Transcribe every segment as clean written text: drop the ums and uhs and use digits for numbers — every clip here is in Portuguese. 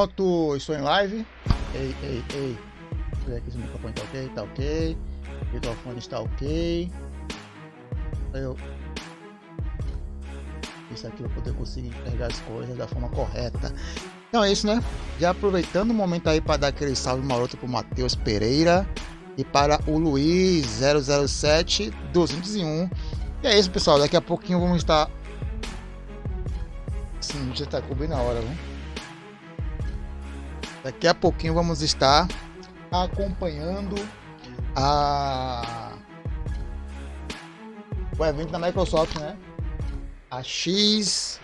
pronto, estou em live. Ei. Deixa eu ver aqui se o microfone tá ok, tá ok. O microfone está ok. Isso aqui eu vou poder conseguir enxergar as coisas da forma correta. Então é isso, né? Já aproveitando o momento aí para dar aquele salve maroto pro Matheus Pereira e para o Luiz 007 201. E é isso, pessoal. Daqui a pouquinho vamos estar. Sim, já está cobrindo a hora, né? Daqui a pouquinho vamos estar acompanhando o evento da Microsoft, né? A X019.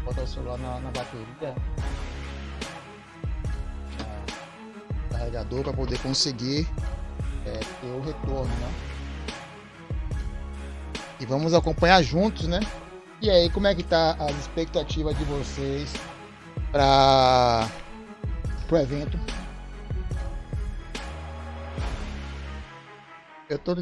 Botar o celular na bateria. Carregador para poder conseguir ter o retorno, né? E vamos acompanhar juntos, né? E aí, como é que tá as expectativas de vocês para o evento? Eu tô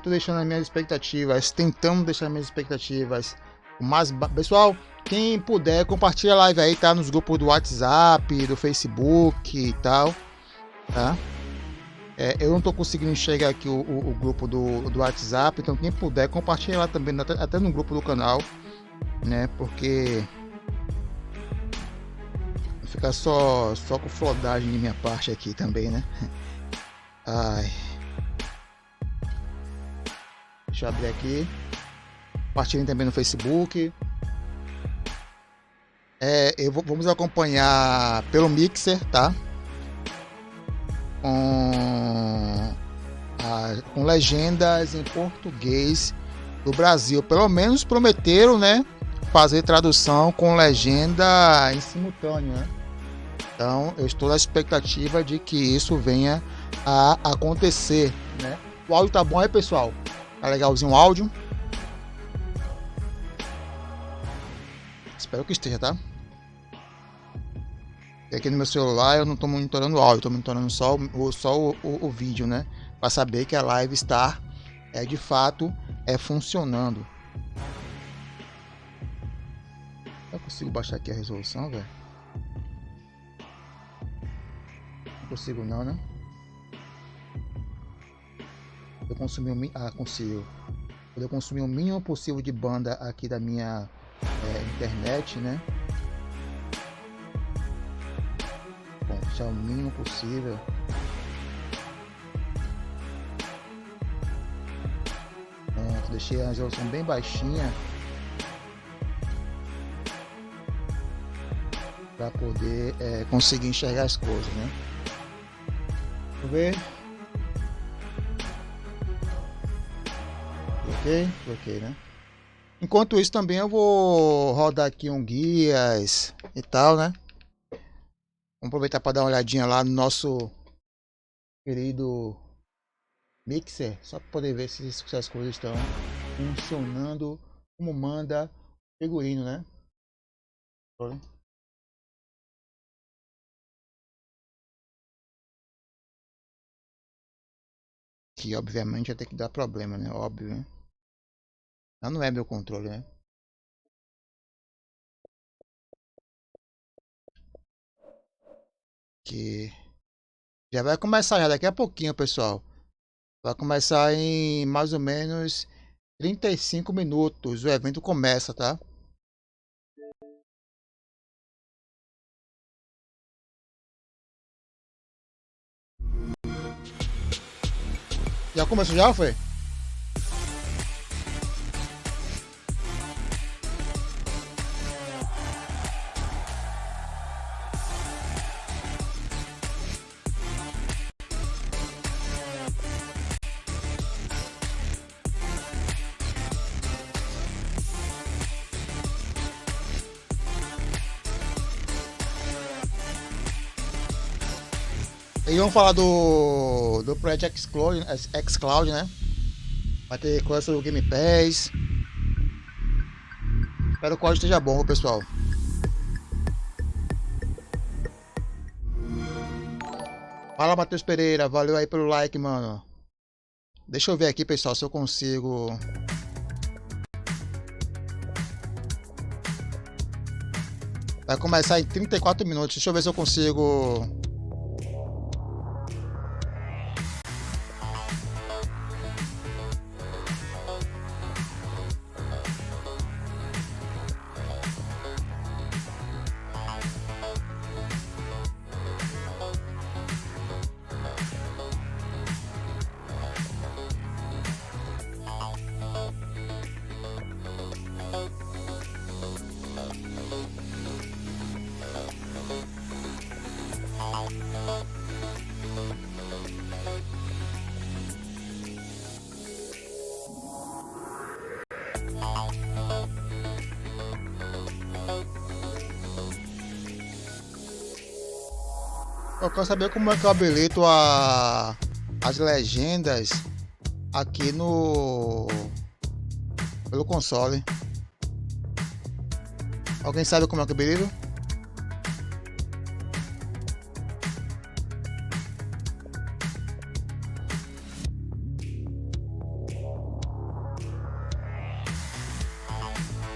deixando as minhas expectativas, tentando deixar as minhas expectativas o mais pessoal, quem puder compartilha a live aí, tá? Nos grupos do WhatsApp, do Facebook e tal, tá? Eu não tô conseguindo enxergar aqui o grupo do WhatsApp, então quem puder compartilha lá também, até no grupo do canal, né? Porque fica só com flodagem de minha parte aqui também, né? Ai. Deixa eu abrir aqui. Compartilhem também no Facebook. Vamos acompanhar pelo Mixer, tá? Com legendas em português do Brasil. Pelo menos prometeram, né? Fazer tradução com legenda em simultâneo, né? Então eu estou na expectativa de que isso venha a acontecer, né? O áudio tá bom aí, pessoal? Tá legalzinho o áudio? Espero que esteja, tá? E aqui no meu celular eu não estou monitorando o áudio, estou monitorando só o vídeo, né? Para saber que a live está de fato funcionando. Eu consigo baixar aqui a resolução, velho? Não consigo não, né? Eu consumi consigo. Eu consumir o mínimo possível de banda aqui da minha internet, né? Bom, deixar o mínimo possível. Pronto, deixei a resolução bem baixinha para poder conseguir enxergar as coisas, né? Vamos ver. Ok, né? Enquanto isso também eu vou rodar aqui um guias e tal, né? Vamos aproveitar para dar uma olhadinha lá no nosso querido Mixer, só para poder ver se as coisas estão funcionando como manda o figurino, né? Que obviamente vai ter que dar problema, né? Óbvio, né? Não é meu controle, né? Que já vai começar já daqui a pouquinho, pessoal. Vai começar em mais ou menos 35 minutos. O evento começa, tá? Já começou já, foi? E vamos falar do projeto X019, né? Vai ter coisa sobre o Game Pass. Espero que o código esteja bom, pessoal. Fala, Matheus Pereira, valeu aí pelo like, mano. Deixa eu ver aqui, pessoal, se eu consigo Vai começar em 34 minutos. Deixa eu ver se eu consigo... Eu quero saber como é que eu habilito as legendas aqui pelo console. Alguém sabe como é que eu habilito?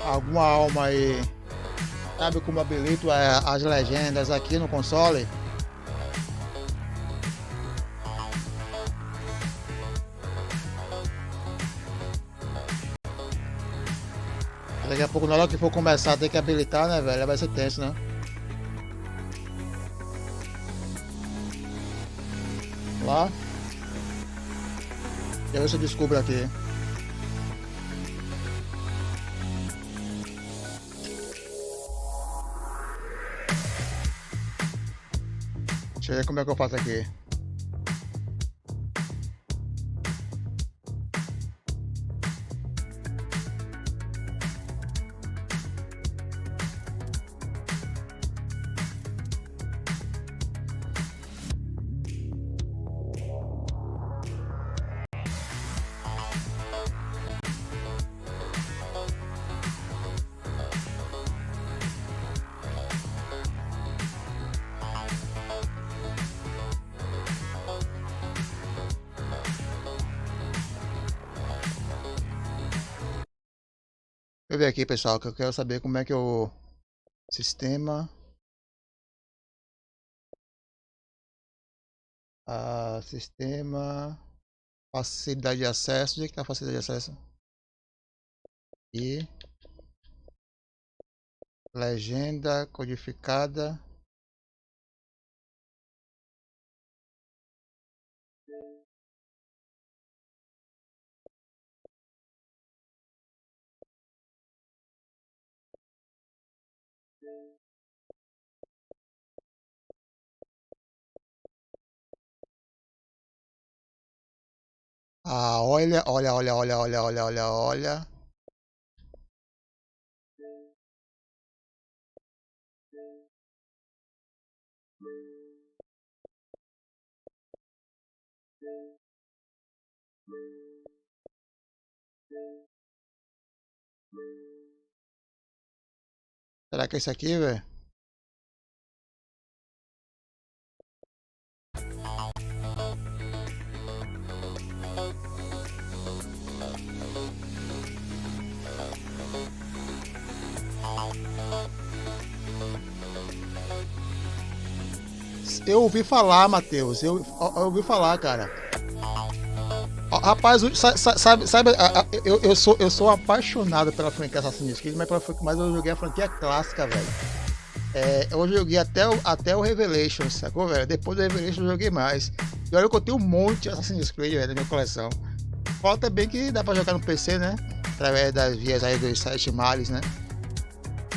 Alguma alma aí sabe como eu habilito as legendas aqui no console? Daqui a pouco, na hora que for começar, tem que habilitar, né, velho? Vai ser tenso, né? Lá. Deixa eu ver se eu descubro aqui. Deixa eu ver como é que eu faço aqui. Deixa eu ver aqui, pessoal, que eu quero saber como é que o sistema... sistema... Facilidade de acesso. Onde é que tá a facilidade de acesso? E... Legenda codificada. Olha. Será que é isso aqui, velho? Eu ouvi falar, Matheus. Eu ouvi falar, cara. Rapaz, sabe, eu sou apaixonado pela franquia Assassin's Creed, mas eu joguei a franquia clássica, velho. Eu joguei até o Revelation, sacou, velho? Depois do Revelation eu joguei mais. E olha que eu tenho um monte de Assassin's Creed, velho, na minha coleção. Falta bem que dá pra jogar no PC, né? Através das vias aí dos sites males, né?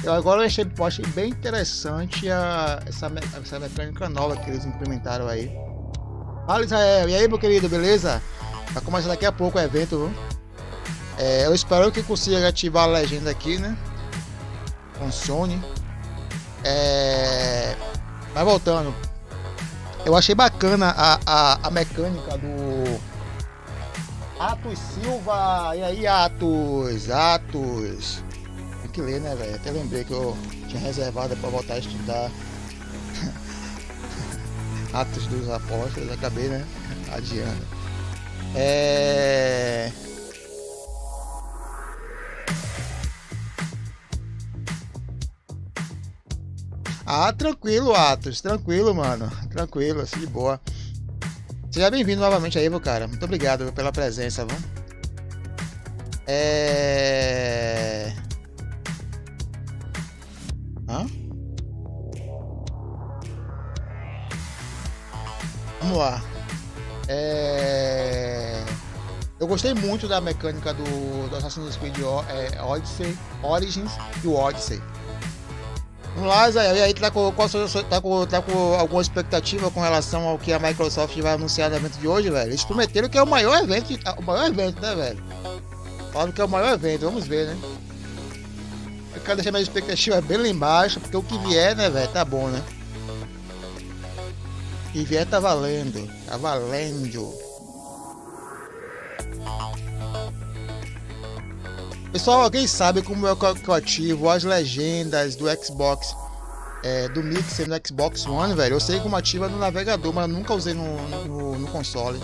Agora eu achei bem interessante essa mecânica nova que eles implementaram aí. Fala, Israel, e aí, meu querido, beleza? Vai começar daqui a pouco o evento, viu? Eu espero que consiga ativar a legenda aqui, né? Funcione. Vai voltando. Eu achei bacana a mecânica do Atos Silva. E aí, Atos? Tem que ler, né, velho? Até lembrei que eu tinha reservado para voltar a estudar Atos dos Apóstolos. Acabei, né? Adiando. Ah, tranquilo, Atos. Tranquilo, mano. Tranquilo, assim de boa. Seja bem-vindo novamente aí, meu cara. Muito obrigado pela presença, viu? Hã? Vamos lá. Eu gostei muito da mecânica do Assassin's Creed Odyssey, Origins e o Odyssey. Vamos lá, Zé. E aí, tá com alguma expectativa com relação ao que a Microsoft vai anunciar no evento de hoje, velho? Eles prometeram que é o maior evento, né, velho? Falaram que é o maior evento, vamos ver, né? Eu quero deixar minha expectativa bem lá embaixo, porque o que vier, né, velho, tá bom, né? O que vier tá valendo, tá valendo. Pessoal, alguém sabe como é que eu ativo as legendas do Xbox, do Mixer no Xbox One, velho? Eu sei como ativa no navegador, mas eu nunca usei no console.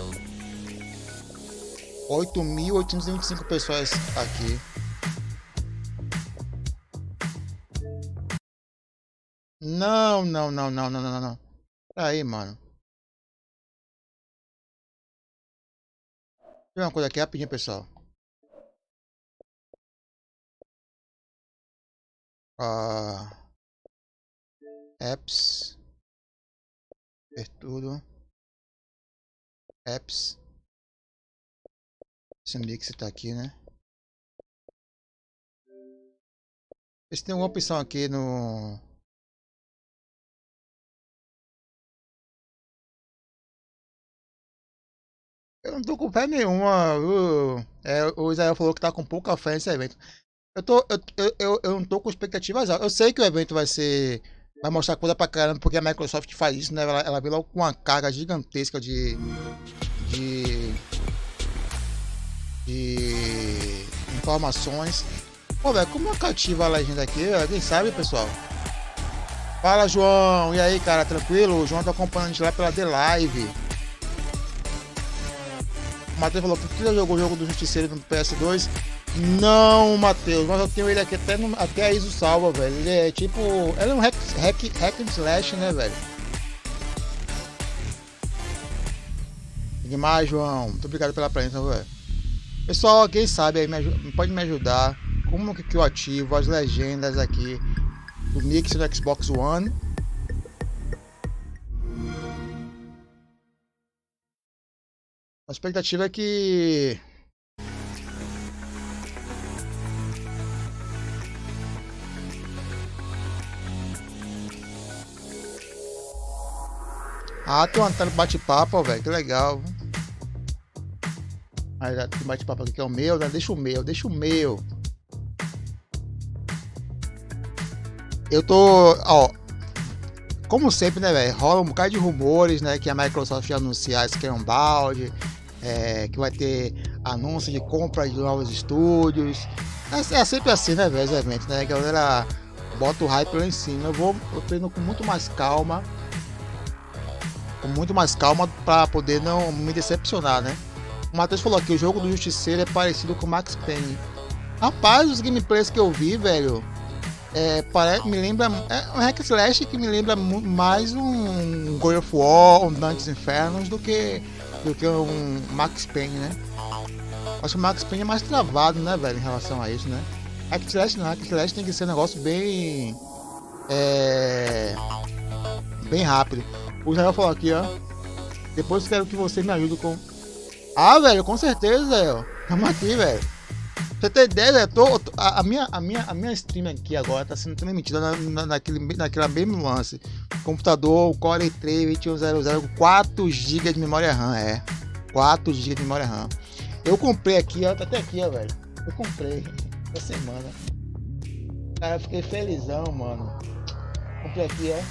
8.825 pessoas aqui. Não. Aí, mano. Deixa eu ver uma coisa aqui rapidinho, pessoal. Apps. Ver tudo. Apps. Esse mix tá aqui, né? Ver se tem alguma opção aqui no... Eu não tô com fé nenhuma. O Israel falou que tá com pouca fé nesse evento. Eu não tô com expectativas altas. Eu sei que o evento vai mostrar coisa pra caramba, porque a Microsoft faz isso, né? Ela vem logo com uma carga gigantesca de informações. Pô, velho, como é que ativa a legenda aqui? Quem sabe, pessoal? Fala, João. E aí, cara, tranquilo? O João tá acompanhando a gente lá pela The Live. O Matheus falou que já jogou o jogo do Justiceiro no PS2. Não, Matheus, mas eu tenho ele aqui até a ISO salva, velho. Ele é tipo... Ele é um hack and slash, né, velho? Demais, João. Muito obrigado pela presença, velho. Pessoal, quem sabe aí pode me ajudar. Como que eu ativo as legendas aqui do Mix no Xbox One? A expectativa é que... Ah, tem um bate-papo, velho, que legal. Aí já tem bate-papo aqui que é o meu, né? Deixa o meu. Eu tô, ó, como sempre, né, velho, rola um bocado de rumores, né, que a Microsoft ia anunciar esse balde, que vai ter anúncio de compra de novos estúdios. É sempre assim, né, velho, os eventos, né, a galera bota o hype lá em cima. Eu tô indo com muito mais calma para poder não me decepcionar, né? O Matheus falou aqui, o jogo do Justiceiro é parecido com o Max Payne. Rapaz, os gameplays que eu vi, velho, me lembra, um hack slash que me lembra mais um God of War, um Dantes Infernos do que um Max Payne, né? Acho que o Max Payne é mais travado, né, velho, em relação a isso, né? Hack slash não, hack slash tem que ser um negócio bem rápido. O Israel falou aqui, ó. Depois quero que você me ajude com... Ah, velho, com certeza, Israel. Vamos aqui, velho. Você tem ideia, velho? A minha stream aqui agora tá sendo transmitida naquela mesmo lance. Computador, Core i3 2100, 4 GB de memória RAM, 4 GB de memória RAM. Eu comprei aqui, ó. Tá até aqui, ó, velho. Eu comprei essa semana. Cara, eu fiquei felizão, mano. Comprei aqui, ó.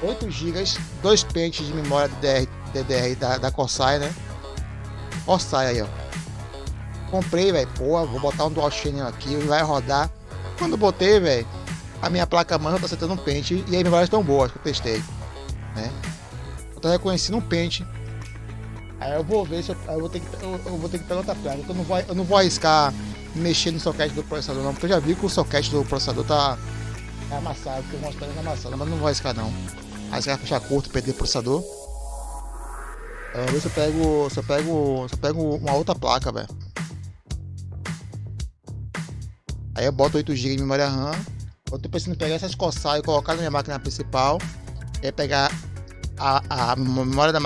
8 GB, 2 pentes de memória DDR da Corsair, né? Corsair aí, ó. Comprei, velho. Pô, vou botar um DualShock aqui, ele vai rodar. Quando eu botei, velho, a minha placa-mãe já tá acertando um pente e as memórias estão boas que eu testei, né? Eu tô reconhecendo um pente. Aí eu vou ver se eu vou ter que pegar outra placa. Eu não vou arriscar mexer no socket do processador, não, porque eu já vi que o socket do processador tá É amassado, porque eu mostro ele amassado, mas não vai riscar não. Aí você vai fechar curto, perder o processador. Vamos ver se eu pego uma outra placa, velho. Aí eu boto 8 GB de memória RAM. Eu tô pensando em pegar essas coçadas e colocar na minha máquina principal. E aí pegar a memória da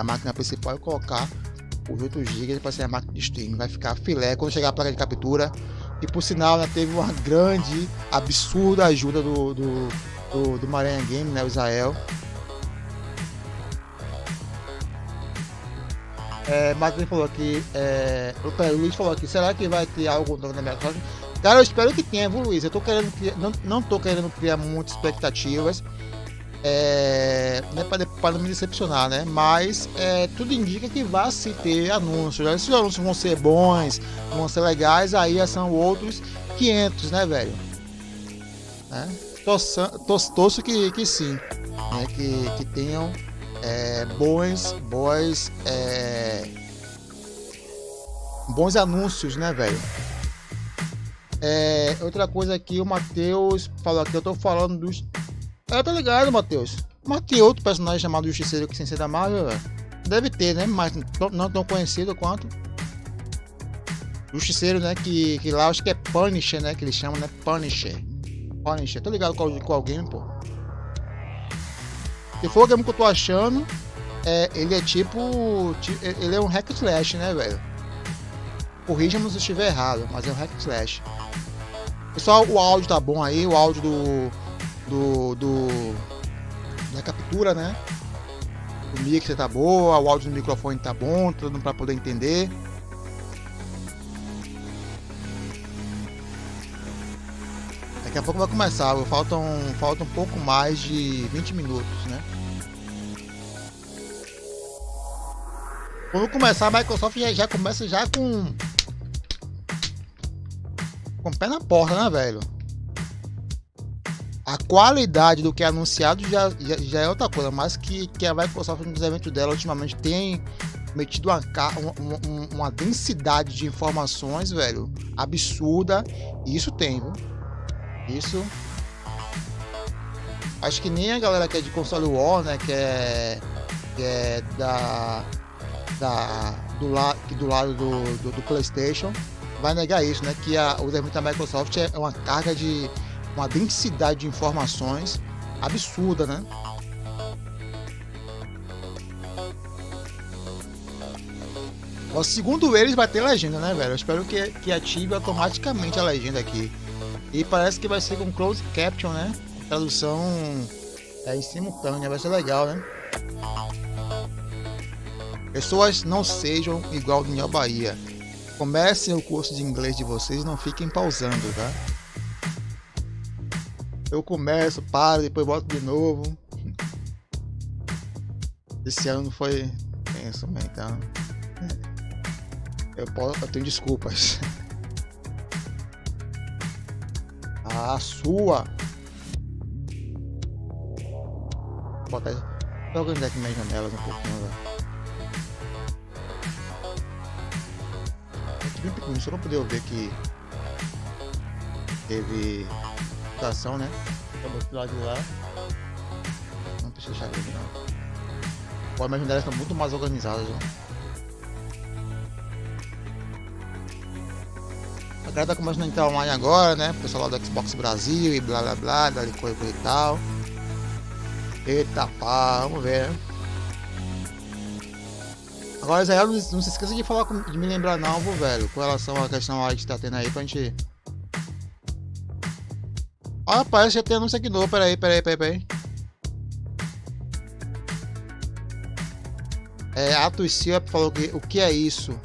máquina principal e colocar os 8 GB para ser a máquina de streaming. Vai ficar filé quando chegar a placa de captura. E por sinal, né, teve uma grande, absurda ajuda do Maranhão Game, né, o Israel. Mas ele falou aqui, o Luiz falou aqui, será que vai ter algo novo na Microsoft? Cara, eu espero que tenha, viu, Luiz? Eu tô querendo criar, não tô querendo criar muitas expectativas, né, para não me decepcionar, né? Mas tudo indica que vai se ter anúncios. Se os anúncios vão ser bons, vão ser legais, aí são outros 500, né, velho? Né? Torço que sim, né? Que tenham bons anúncios, né, velho? Outra coisa aqui, o Matheus falou aqui, eu tô falando dos... tá ligado, Matheus? Mas tem outro personagem chamado Justiceiro que sem ser da Marvel, velho. Deve ter, né? Mas não tão conhecido quanto Justiceiro, né? Que lá acho que é Punisher, né? Que eles chamam, né? Punisher. Tô ligado com alguém, pô. Se for o game que eu tô achando, ele é tipo ele é um hack slash, né, velho? Corrija-me se eu estiver errado, mas é um hack slash. Pessoal, o áudio tá bom aí, o áudio da captura, né? O mixer tá boa, o áudio do microfone tá bom, tudo para poder entender. Daqui a pouco vai começar, falta um pouco mais de 20 minutos, né? Quando começar, a Microsoft já começa com o pé na porta, né, velho? A qualidade do que é anunciado já é outra coisa, mas que a Microsoft nos eventos dela ultimamente tem metido uma densidade de informações, velho, absurda. E isso tem, viu? Isso. Acho que nem a galera que é de console war, né, que é do lado do PlayStation, vai negar isso, né? Que o evento da Microsoft é uma carga de uma densidade de informações absurda, né? Ó, segundo eles vai ter legenda, né, velho? Eu espero que ative automaticamente a legenda aqui. E parece que vai ser com closed caption, né? Tradução em simultânea, vai ser legal, né? Pessoas, não sejam igual DanieldaBahia. Comecem o curso de inglês de vocês, não fiquem pausando, tá? Eu começo, paro, depois volto de novo. Esse ano foi tenso, então eu tenho desculpas. A sua. Vou organizar aqui minhas janelas um pouquinho, velho. Bem pequenininho, só pra poder ver que teve ação, né? Vamos do lado de lá. Não precisa deixar aqui não. Agora minhas janelas estão muito mais organizadas, né? A galera tá começando a entrar online agora, né? O pessoal lá do Xbox Brasil e blá blá blá, dali coisa e tal. Eita pá, vamos ver, né? Agora, Israel, não se esqueça de falar de me lembrar não, velho, com relação à questão aí que tá tendo aí pra gente... Ah, parece que já tem anúncio aqui novo, peraí. Atos Silva falou que o que é isso?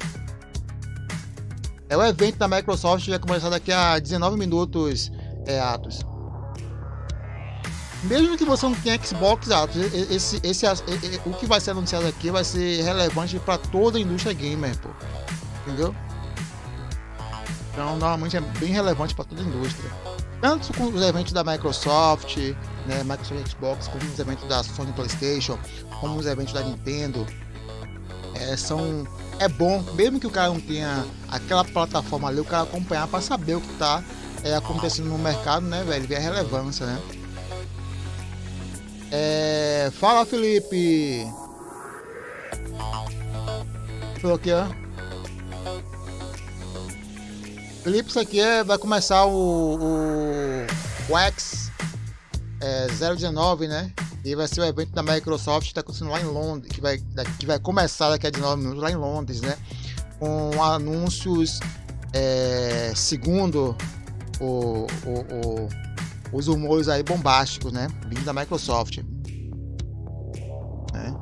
É o evento da Microsoft, vai começar daqui a 19 minutos, Atos. Mesmo que você não tenha Xbox, Atos, o que vai ser anunciado aqui vai ser relevante para toda a indústria gamer, pô. Entendeu? Então, normalmente é bem relevante para toda a indústria. Tanto com os eventos da Microsoft, né, Microsoft Xbox, como os eventos da Sony PlayStation, como os eventos da Nintendo. É bom, mesmo que o cara não tenha aquela plataforma ali, o cara acompanhar para saber o que tá acontecendo no mercado, né, velho? Vê a relevância, né? Fala, Felipe! Falou aqui, ó. Felipe, isso aqui vai começar o X019, né? E vai ser o evento da Microsoft que está acontecendo lá em Londres, que vai começar daqui a 19 minutos lá em Londres, né? Com anúncios, segundo os rumores aí bombásticos, né? Vindo da Microsoft. Né?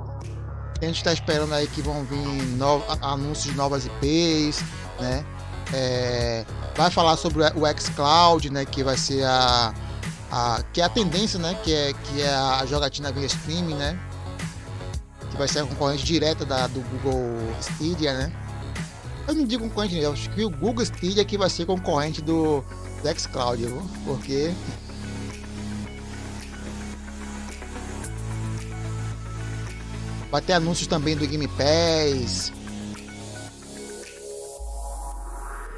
A gente está esperando aí que vão vir anúncios de novas IPs, né? Vai falar sobre o xCloud, né? Que vai ser que é a tendência, né? Que é a jogatina via streaming, né? Que vai ser a concorrente direta do Google Stadia, né? Eu não digo concorrente, eu acho que o Google Stadia que vai ser concorrente do xCloud, viu? Porque vai ter anúncios também do Game Pass.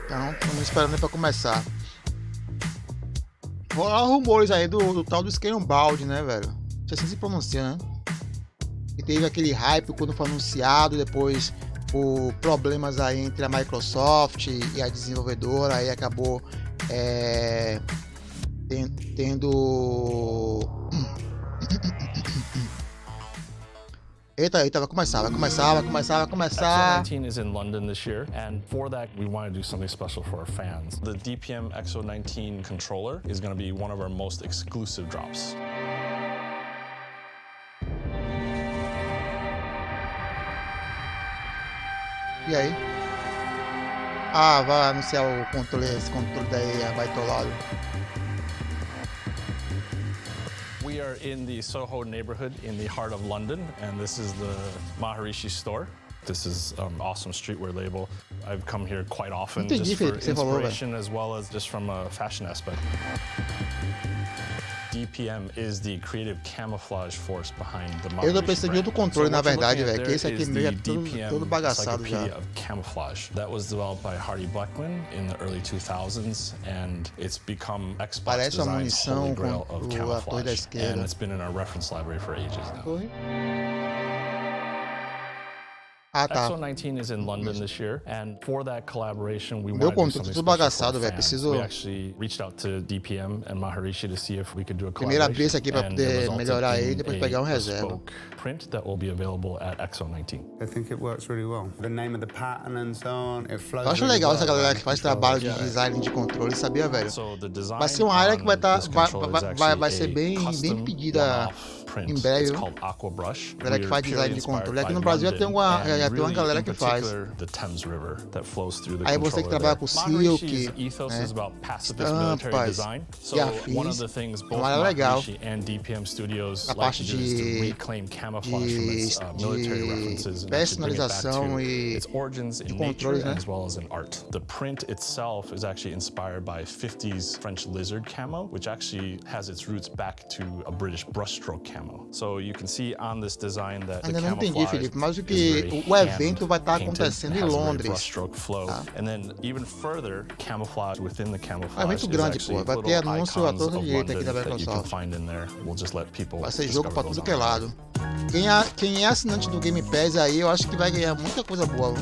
Então, estamos esperando para começar. Rolar rumores aí do tal do Scalebound, né, velho? Não sei se se pronuncia, né? E teve aquele hype quando foi anunciado, depois por problemas aí entre a Microsoft e a desenvolvedora, aí acabou tendo... Eita, vai começar. X019 is in London this year, and for that we want to do something special for our fans. The DPM X019 controller is going to be one of our most exclusive drops. E aí? Vai anunciar o controle, esse controle daí vai tolado. We are in the Soho neighborhood in the heart of London, and this is the Maharishi store. This is an awesome streetwear label. I've come here quite often just for inspiration as well as just from a fashion aspect. DPM is the creative camouflage force behind the Maharishi. Eu tô pensando em outro controle, na verdade, velho, que esse aqui meio todo bagaçado já. Camouflage that was developed by Hardy Blackman in the early 2000s, and it's become Xbox design's holy grail of camouflage, and it's been in our reference library for ages now. X019 is in London this year, and for that collaboration, we wanted to do something special for fans. We actually reached out to DPM and Maharishi to see if we could do a collaboration, and it resulted in a bespoke print that will be available at X019. I think it works really well. The name of the pattern and so on, it flows. Eu acho legal essa galera que faz trabalho de design de controle, sabia, velho? Vai ser uma área que vai ser bem pedida em breve. Galera que faz design de controle. Aqui no Brasil já tem uma galera que faz. Aí você que trabalha com Silk, né, estampas e afins. É uma área legal. A parte de personalização e de controles, né? The print itself is actually inspired by 50s French lizard camo, which actually has its roots back to a British brushstroke camo. So you can see on this design that the camouflage. Ainda não entendi, Felipe, mas o evento vai estar acontecendo em Londres. Tá? And then even further, camouflage within the camouflage. É um evento grande, pô. Vai ter anúncio a todo jeito aqui da Microsoft. Vai ser jogo pra tudo que é lado. Quem é assinante do Game Pass aí, eu acho que vai ganhar muita coisa boa.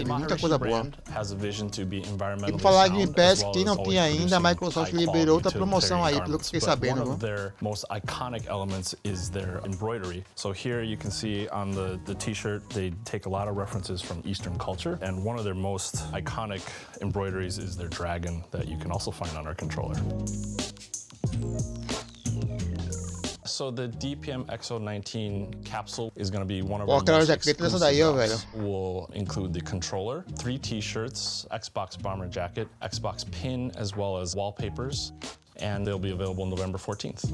Muita coisa boa. E por falar em Game Pass, quem não tinha ainda, a Microsoft liberou outra promoção aí, pelo que fiquei sabendo. One of their most iconic elements is their embroidery. So here you can see on the t-shirt, they take a lot of references from Eastern culture, and one of their most iconic embroideries is their dragon that you can also find on our controller. So the DPM X019 capsule is going to be one of our most exclusive drops. Will include the controller, 3 t-shirts, Xbox bomber jacket, Xbox pin, as well as wallpapers, and they'll be available November 14th.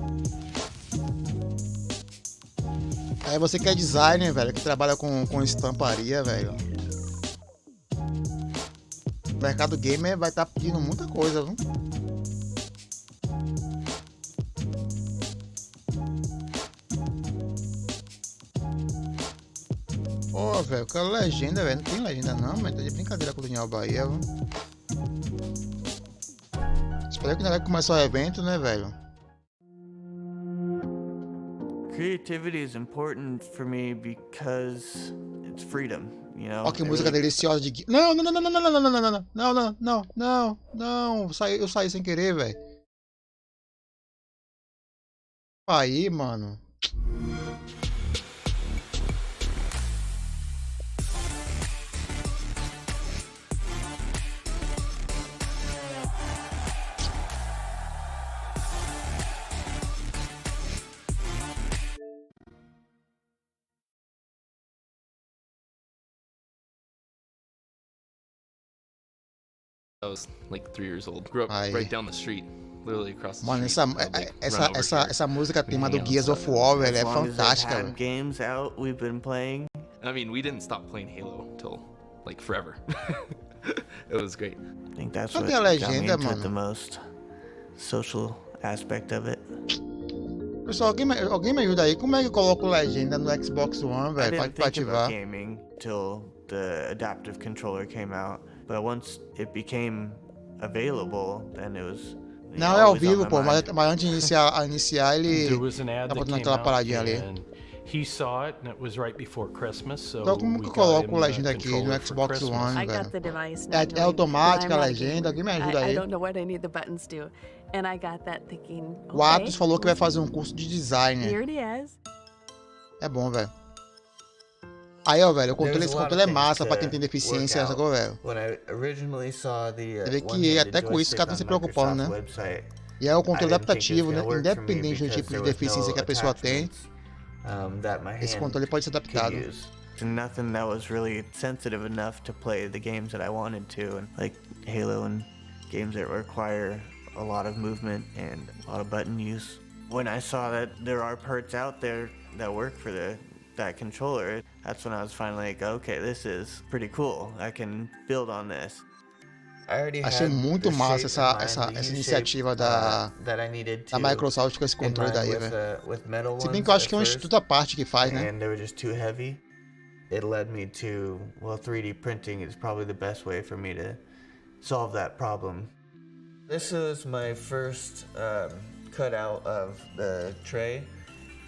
Aí você que é designer, velho, que trabalha com estamparia, velho. O mercado gamer vai estar pedindo muita coisa, viu? Pô, velho, eu quero legenda, velho. Não tem legenda não, mas tá de brincadeira com o DanieldaBahia, viu? Falei que não vai começar o evento, né, velho? Creativity is important for me because it's freedom, you know. Ó, que música deliciosa de... Não, não, não, não, não, não, não, não, não, não, não, não, não, não, não, eu saí sem querer, velho. Aí, mano. I was like 3 years old. Grew up right down the street, literally across the Mano, street. essa música tema do Gears of War, velho, é fantástica, velho. Games out we've been playing. I mean, we didn't stop playing Halo till like forever. It was great. I think that's what Cadê a legenda, got me into mano? the most social aspect of it. Pessoal, alguém me ajuda aí? Como é que eu coloco legenda no Xbox One, velho, pra ativar? Gaming till the adaptive controller came out, but once it became available, then it was. Não, é ao vivo, pô, mas antes de iniciar ele tá botando aquela paradinha ali. He saw it and it was right before Christmas, so então como que eu coloco legenda aqui no Xbox One, velho? É automática a legenda, alguém me ajuda aí? O Atos falou que vai fazer um curso de design. É bom, velho. Aí, ó, velho, esse controle é massa pra quem tem deficiência, sacou, velho? Você vê que até com isso os caras estão se preocupando, né? E é o controle adaptativo, né? Independente do tipo de deficiência que a pessoa tem, esse controle pode ser adaptado. Nothing that was really sensitive enough to play the games that I wanted to, and like Halo and games that require a lot of movement and a lot of button use. When I saw that there are parts out there that work for that controller, that's when I was finally like, okay, this is pretty cool. I can build on this. Achei muito massa essa iniciativa da Microsoft com esse controle daí, velho. Se bem que eu acho que é um instituto à parte que faz, né? It led me to, well, 3D printing is probably the best way for me to solve that problem. This is my first cutout of the tray.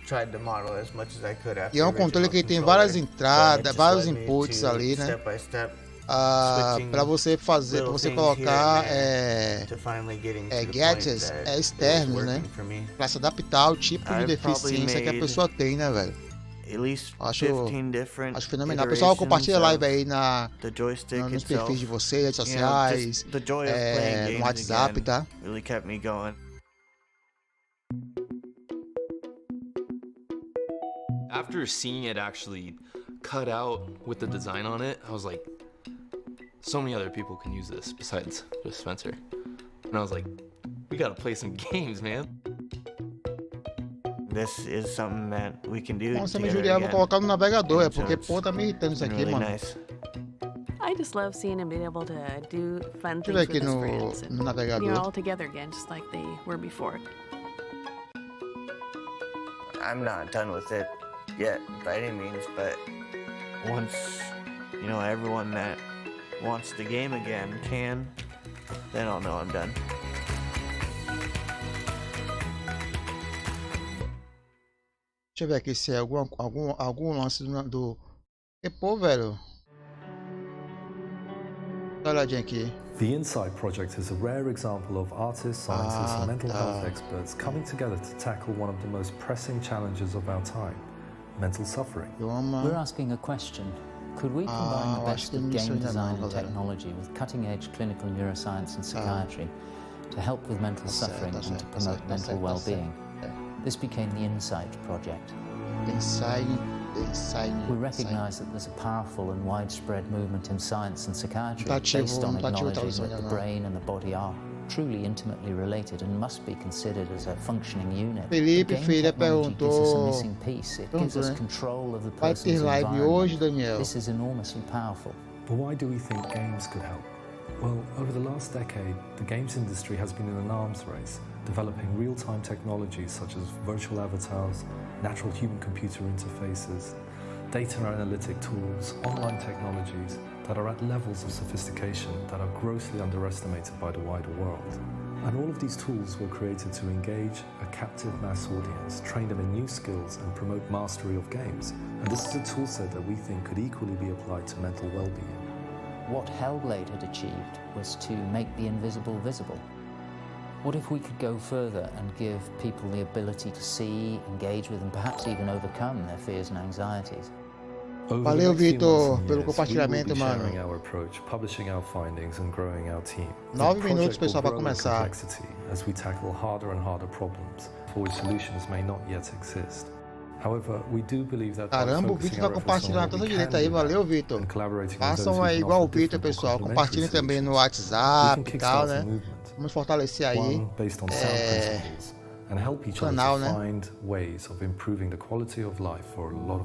Tried to model as much as I could after. E é um controle que tem várias entradas, vários inputs ali, né? Para você fazer, para você colocar gadgets externos, né? Para se adaptar ao tipo de deficiência que a pessoa tem, né, velho? Acho fenomenal. Pessoal, compartilha a live aí nos perfis de vocês, redes sociais, no WhatsApp, tá? After seeing it actually cut out with the design on it, I was like, so many other people can use this besides just Spencer. And I was like, we gotta play some games, man. This is something that we can do. Você me ajuda, eu vou colocar no navegador, porque pô, tá me irritando isso aqui, mano. I just love seeing and being able to do fun things with his friends. No navegador. You know, all together again, just like they were before. I'm not done with it yet by any means, but once, you know, everyone that wants the game again can, then I'll know I'm done. Deixa eu ver aqui se é algum lance do... E pô, velho. Dá uma olhadinha aqui. The Insight Project is a rare example of artists, scientists and mental health experts coming together to tackle one of the most pressing challenges of our time, mental suffering. We're asking a question. Could we combine the best of game design and technology with cutting-edge clinical neuroscience and psychiatry to help with mental suffering and to promote mental well-being? This became the Insight Project. We recognize that there's a powerful and widespread movement in science and psychiatry based on acknowledging that the brain and the body are truly intimately related and must be considered as a functioning unit. Felipe Feira perguntou, missing piece. It gives us control of the person's environment. This is enormously powerful. But why do we think games could help? Well, over the last decade, the games industry has been in an arms race, developing real-time technologies such as virtual avatars, natural human-computer interfaces, data analytic tools, online technologies that are at levels of sophistication that are grossly underestimated by the wider world. And all of these tools were created to engage a captive mass audience, train them in new skills and promote mastery of games. And this is a tool set that we think could equally be applied to mental well-being. What Hellblade had achieved was to make the invisible visible. What if we could go further and give people the ability to see, engage with, and perhaps even overcome their fears and anxieties? Valeu, Vitor, pelo compartilhamento, mano. 9 minutos, pessoal, para começar. As we tackle harder and harder problems for which solutions may not yet exist. However, we do believe that Caramba, o Vitor tá compartilhando toda a direita aí, valeu, Vitor. Façam aí igual o Vitor, pessoal. Compartilhem também no WhatsApp e tal, né? Vamos fortalecer aí o canal, né?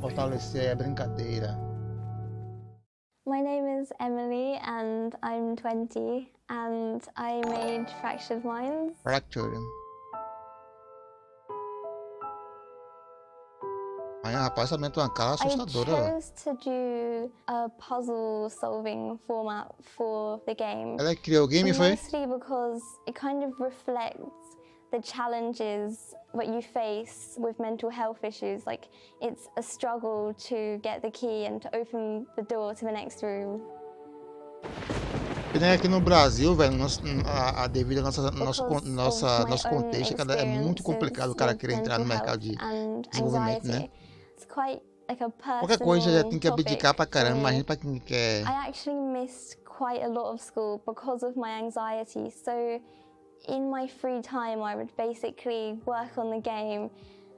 Fortalecer a brincadeira. My name is Emily and I'm 20 and I made Fractured Minds. Fractured. Aí, rapaz, essa mente é uma cara assustadora. I chose to do a puzzle solving format for the game. Ela criou o game, foi? Mostly because it kind of reflects the challenges what you face with mental health issues. Like, it's a struggle to get the key and to open the door to the next room. E nem aqui no Brasil, velho, devido ao nosso contexto, é muito complicado o cara querer entrar no mercado de desenvolvimento, né? Qualquer coisa já tem que abdicar pra caramba, imagina pra quem quer. I actually missed quite a lot of school because of my anxiety. So in my free time, I would basically work on the game.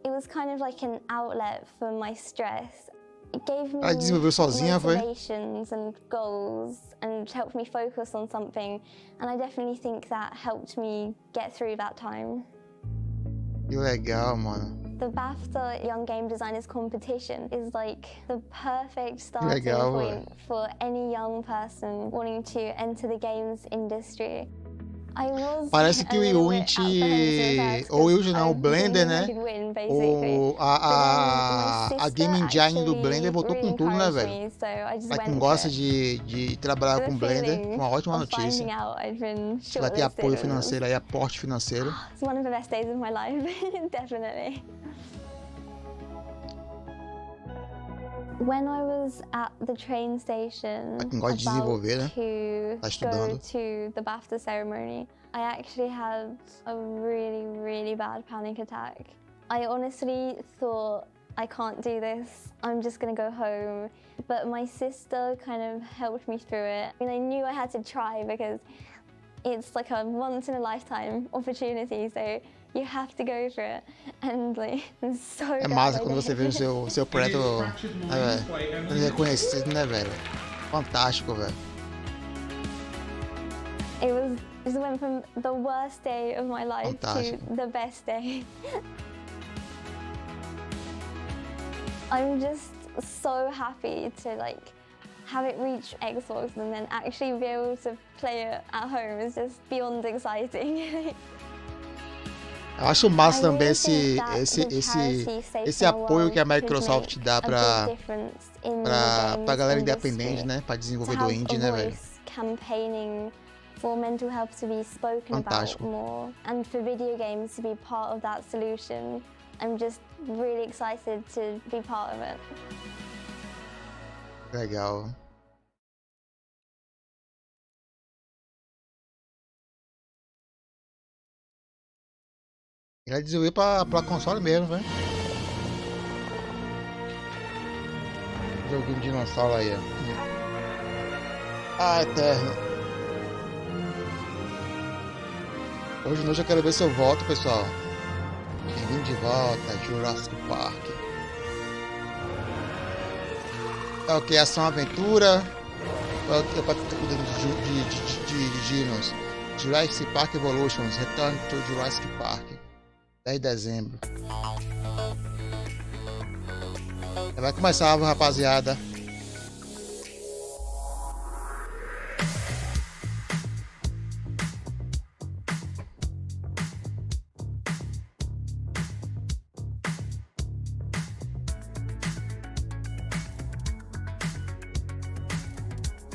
It was kind of like an outlet for my stress. It gave me motivations and goals and helped me focus on something. And I definitely think that helped me get through that time. Que legal, mano. The BAFTA Young Game Designers Competition is like the perfect starting point for any young person wanting to enter the games industry. Parece que o Unity, ou o Blender, né? A Game Engine do Blender voltou com tudo, né, velho? Pra quem gosta de trabalhar com Blender, uma ótima notícia. Vai ter apoio financeiro aí, aporte financeiro. It's one of the best days of my life, definitely. When I was at the train station quem gosta de desenvolver, né? Tá estudando. To the BAFTA ceremony, I actually had a really bad panic attack. I honestly thought, I can't do this, I'm just gonna go home. But my sister kind of helped me through it. And I knew I had to try because it's like a once in a lifetime opportunity, so you have to go for it. And like, I'm so É massa quando você vê o seu projeto reconhecido, né, velho? Fantástico, velho. It went from the worst day of my life to the best day. I'm just so happy to like have it reach Xbox and then actually be able to play it at home is just beyond exciting. Eu acho massa também esse apoio que a Microsoft dá pra galera independente, né? Pra desenvolvedor indie, né, velho? Campaigning for mental health to be spoken about more and for video games to be part of that solution. I'm just really excited to be part of it. Legal. Ele desenvolveu pra console mesmo, velho. Joguinho de dinossauro aí, ó. Ah, eterno. Hoje de noite eu quero ver se eu volto, pessoal. Bem-vindo de volta, Jurassic Park. É o que? Ação, aventura? Eu participo de dinos. Jurassic Park Evolutions, Return to Jurassic Park. 10 de dezembro. Vai começar, rapaziada.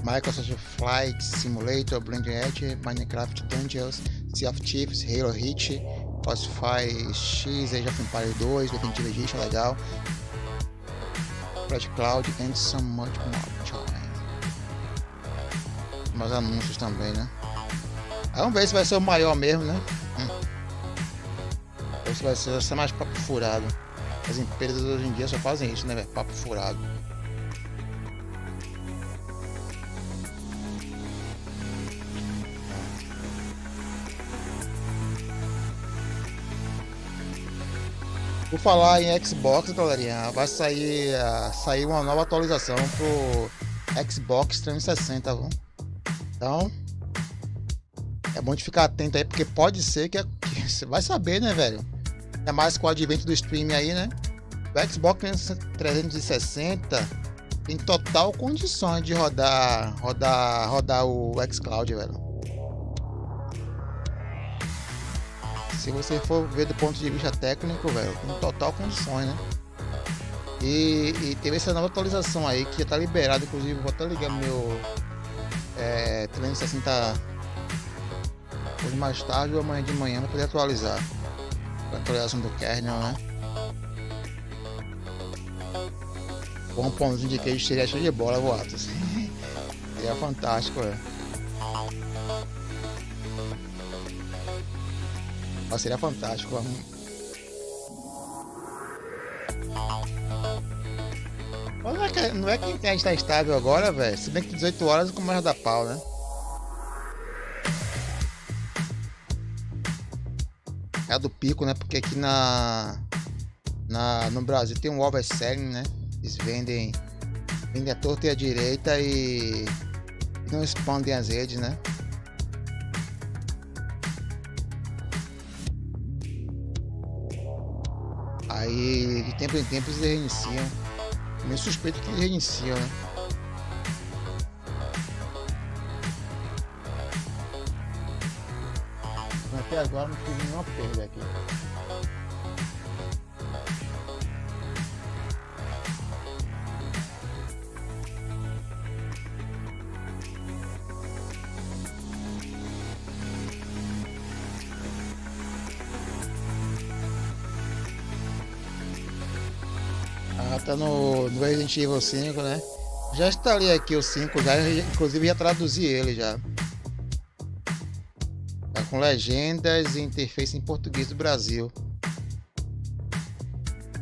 Microsoft Flight Simulator, Blending Edge, Minecraft Dungeons, Sea of Thieves, Halo Reach, Classify X, Age of Empires 2, Definitive Edition, legal. Flash Cloud and some much more. Mais anúncios também, né? Vamos ver se vai ser o maior mesmo, né? Esse vai ser mais papo furado. As empresas hoje em dia só fazem isso, né, velho? Papo furado. Vou falar em Xbox, galerinha. Vai sair uma nova atualização pro Xbox 360, viu? Então, é bom de ficar atento aí, porque pode ser que você vai saber, né, velho? É mais com o advento do streaming aí, né? O Xbox 360 tem total condições de rodar o xCloud, velho. Se você for ver do ponto de vista técnico, velho, tem total condições, né? E teve essa nova atualização aí que já tá liberado, inclusive vou até ligar meu 360 hoje mais tarde ou amanhã de manhã para poder atualizar a atualização do kernel, né? Com um pãozinho de queijo seria show de bola, Boatos. Seria fantástico, velho. Seria fantástico. Não é que a internet tá estável agora, velho. Se bem que 18 horas começa a dar pau, né? É a do pico, né? Porque aqui no Brasil tem um overselling, né? Eles vendem a torta e a direita e não expandem as redes, né? Aí de tempo em tempo eles reiniciam. Meio suspeito que eles reiniciam, né? Até agora não tive nenhuma perda aqui. Tá no Resident Evil 5, né? Já instalei aqui o 5, inclusive já traduzi ele já. Tá com legendas e interface em português do Brasil.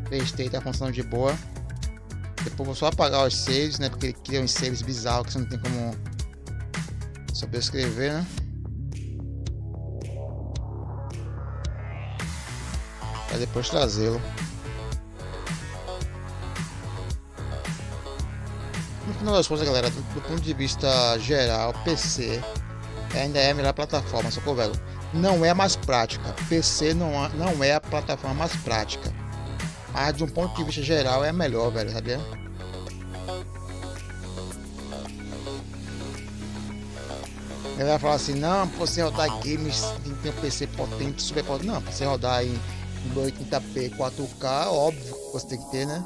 Testei, tá funcionando de boa. Depois vou só apagar os saves, né? Porque ele cria uns saves bizarros que você não tem como saber escrever, né? Pra depois trazê-lo. No final das contas, galera, do ponto de vista geral, PC ainda é a melhor plataforma, só que, velho, não é a mais prática. PC não é a plataforma mais prática, mas de um ponto de vista geral é a melhor, velho, sabia? Ele vai falar assim, não, pra você rodar games tem que ter um PC potente, super potente. Não, pra você rodar em 1080p 4K, óbvio que você tem que ter, né?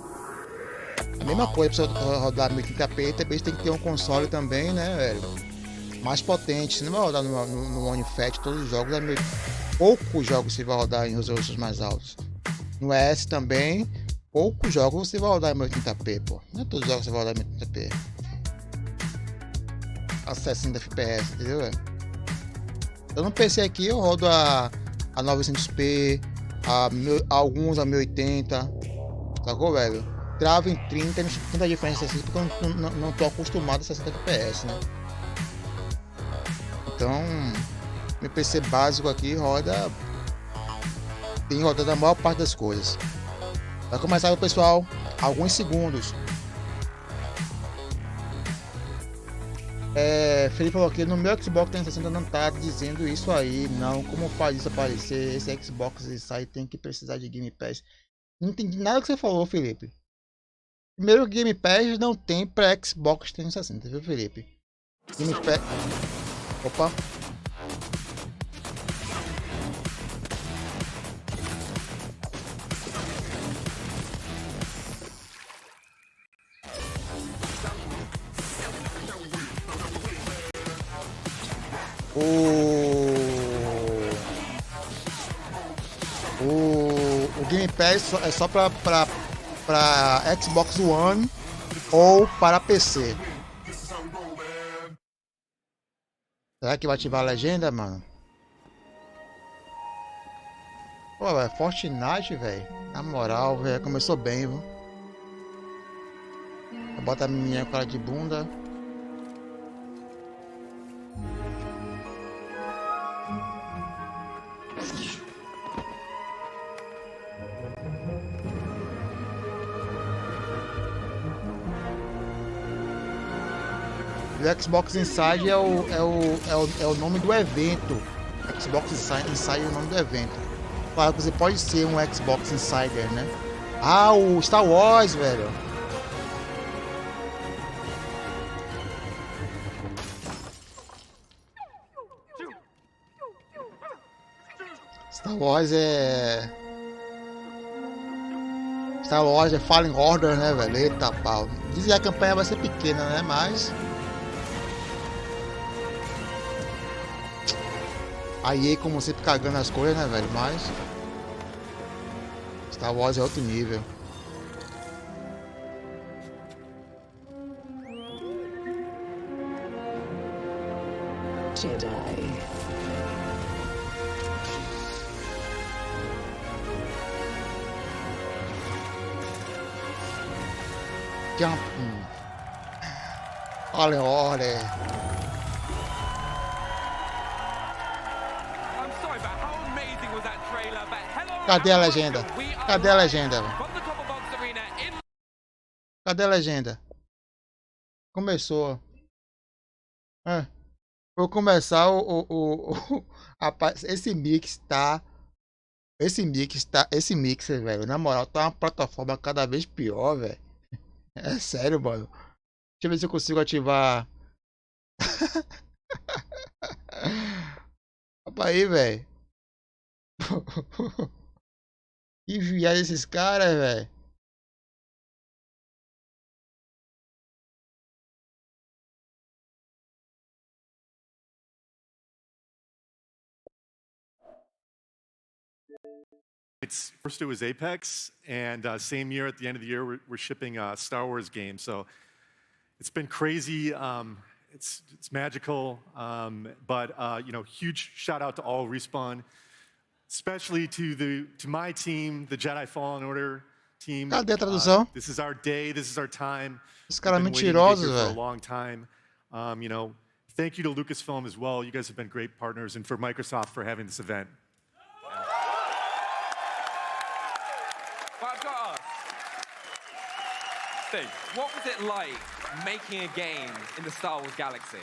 A mesma coisa, pra você rodar 1080p, também você tem que ter um console também, né, velho? Mais potente. Você não vai rodar no One Fat todos os jogos, poucos jogos você vai rodar em resoluções mais altas. No S também, poucos jogos você vai rodar em 1080p, pô. Não é todos os jogos você vai rodar em 1080p. A 60 FPS, entendeu, velho? Eu no PC aqui eu rodo a 900p, alguns a 1080, sacou, velho? Travo em 30, não tem tanta diferença assim, porque eu não tô acostumado a 60 FPS, né? Então, meu PC básico aqui tem rodado a maior parte das coisas. Vai começar, pessoal, alguns segundos. Felipe falou que no meu Xbox 360 não tá dizendo isso aí, não. Como faz isso aparecer? Esse Xbox sai tem que precisar de Game Pass. Não entendi nada que você falou, Felipe. Primeiro, Game Pass não tem para Xbox 360, viu, Felipe? Game Pass. Opa. Pass é só pra Xbox One ou para PC. Será que vai ativar a legenda, mano? Pô, velho, Fortnite, velho. Na moral, velho, começou bem, viu? Bota a menina com cara de bunda. O Xbox Inside é o nome do evento. Xbox Inside é o nome do evento. Claro que você pode ser um Xbox Insider, né? Ah, o Star Wars, velho. Star Wars é Fallen Order, né, velho? Eita pau. Dizem que a campanha vai ser pequena, né? Mas a EA, como sempre, cagando as coisas, né, velho? Mas Star Wars é outro nível. Jedi. Jump. Olha, olha. Cadê a legenda? Cadê a legenda? Cadê a legenda? Começou. Vou começar esse mixer, velho. Na moral, tá uma plataforma cada vez pior, velho. É sério, mano. Deixa eu ver se eu consigo ativar. Opa aí, velho. Que viagem esses caras, velho. First it was Apex, and same year at the end of the year we're shipping a Star Wars game. So it's been crazy. It's magical, but you know, huge shout out to all Respawn, especially to my team, the Jedi Fallen Order team. Cadê a tradução? This is our day. This is our time. Os caras mentirosos, velho. For a velho. long time. You know, thank you to Lucasfilm as well. You guys have been great partners, and for Microsoft for having this event. What was it like making a game in the Star Wars galaxy?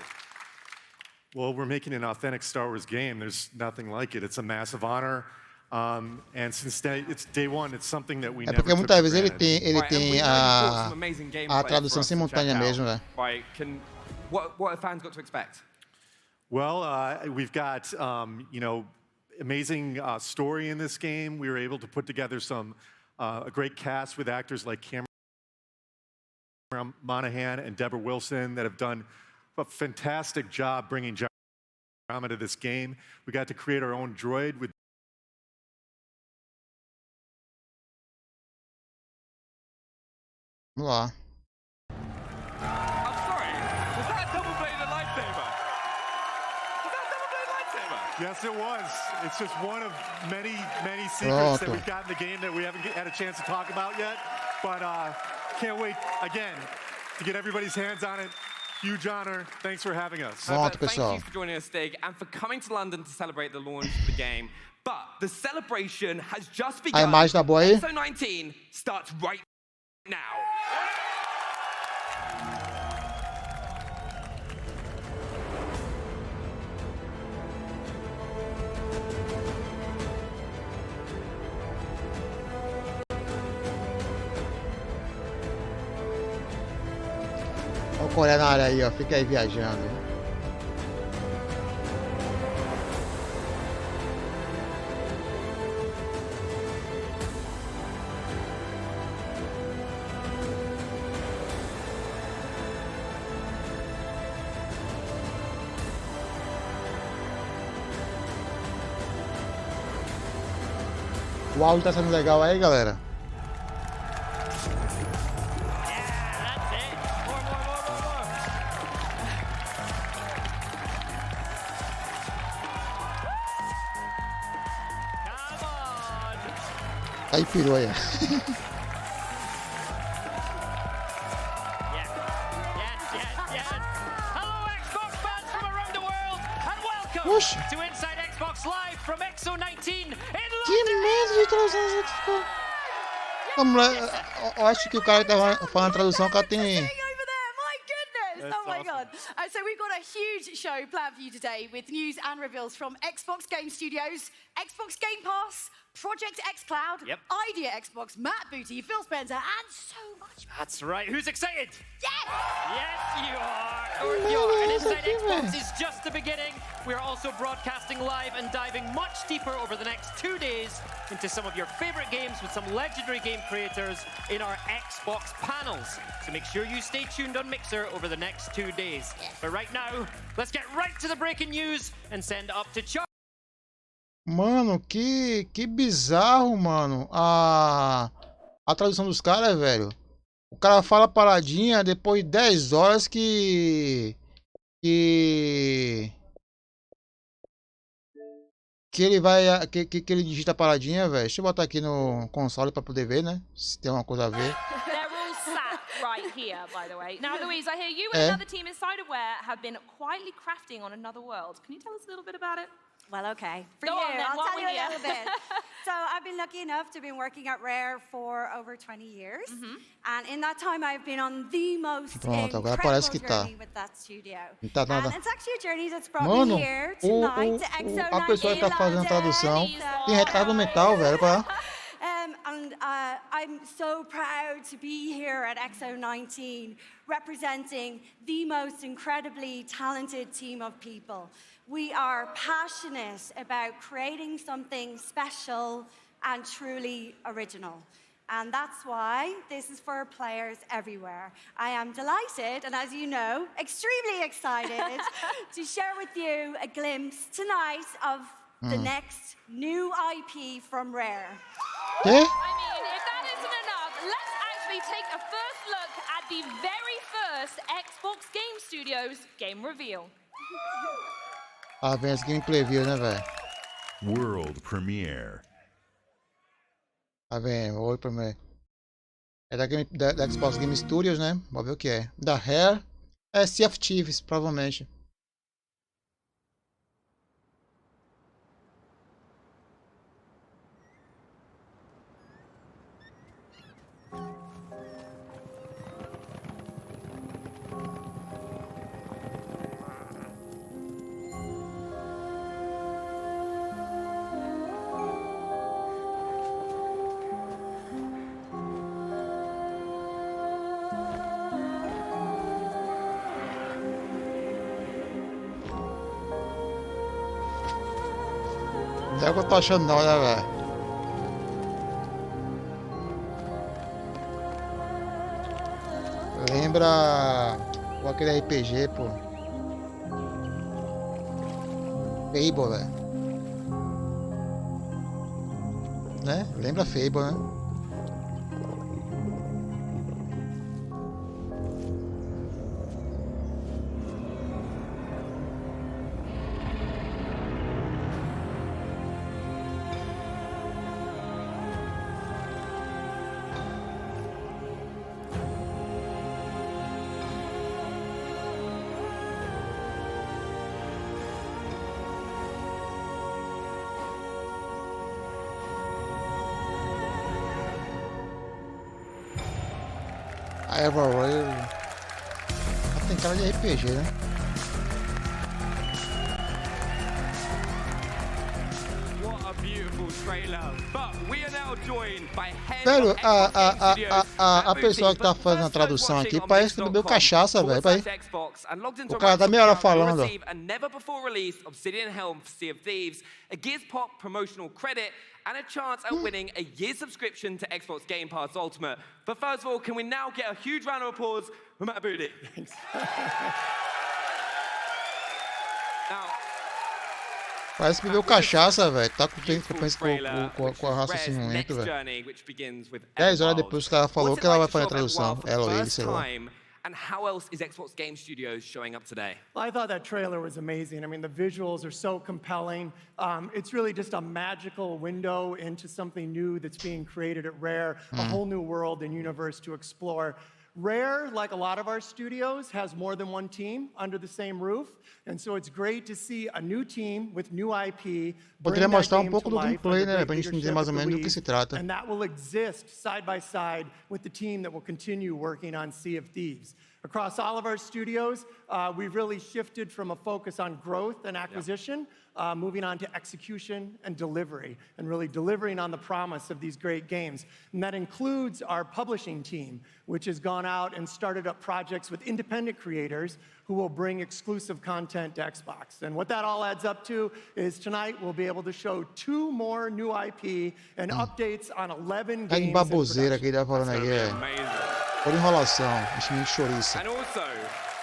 Well, we're making an authentic Star Wars game. There's nothing like it. It's a massive honor. And since it's day one, it's something that we never porque took muitas for vezes ele granted. tem a tradução simultânea mesmo, velho. Right, what have fans got to expect? Well, we've got you know, amazing story in this game. We were able to put together a great cast with actors like Cameron Monaghan and Deborah Wilson that have done a fantastic job bringing drama to this game. We got to create our own droid with Vamos lá. I'm sorry, was that a double-bladed lightsaber? Was that a double-bladed lightsaber? Yes, it was. It's just one of many, many secrets that we've got in the game that we haven't had a chance to talk about yet. But can't wait, again, to get everybody's hands on it. Huge honor. Thanks for having us. Thank you for joining us, Stig, and for coming to London to celebrate the launch of the game. But the celebration has just begun. A imagem tá boa aí? X019 starts right now. Olha o Coreia na área aí, ó. Fica aí viajando. O áudio tá sendo legal aí, galera? Aí pirou aí. Oxe. To Inside Xbox Live from X019 in Que medo de tradução. Vamos lá. Eu acho que o cara que tava falando a tradução, o cara tem... Oh my God. So we've got a huge show planned for you today with news and reveals from Xbox Game Studios, Xbox Game Pass, Project xCloud, Idea Xbox, Matt Booty, Phil Spencer, and so much more. That's right. Who's excited? Yes! Yes, you are. Of course you are. And Inside Xbox is just the beginning. We are also broadcasting live and diving much deeper over the next 2 days into some of your favorite games with some legendary game creators in our Xbox panels. So make sure you stay tuned on Mixer over the next 2 days. But right now, let's get right to the breaking news and send up to Chuck. Mano, que bizarro, mano. A tradução dos caras, velho. O cara fala paradinha depois de 10 horas que ele vai que ele digita a paradinha, velho. Deixa eu botar aqui no console pra poder ver, né? Se tem alguma coisa a ver. They're all sat right here, by the way. Now, Louise, I hear you and another team inside of Where have been quietly crafting on another world. Can you tell us a little bit about it? Well, okay. For Go you, on, then, I'll tell you a here. little bit. So I've been lucky enough to be working at Rare for over 20 years. And in that time, I've been on the most incredible journey with that studio. And it's actually a journey that's brought me here tonight to X019. A pessoa que tá fazendo a tradução tem retardo mental, velho, para... And I'm so proud to be here at X019, representing the most incredibly talented team of people. We are passionate about creating something special and truly original. And that's why this is for players everywhere. I am delighted, and as you know, extremely excited to share with you a glimpse tonight of the next new IP from Rare. I mean, if that isn't enough, let's actually take a first look at the very first Xbox Game Studios game reveal. Ah, vem esse gameplay view, né, velho? World Premiere. Tá vendo? World Premiere. É da Xbox Game Studios, né? Vamos ver o que é. Da Rare. É Sea of Thieves, provavelmente. Não é o que eu tô achando não, né, velho? Lembra aquele RPG, pô. Fable, velho. Né? Lembra Fable, né? Tem cara de RPG, né? Velho, a pessoa que tá fazendo a tradução aqui parece que bebeu cachaça, velho. O cara tá meia hora falando. And a chance at winning a year's subscription to Xbox Game Pass Ultimate. But first of all, can we now get a huge round of applause for Matt Booty? Thanks. Parece que bebeu cachaça, velho. Tá com tempo com a raciocínio lento, velho. 10 horas depois que ela falou que ela vai fazer a tradução. Ela ou ele, sei lá. And how else is Xbox Game Studios showing up today? Well, I thought that trailer was amazing. I mean, the visuals are so compelling. It's really just a magical window into something new that's being created at Rare, a whole new world and universe to explore. Rare, like a lot of our studios, has more than one team under the same roof, and so it's great to see a new team with new IP. Poderia mostrar pouco do gameplay, né, pra gente entender mais ou menos do que se trata. And that will exist side by side with the team that will continue working on Sea of Thieves. Across all of our studios, we've really shifted from a focus on growth and acquisition, moving on to execution and delivery, and really delivering on the promise of these great games. And that includes our publishing team, which has gone out and started up projects with independent creators who will bring exclusive content to Xbox. And what that all adds up to is tonight we'll be able to show 2 more new IP and updates on 11 games in baboseira que ele tá falando aí, por enrolação, enchimento de chouriça. And also,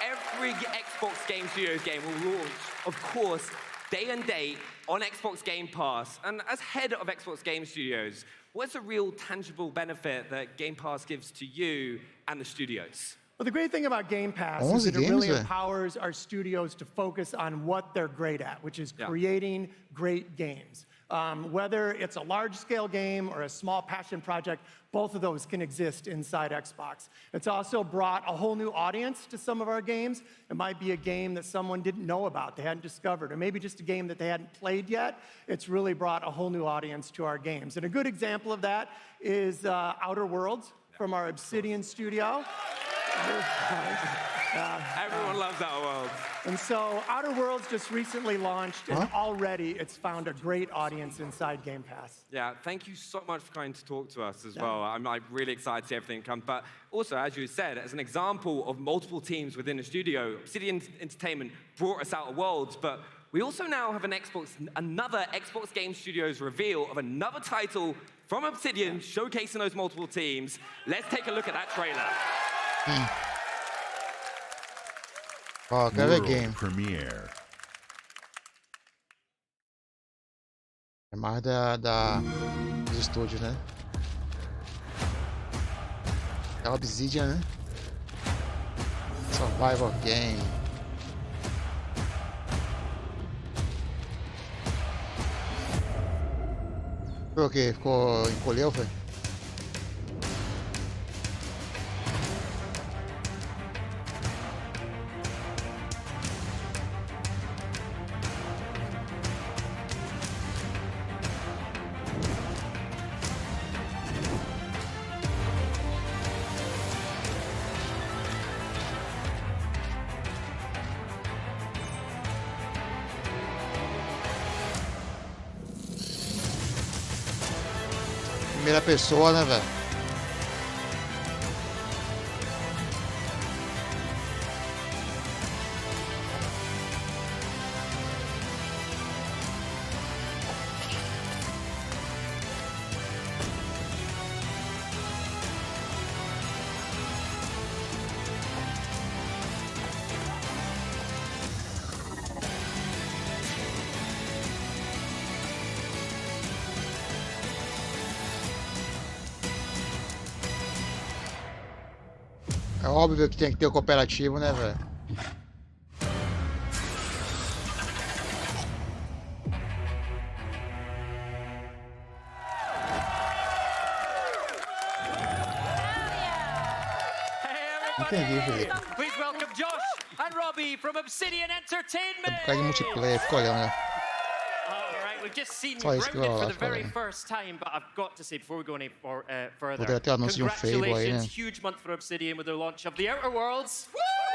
every Xbox Game Studios game will launch, of course, day and date on Xbox Game Pass. And as head of Xbox Game Studios, what's the real tangible benefit that Game Pass gives to you and the studios? Well, the great thing about Game Pass is that it really empowers our studios to focus on what they're great at, which is creating great games. Whether it's a large-scale game or a small passion project, both of those can exist inside Xbox. It's also brought a whole new audience to some of our games. It might be a game that someone didn't know about, they hadn't discovered, or maybe just a game that they hadn't played yet. It's really brought a whole new audience to our games. And a good example of that is Outer Worlds from our Obsidian studio. Everyone loves Outer Worlds. And so Outer Worlds just recently launched, and already it's found a great audience inside Game Pass. Yeah, thank you so much for coming to talk to us as well. I'm really excited to see everything come. But also, as you said, as an example of multiple teams within a studio, Obsidian Entertainment brought us Outer Worlds, but we also now have another Xbox Game Studios reveal of another title from Obsidian showcasing those multiple teams. Let's take a look at that trailer. Ó, quero ver game. Premiere. É mais dos estúdios, né? É Obsidian, né? Survival game. Foi o quê? Encolheu, foi? Primeira pessoa, né, velho? É óbvio que tem que ter o cooperativo, né, velho? Entendi, Felipe. Please welcome Josh and Robbie from Obsidian Entertainment. Por causa de multiplayer, fica olhando, né? We've just seen Grounded for the very first time, but I've got to say before we go any further, congratulations, huge month for Obsidian with their launch of the Outer Worlds.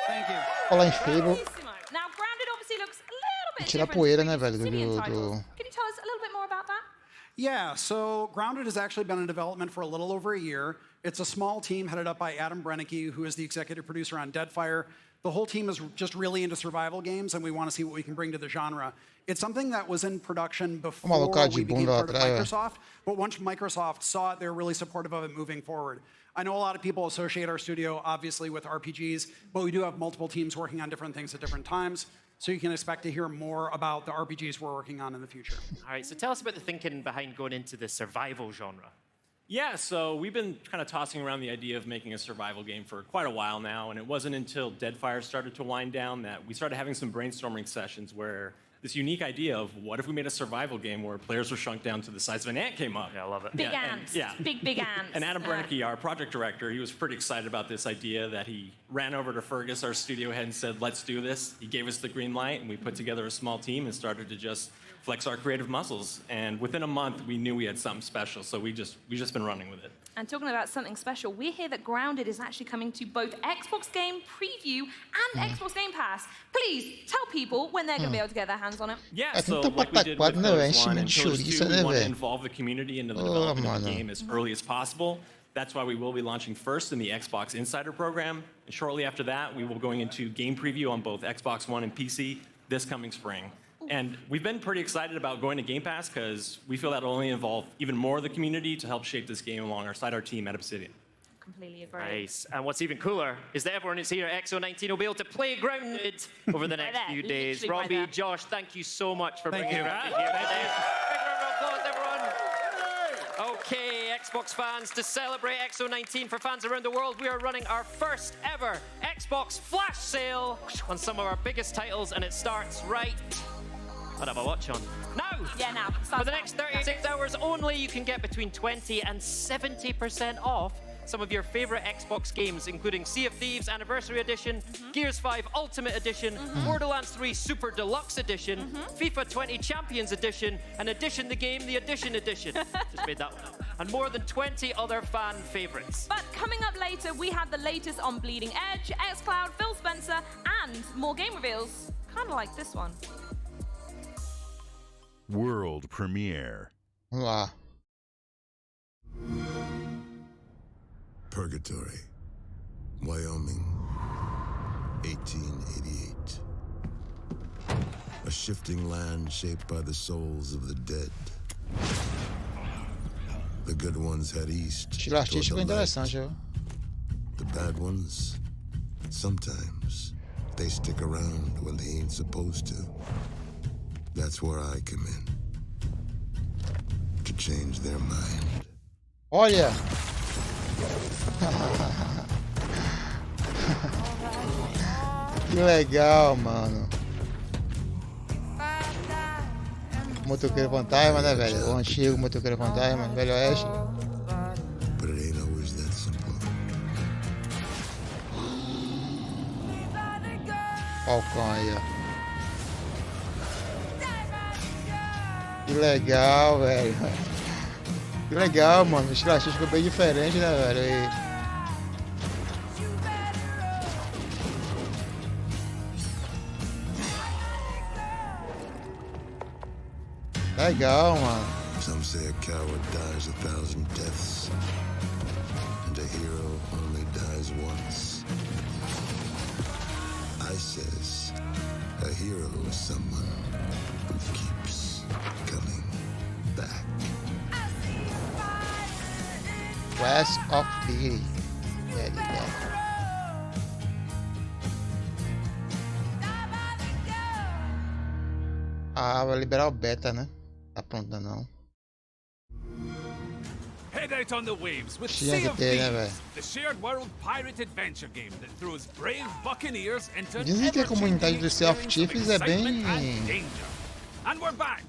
Thank you. Falar em Fable. Now, Grounded obviously looks a little bit Tirar different poeira, né, to velho? Obsidian titles. Can you tell us a little bit more about that? Yeah, so Grounded has actually been in development for a little over a year. It's a small team headed up by Adam Brennecke, who is the executive producer on Deadfire. The whole team is just really into survival games, and we want to see what we can bring to the genre. It's something that was in production before we became part of Microsoft, but once Microsoft saw it, they're really supportive of it moving forward. I know a lot of people associate our studio, obviously, with RPGs, but we do have multiple teams working on different things at different times. So you can expect to hear more about the RPGs we're working on in the future. All right, so tell us about the thinking behind going into the survival genre. Yeah, so we've been kind of tossing around the idea of making a survival game for quite a while now, and it wasn't until Deadfire started to wind down that we started having some brainstorming sessions where this unique idea of what if we made a survival game where players were shrunk down to the size of an ant came up. Yeah, I love it. Big ants. Yeah. Big ants. And Adam Brennicky, our project director, he was pretty excited about this idea that he ran over to Fergus, our studio head, and said, let's do this. He gave us the green light, and we put together a small team and started to just flex our creative muscles. And within a month, we knew we had something special, so we just been running with it. And talking about something special, we hear that Grounded is actually coming to both Xbox Game Preview and Xbox Game Pass. Please tell people when they're going to be able to get their hands on it. Yeah, so like we did with Pillars 1 and Pillars 2, we want to involve the community into the development of the game as early as possible. That's why we will be launching first in the Xbox Insider program. And shortly after that, we will be going into game preview on both Xbox One and PC this coming spring. And we've been pretty excited about going to Game Pass because we feel that will only involve even more of the community to help shape this game alongside our team at Obsidian. Completely agree. Nice. And what's even cooler is that everyone who's here at X019 will be able to play Grounded over the next few days. Robbie, Josh, thank you so much for bringing Grounded here today. Big round of applause, everyone. Okay, Xbox fans, to celebrate X019 for fans around the world, we are running our first ever Xbox flash sale on some of our biggest titles, and it starts right... I'd have a watch on. Now! Yeah, now. For the next 36 hours only, you can get between 20 and 70% off some of your favorite Xbox games, including Sea of Thieves Anniversary Edition, Gears 5 Ultimate Edition, Borderlands 3 Super Deluxe Edition, FIFA 20 Champions Edition, and Edition the Game, the Edition Edition. Just made that one up. And more than 20 other fan favorites. But coming up later, we have the latest on Bleeding Edge, xCloud, Phil Spencer, and more game reveals. Kind of like this one. World premiere. Wow. Purgatory, Wyoming, 1888. A shifting land shaped by the souls of the dead. The good ones head east. Estilo artístico interessante, viu? The bad ones, sometimes they stick around when they ain't supposed to. That's where I come in. To change their mind. Olha! Que legal, mano. Motoqueiro fantasma, né, velho? O antigo motoqueiro fantasma, Velho Oeste. But it ain't always that simple. Falcão aí, ó. Que legal, velho. Que legal, mano. O estilo artístico bem diferente, né, velho? Legal, mano. Some say a coward dies 1,000 deaths, and a hero only dies once. I says a hero is someone who keeps coming back. West of Pity. Ah, vai liberar o beta, né? Tá pronto não. Head out on the waves with Sea of Thieves, the shared world pirate adventure game that throws brave buccaneers into an Dizem que a comunidade do Sea of Thieves é bem... And we're back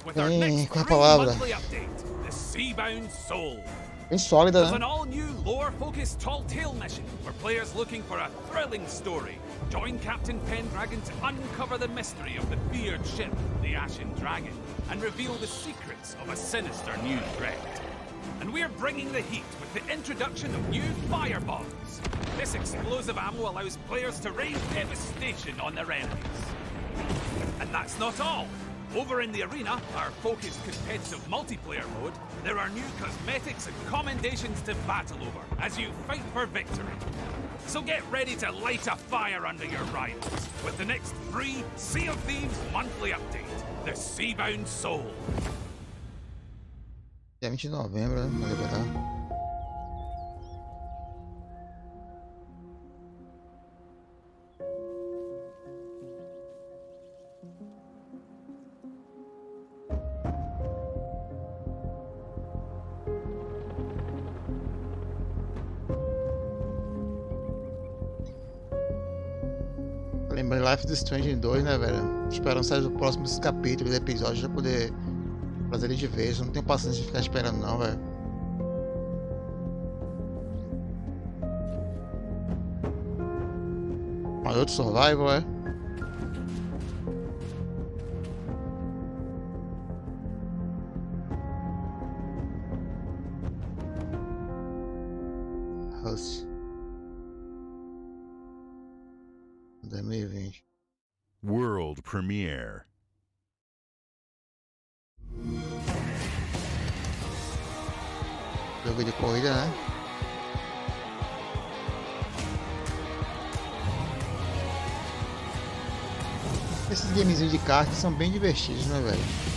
with our next qual é a palavra? monthly update, the Seabound Soul. Bem sólida, With né? an all-new lore-focused tall tale mission for players looking for a thrilling story. Join Captain Pendragon to uncover the mystery of the feared ship, the Ashen Dragon, and reveal the secrets of a sinister new threat. And we're bringing the heat with the introduction of new firebombs. This explosive ammo allows players to rain devastation on their enemies. And that's not all. Over in the arena, our focused competitive multiplayer mode, there are new cosmetics and commendations to battle over as you fight for victory. So get ready to light a fire under your rivals with the next free Sea of Thieves monthly update, the Seabound Soul. Dia 20 de novembro, né? Vai liberar. Lembrei Life is Strange 2, né, velho? Esperando sair os próximos capítulos, episódios, pra poder fazer ele de vez. Eu não tenho paciência de ficar esperando, não, velho. Mas outro survival, é? Rust 2020. World Premiere. Jogo de corrida, né? Esses gamezinhos de kart são bem divertidos, né, velho?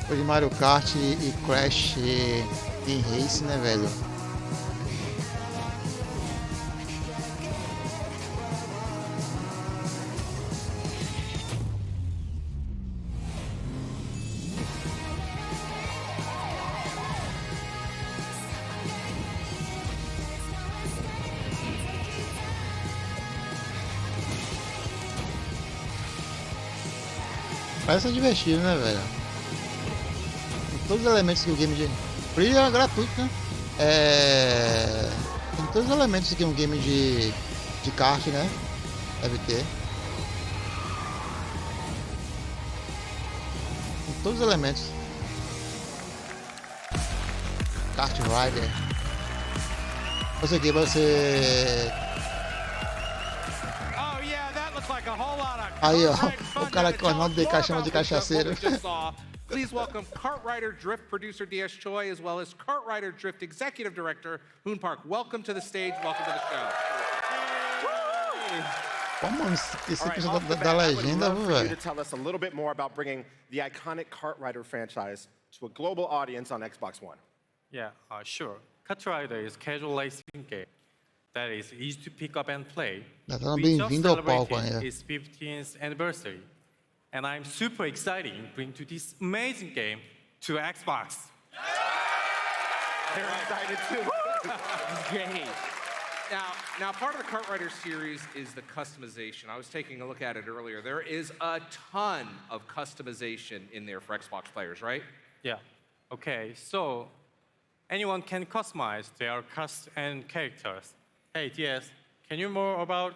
De Mario Kart e Crash em Race, né, velho? Parece divertido, né, velho? Todos os elementos que o game de... Free é gratuito, né? Tem todos os elementos que um game de kart, né? Deve ter. Tem todos os elementos. Kart Rider. Você aqui, você... Aí, ó. O cara com o nome de chama de cachaceiro. Please welcome Kart Rider Drift producer DS Choi, as well as Kart Rider Drift executive director Hoon Park. Welcome to the stage. Welcome to the show. Como esse episódio da legenda, velho? To tell us a little bit more about bringing the iconic Kart Rider franchise to a global audience on Xbox One. Yeah, sure. Kart Rider is a casual racing game that is easy to pick up and play. We just celebrated its 15th anniversary. And I'm super excited to bring to this amazing game to Xbox. They're excited too. Great. Now, part of the Kart Rider series is the customization. I was taking a look at it earlier. There is a ton of customization in there for Xbox players, right? Yeah. Okay, so anyone can customize their cast and characters. Hey, DS, can you more about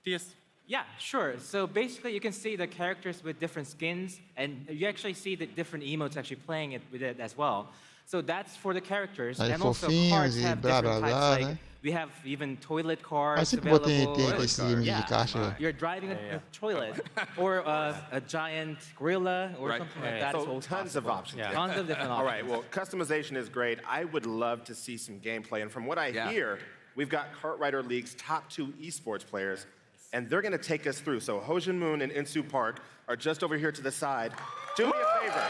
this? Yeah, sure. So basically, you can see the characters with different skins, and you actually see the different emotes actually playing it with it as well. So that's for the characters, and also cars have different types. Like we have even toilet cars available. You're driving a toilet, or a giant gorilla, or something like that. So tons of options. Yeah. Tons of different options. All right. Well, customization is great. I would love to see some gameplay, and from what I hear, we've got Kart Rider League's top 2 esports players. And they're going to take us through. So Ho Jin Moon and Insu Park are just over here to the side. Do me a favor.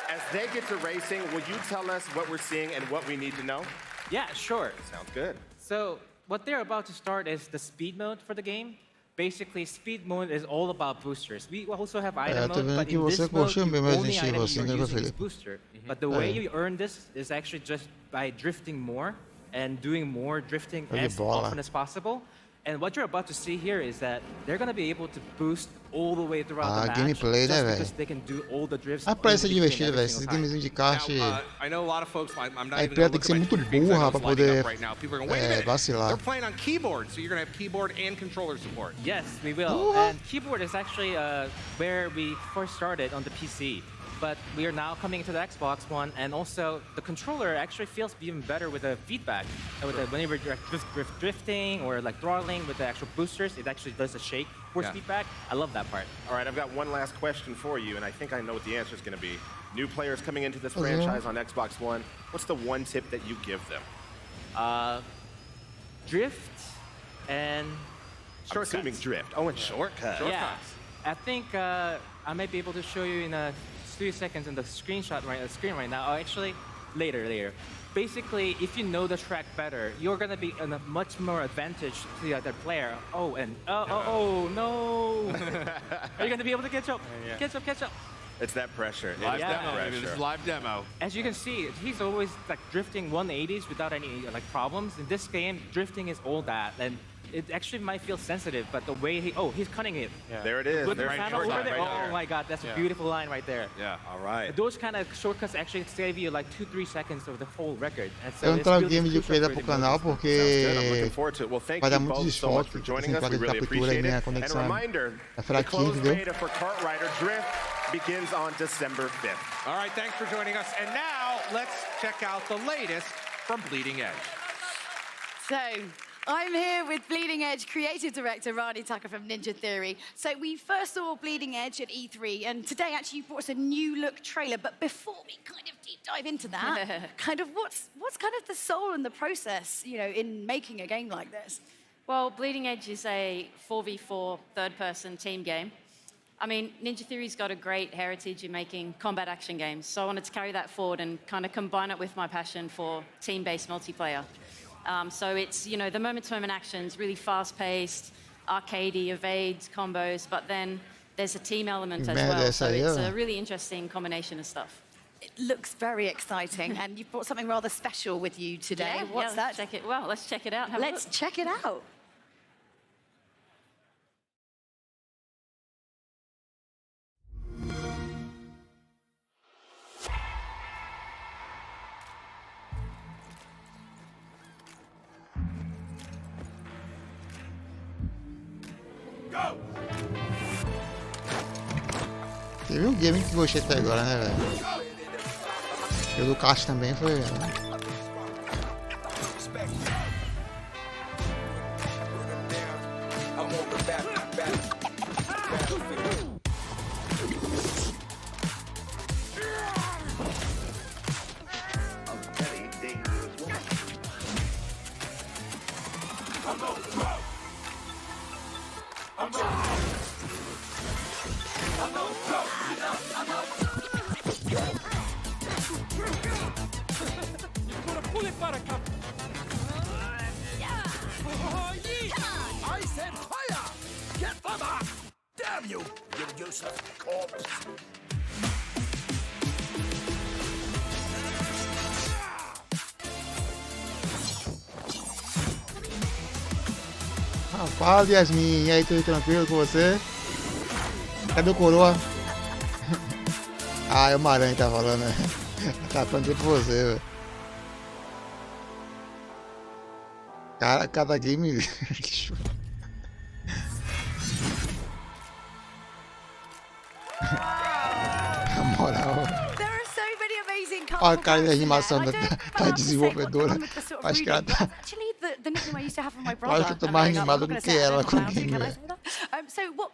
As they get to racing, will you tell us what we're seeing and what we need to know? Yeah, sure. Sounds good. So what they're about to start is the speed mode for the game. Basically, speed mode is all about boosters. We also have item mode, but in this mode, the only item you're using is booster. But the way you earn this is actually just by drifting more and doing more drifting as often as possible. And what you're about to see here is that they're going to be able to boost all the way throughout the match, gameplay, né, because they can do all the drifts. Parece divertido, velho. Esses gamezinhos de kart. I know a lot of folks. I'm not even going tem que ser muito burra para poder vacilar. They're playing on keyboard, so you're going to have keyboard and controller support. Yes, we will. And keyboard is actually where we first started on the PC. But we are now coming to the Xbox One, and also the controller actually feels even better with the feedback. Whenever you're drifting or like throttling with the actual boosters, it actually does a shake force feedback. I love that part. All right, I've got one last question for you, and I think I know what the answer is going to be. New players coming into this franchise on Xbox One, what's the one tip that you give them? Drift and shortcuts. I'm assuming drift. Oh, and shortcuts. Yeah. I think I might be able to show you in a few seconds in the screen right now. Oh, actually, later. Basically, if you know the track better, you're gonna be in a much more advantage to the other player. Oh no! Are you gonna be able to catch up? Catch up! It's that pressure. Live demo. It's live demo. As you can see, he's always like drifting 180s without any like problems. In this game, drifting is all that, and it actually might feel sensitive, but the way he's cutting it. Yeah. There it is. With the panel over there. Oh my God, that's a beautiful line right there. Yeah. All right. Those kind of shortcuts actually save you like 2-3 seconds of the whole record. And so eu não trago game de feira pro canal porque vai dar muito desfoque, assim, para a captura e minha conexão é fraquinha, entendeu? Begins on December 5th. All right, thanks for joining us. And now let's check out the latest from Bleeding Edge. So, I'm here with Bleeding Edge creative director Rani Tucker from Ninja Theory. So we first saw Bleeding Edge at E3, and today actually you brought us a new look trailer. But before we kind of deep dive into that, kind of what's kind of the soul and the process, you know, in making a game like this? Well, Bleeding Edge is a 4v4 third-person team game. I mean, Ninja Theory's got a great heritage in making combat action games, so I wanted to carry that forward and kind of combine it with my passion for team-based multiplayer. So it's, you know, the moment-to-moment actions, really fast-paced, arcadey, evades, combos, but then there's a team element as well, so it's a really interesting combination of stuff. It looks very exciting, and you've brought something rather special with you today. What's that? Let's check it out. Let's check it out. Teve um game que gostei até agora, né, velho? E o do kart também foi. Né? Fala, Yasmin, e aí, tudo tranquilo com você? Cadê o coroa? Ah, é o Maranhão que tá falando, né? Tá falando por você, velho. Cara, cada game. Na moral. Olha a cara de animação da desenvolvedora. Acho que ela tá. The nickname I used to have from my Eu brother. acho que eu tô mais animado do que ela com o game. So what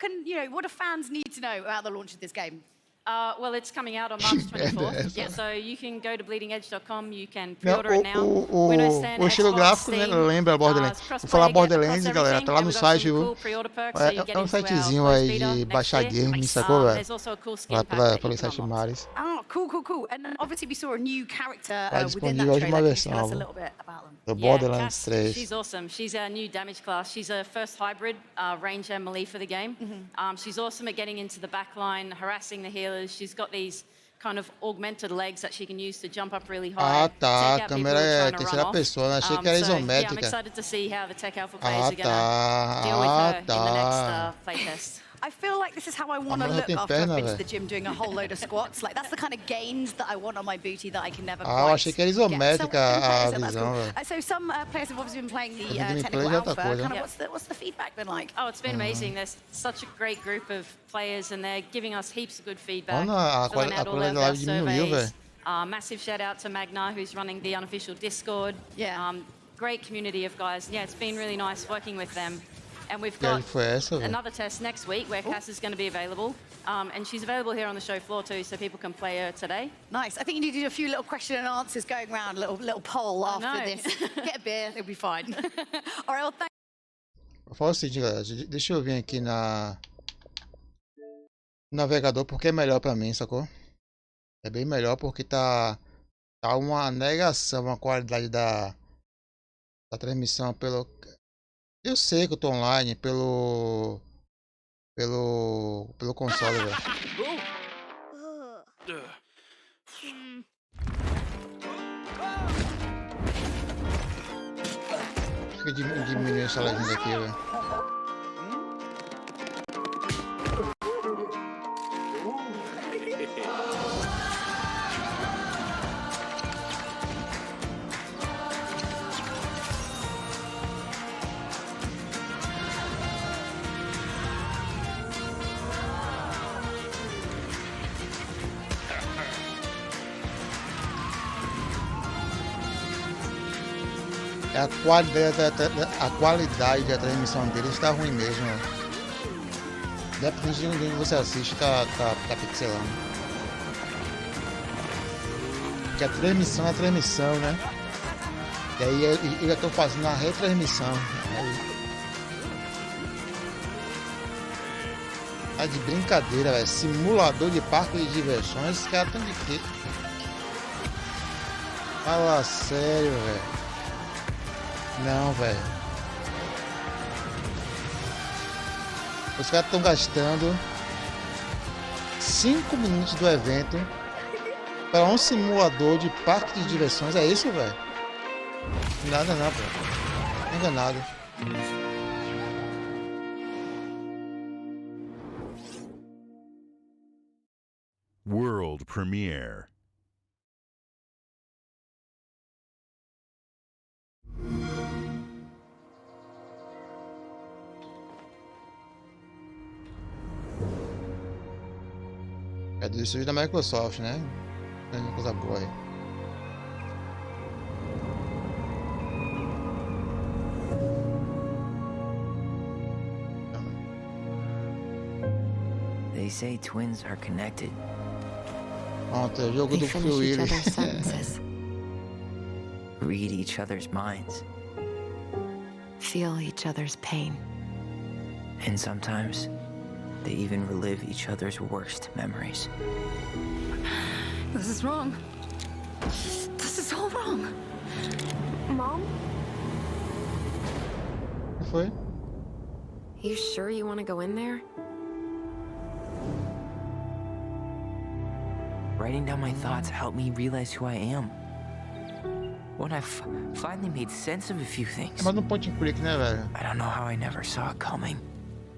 do fans need to know about the launch of this game? Well, it's coming out on March 24th. Yeah, so you can go to bleedingedge.com, you can pre-order it now. O estilo gráfico, né, lembra Borderlands. Vou falar Borderlands, galera, tá lá no site. É um sitezinho aí de baixar game, sacou, velho? Lá pelo site Maris. Cool. And obviously we saw a new character within that trailer. Can you tell us a little bit about them? The Borderlands 3. She's awesome. She's our new damage class. She's a first hybrid ranger melee for the game. She's awesome at getting into the back line, harassing the healers. She's got these kind of augmented legs that she can use to jump up really high. Ah, tá. A câmera é terceira pessoa, né? Achei que era isométrica. I'm excited to see how the Tech Alpha players are gonna deal with her in the next playtest. I feel like this is how I want to look after I've been to the gym doing a whole load of squats. Like that's the kind of gains that I want on my booty that I can never quite eu achei que era isométrica a visão. So some players have obviously been playing the technical alpha. Kind of what's the feedback been like? Oh, it's been amazing. There's such a great group of players and they're giving us heaps of good feedback. Filling out all of our surveys. Massive shout out to Magna who's running the unofficial Discord. Yeah. Great community of guys. Yeah, it's been really nice working with them. And we've got another test next week where Cass is going to be available. And she's available here on the show floor too, so people can play her today. Nice. I think you need to do a few little question and answers going around, little poll after this. Get a beer, it'll be fine. All right, well, thank Fala o seguinte, galera. Deixa eu vir aqui navegador porque é melhor pra mim, sacou? É bem melhor porque tá uma negação a qualidade da transmissão pelo... Eu sei que eu tô online pelo console, velho. Fica diminuindo essa legenda aqui, velho. A qualidade da transmissão deles está ruim mesmo. Depende de onde você assiste, tá pixelando. Porque a transmissão é a transmissão, né? E aí eu já tô fazendo a retransmissão. Tá de brincadeira, velho. Simulador de parque de diversões, esses caras tão de quê? Fala sério, velho. Não, velho. Os caras estão gastando 5 minutos do evento para um simulador de parque de diversões. É isso, velho? Nada não, velho. Enganado. World Premiere. É do estúdio da Microsoft, né? É uma coisa boa aí. They say twins are connected. Pronto, é o jogo do Phil Willis. Read each other's minds. Feel each other's pain. And sometimes they even relive each other's worst memories. This is wrong. This is all wrong. Mom? O que foi? You sure you want to go in there? Writing down my thoughts helped me realize who I am. When I finally made sense of a few things. Mas no point and click, né, velho? I don't know how I never saw it coming.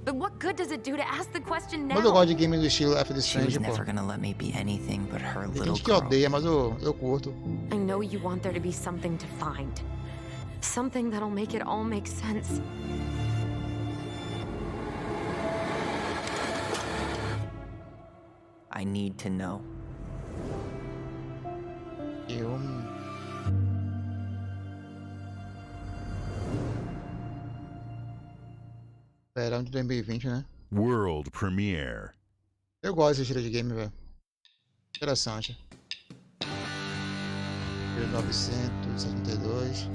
But what good does it do to ask the question now? Mas eu gosto de game do estilo F the She was Strange, pô. never gonna let me be anything but her Tem little gente que girl. odeia, mas eu curto. I know you want there to be something to find. Something that'll make it all make sense. I need to know. Verão de 2020, né? World Premiere. Eu gosto desse estilo de game, velho. Interessante. 1972.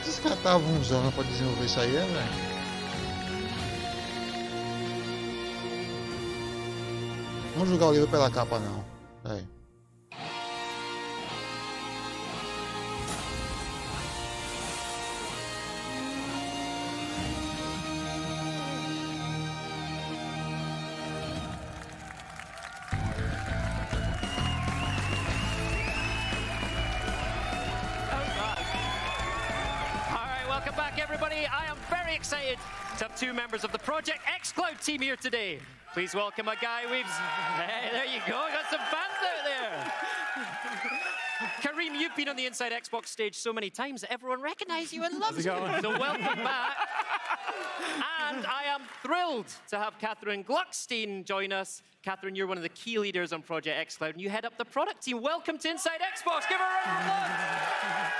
Os caras estavam usando pra desenvolver isso aí, velho. Vamos julgar o livro pela capa, não. Aí. everybody. I am very excited to have two members of the Project xCloud team here today. Please welcome a guy we've... Hey, there you go. Got some fans out there. Kareem, you've been on the Inside Xbox stage so many times that everyone recognizes you and loves you. So welcome back. And I am thrilled to have Catherine Gluckstein join us. Catherine, you're one of the key leaders on Project xCloud, and you head up the product team. Welcome to Inside Xbox. Give her a round of applause.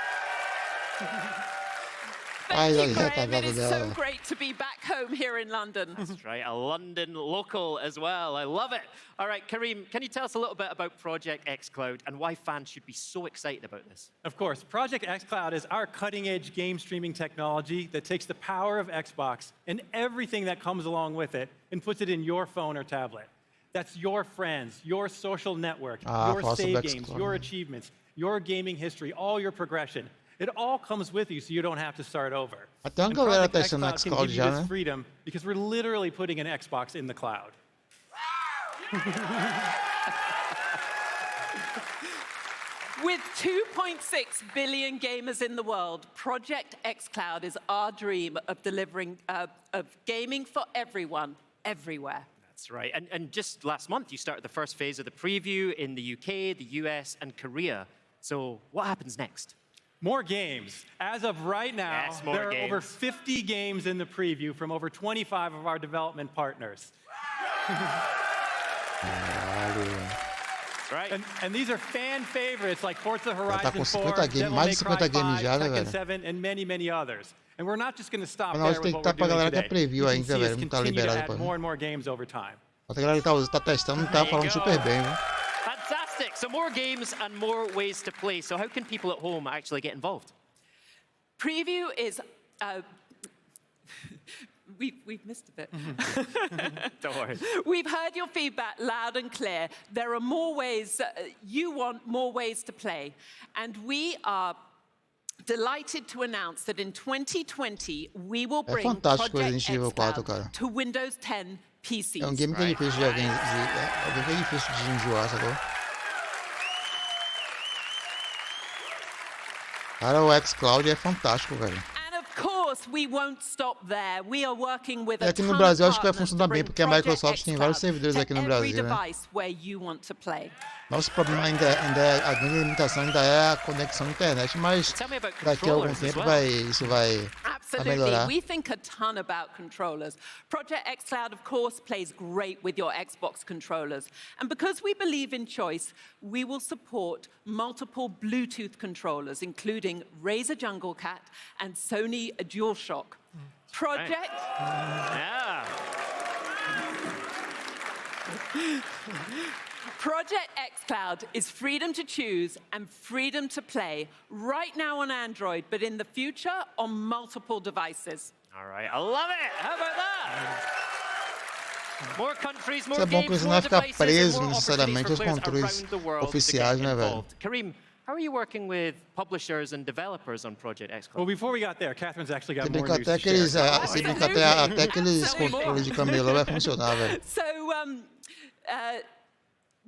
Thank you, Graham. It is so great to be back home here in London. That's right, a London local as well. I love it. All right, Kareem, can you tell us a little bit about Project xCloud and why fans should be so excited about this? Of course. Project xCloud is our cutting-edge game streaming technology that takes the power of Xbox and everything that comes along with it and puts it in your phone or tablet. That's your friends, your social network, your save games, your achievements, your gaming history, all your progression. It all comes with you, so you don't have to start over. Até uma galera tá achando xCloud xCloud já, né? Freedom because we're literally putting an Xbox in the cloud. With 2.6 billion gamers in the world, Project xCloud is our dream of delivering of gaming for everyone, everywhere. That's right. And just last month, you started the first phase of the preview in the UK, the US, and Korea. So what happens next? More games. As of right now, yes, there are over 50 games in the preview from over 25 of our development partners. Right. And these are fan favorites like Forza Horizon 4, mais de 50 games já, né, Tekken velho? 7, and many, many others. And we're not just going to stop Mas there tem with que what estar pra we're galera doing que é today. preview ainda, velho. Não tá Continue to liberado add pra more and more games over time. A galera que tá testando não tá falando super bem, viu? Fantastic. So more games and more ways to play. So how can people at home actually get involved? Preview is... We've missed a bit. Don't worry. We've heard your feedback loud and clear. There are more ways, you want more ways to play. And we are delighted to announce that in 2020, we will bring Project xCloud to Windows 10 PCs. É um game que é difícil de alguém... É um game que é difícil de enjoar, sacou? Cara, o xCloud é fantástico, velho. We won't stop there. We are working with aqui no Brasil acho que vai funcionar bem, porque a Microsoft tem vários servidores aqui no Brasil, né? Nosso problema ainda é a grande limitação ainda é a conexão à internet, mas daqui a algum tempo isso vai melhorar. We think a ton about controllers. Project xCloud, of course, plays great with your Xbox controllers. And because we believe in choice, we will support multiple Bluetooth controllers, including Razer Jungle Cat and Sony DualShock. Project... Yeah. Project xCloud is freedom to choose and freedom to play, right now on Android, but in the future on multiple devices. All right, I love it. How about that? More countries, more Isso é bom que games, você não more vai ficar devices, preso and more necessariamente aos opportunities controles for players around the world oficiais, to né, get velho? involved. Kareem, how are you working with publishers and developers on Project xCloud? Well, before we got there, Catherine's actually got Se more brincar news até to share. até aqueles controles de camelo vai funcionar, velho. So,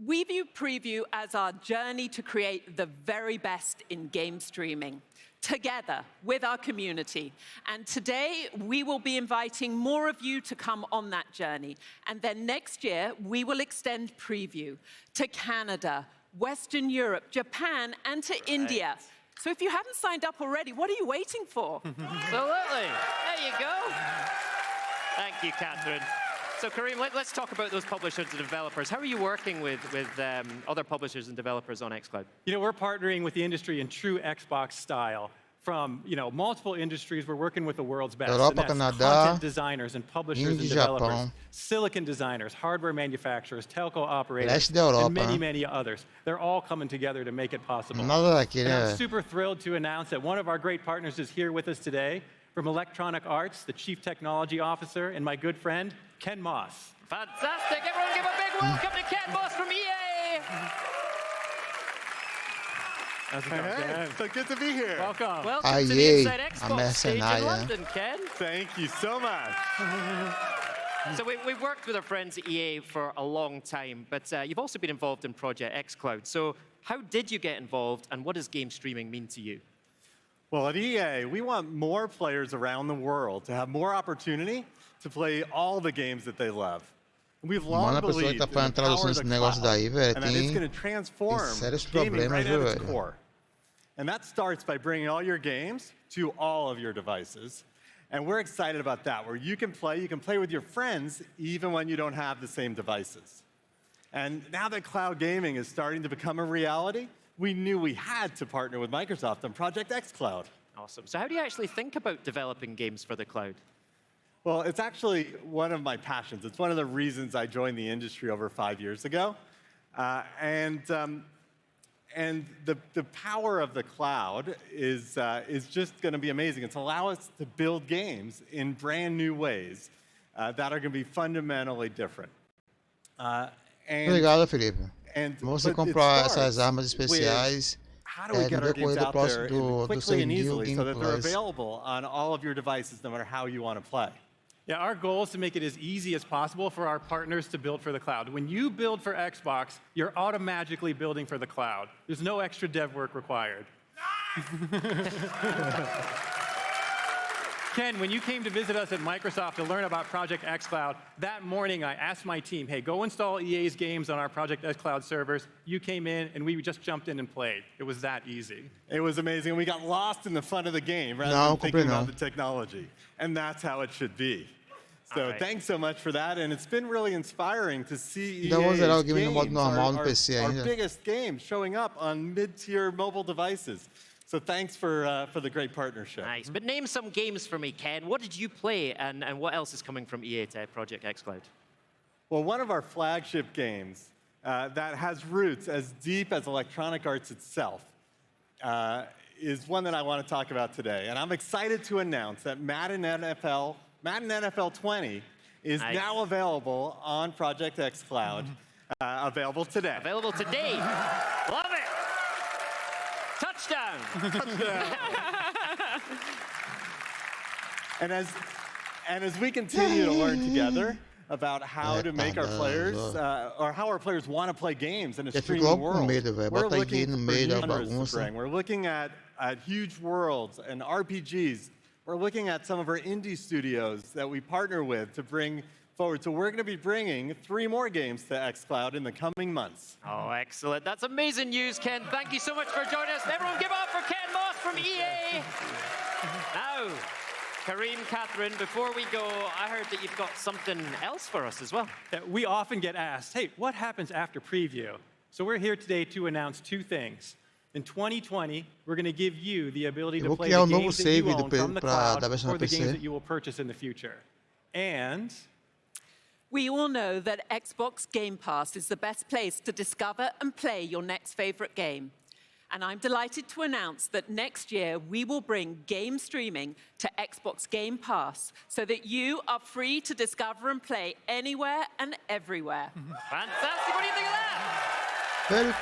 we view Preview as our journey to create the very best in game streaming, together with our community. And today, we will be inviting more of you to come on that journey. And then next year, we will extend Preview to Canada, Western Europe, Japan, and to India. So if you haven't signed up already, what are you waiting for? Absolutely. There you go. Thank you, Catherine. So, Kareem, let's talk about those publishers and developers. How are you working with other publishers and developers on xCloud? You know, we're partnering with the industry in true Xbox style. From, you know, multiple industries, we're working with the world's best. Europa, and that's Canadá, content designers and publishers and developers, Japão. silicon designers, hardware manufacturers, telco operators, Leste da Europa, and many, né? many others. They're all coming together to make it possible. Nada daqui, And né? I'm super thrilled to announce that one of our great partners is here with us today. From Electronic Arts, the Chief Technology Officer, and my good friend, Ken Moss. Fantastic. Everyone give a big welcome to Ken Moss from EA. How's it going, Ken? So good to be here. Welcome. Welcome to the Inside Xbox stage in London, Ken. Thank you so much. So we've worked with our friends at EA for a long time, but you've also been involved in Project xCloud. So how did you get involved, and what does game streaming mean to you? Well, at EA, we want more players around the world to have more opportunity to play all the games that they love. We've long believed in the power of the cloud, and that it's going to transform gaming right at its core. And that starts by bringing all your games to all of your devices. And we're excited about that, where you can play with your friends even when you don't have the same devices. And now that cloud gaming is starting to become a reality, we knew we had to partner with Microsoft on Project xCloud. Awesome. So how do you actually think about developing games for the cloud? Well, it's actually one of my passions. It's one of the reasons I joined the industry over 5 years ago. And the power of the cloud is just going to be amazing. It's allow us to build games in brand new ways that are going to be fundamentally different. Obrigado, Felipe. Você comprar essas armas especiais no decorrer do próximo do seu New Game so that they're Plus. available on all of your devices, no matter how you want to play. Yeah, our goal is to make it as easy as possible for our partners to build for the cloud. When you build for Xbox, you're automatically building for the cloud. There's no extra dev work required. Ken, when you came to visit us at Microsoft to learn about Project xCloud, that morning I asked my team, hey, go install EA's games on our Project xCloud servers. You came in, and we just jumped in and played. It was that easy. It was amazing. We got lost in the fun of the game rather than thinking about the technology. And that's how it should be. So thanks so much for that, and it's been really inspiring to see EA's games, our biggest games, showing up on mid-tier mobile devices. So thanks for the great partnership. Nice. But name some games for me, Ken. What did you play, and what else is coming from EA to Project xCloud? Well, one of our flagship games that has roots as deep as Electronic Arts itself is one that I want to talk about today. And I'm excited to announce that Madden NFL 20 is now available on Project xCloud. Available today. Available today. Love it. Touchdown. Touchdown. And as we continue to learn together about how to make our players, or how our players want to play games in a streaming world, we're looking for new genres to bring. We're looking at huge worlds and RPGs. We're looking at some of our indie studios that we partner with to bring forward. So we're going to be bringing 3 more games to xCloud in the coming months. Oh, excellent. That's amazing news, Ken. Thank you so much for joining us. Everyone give up for Ken Moss from EA. Now, Kareem, Catherine, before we go, I heard that you've got something else for us as well. We often get asked, hey, what happens after preview? So we're here today to announce 2 things. In 2020, we're going to give you the ability to play the games that you own from the cloud or the games that you will purchase in the future. And we all know that Xbox Game Pass is the best place to discover and play your next favorite game. And I'm delighted to announce that next year we will bring game streaming to Xbox Game Pass so that you are free to discover and play anywhere and everywhere. Fantastic. What do you think of that?